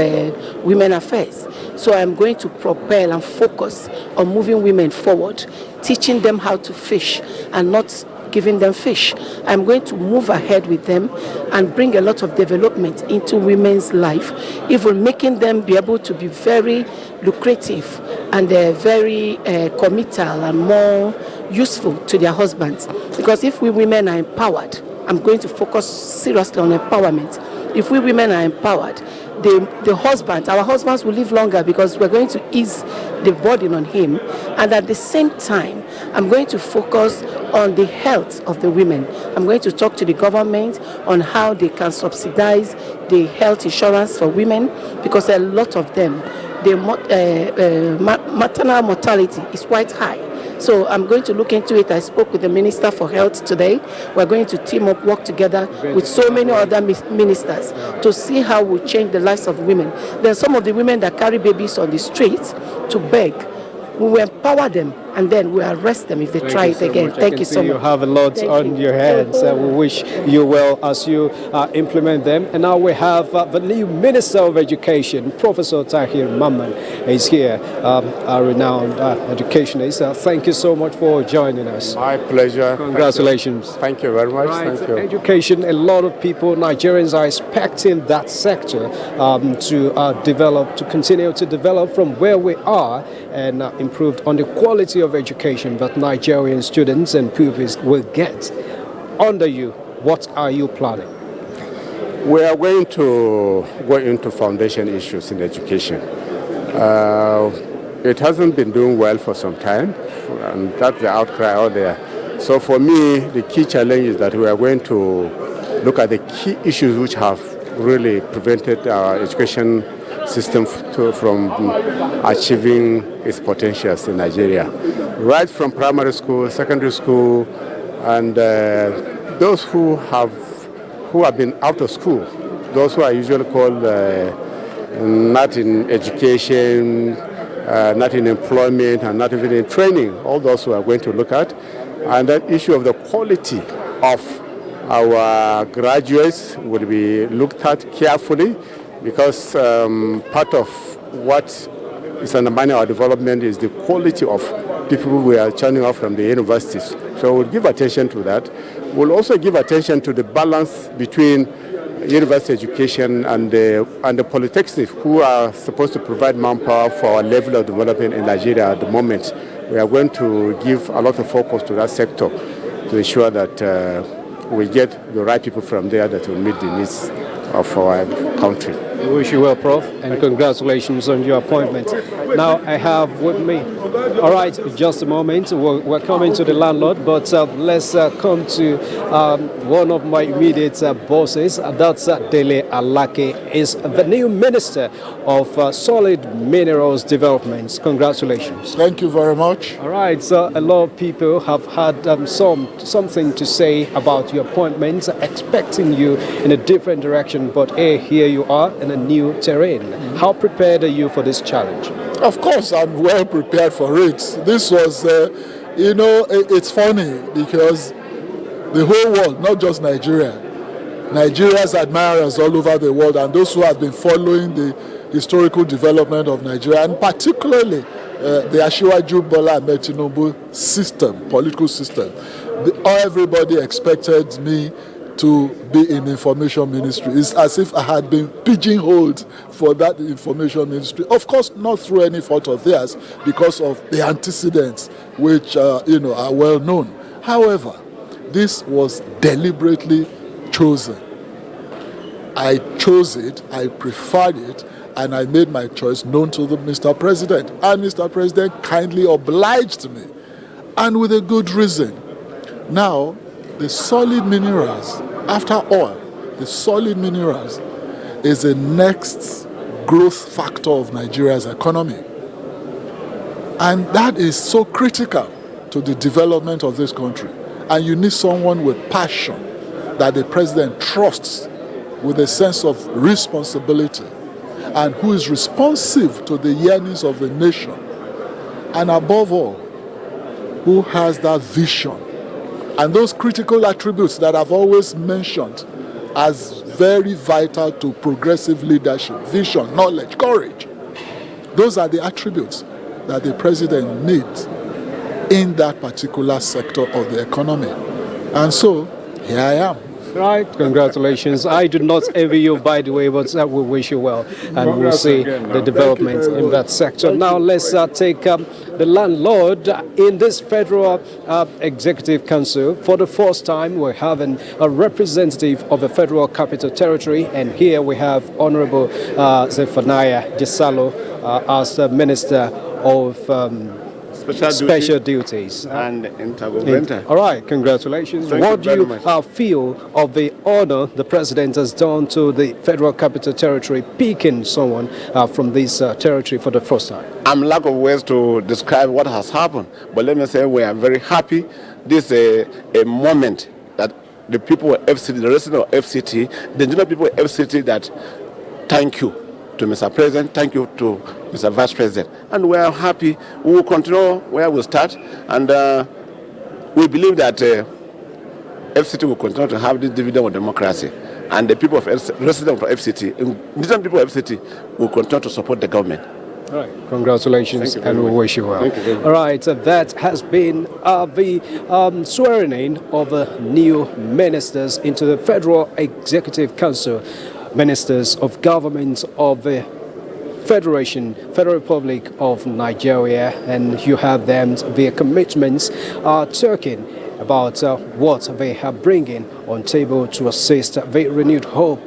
Women Affairs. So I'm going to propel and focus on moving women forward, teaching them how to fish and not giving them fish. I'm going to move ahead with them and bring a lot of development into women's life, even making them be able to be very lucrative and very committal and more useful to their husbands. Because if we women are empowered, I'm going to focus seriously on empowerment. If we women are empowered, the husband, our husbands will live longer, because we're going to ease the burden on him. And at the same time, I'm going to focus on the health of the women. I'm going to talk to the government on how they can subsidize the health insurance for women, because a lot of them, the maternal mortality is quite high. So I'm going to look into it. I spoke with the Minister for Health today. We're going to team up, work together with so many other ministers to see how we change the lives of women. There are some of the women that carry babies on the streets to beg. We will empower them, and then we arrest them if they try it again. Thank you so much. You have a lot on your hands. We wish you well as you implement them. And now we have the new Minister of Education, Professor Tahir Mamman, is here, a renowned educationist. Thank you so much for joining us. My pleasure. Congratulations. Thank you very much. Right. Thank you. Education, a lot of people, Nigerians, are expecting that sector to develop, to continue to develop from where we are, and improved on the quality of education that Nigerian students and pupils will get. Under you, what are you planning? We are going to go into foundation issues in education. It hasn't been doing well for some time, and that's the outcry out there. So for me, the key challenge is that we are going to look at the key issues which have really prevented our education system from achieving its potentials in Nigeria. Right from primary school, secondary school, and those who have been out of school, those who are usually called not in education, not in employment, and not even in training, all those we are going to look at. And that issue of the quality of our graduates will be looked at carefully, because part of what is undermining our development is the quality of people we are churning off from the universities. So we'll give attention to that. We'll also give attention to the balance between university education and the polytechnics, who are supposed to provide manpower for our level of development in Nigeria at the moment. We are going to give a lot of focus to that sector to ensure that we get the right people from there that will meet the needs of our country. I wish you well, Prof, and congratulations on your appointment. Now I have with me, all right, just a moment, we're coming to the landlord, but let's come to one of my immediate bosses. That's Dele Alake, is the new Minister of Solid Minerals Development. Congratulations. Thank you very much. All right, so a lot of people have had something to say about your appointment, expecting you in a different direction, but here you are in a new terrain. How prepared are you for this challenge? Of course, I'm well prepared for it. This was, it's funny because the whole world, not just Nigeria, Nigeria's admirers all over the world, and those who have been following the historical development of Nigeria, and particularly the Asiwaju Bola Ahmed Tinubu system, political system, everybody expected me to be in information ministry. It's as if I had been pigeonholed for that information ministry. Of course, not through any fault of theirs, because of the antecedents, which are well known. However, this was deliberately chosen. I chose it, I preferred it, and I made my choice known to the Mr. President. And Mr. President kindly obliged me, and with a good reason. Now, the solid minerals, after oil, the solid minerals is the next growth factor of Nigeria's economy. And that is so critical to the development of this country. And you need someone with passion that the president trusts, with a sense of responsibility, and who is responsive to the yearnings of the nation. And above all, who has that vision. And those critical attributes that I've always mentioned as very vital to progressive leadership: vision, knowledge, courage. Those are the attributes that the president needs in that particular sector of the economy. And so, here I am. Right, congratulations. I do not envy you, by the way, but we wish you well, and we'll see the development in that sector. Now, let's take the landlord in this federal executive council. For the first time, we're having a representative of the Federal Capital Territory, and here we have Honorable Zephaniah Jesalo as the Minister of Special duties and intergovernmental. All right, congratulations. What do you feel of the honor the president has done to the Federal Capital Territory, picking someone from this territory for the first time? I'm lack of words to describe what has happened, but let me say we are very happy. This is a moment that the people of FCT, the residents of FCT, the general people of FCT, that thank you to Mr. President, thank you to Mr. Vice President. And we are happy. We will continue where we start, and we believe that FCT will continue to have this dividend of democracy. And the people of residents of FCT, different people of FCT, will continue to support the government. All right, congratulations, and we wish you well. All right, that has been the swearing in of new ministers into the Federal Executive Council. Ministers of Government of the Federal Republic of Nigeria, and you have them, their commitments are talking about what they are bringing on table to assist the renewed hope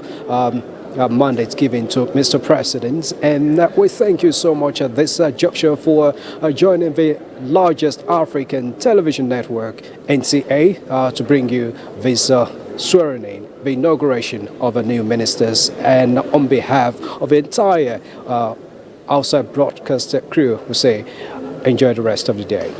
mandate given to Mr. President. And we thank you so much at this juncture for joining the largest African television network, NTA, to bring you this swearing in, the inauguration of the new ministers. And on behalf of the entire outside broadcast crew, we say enjoy the rest of the day.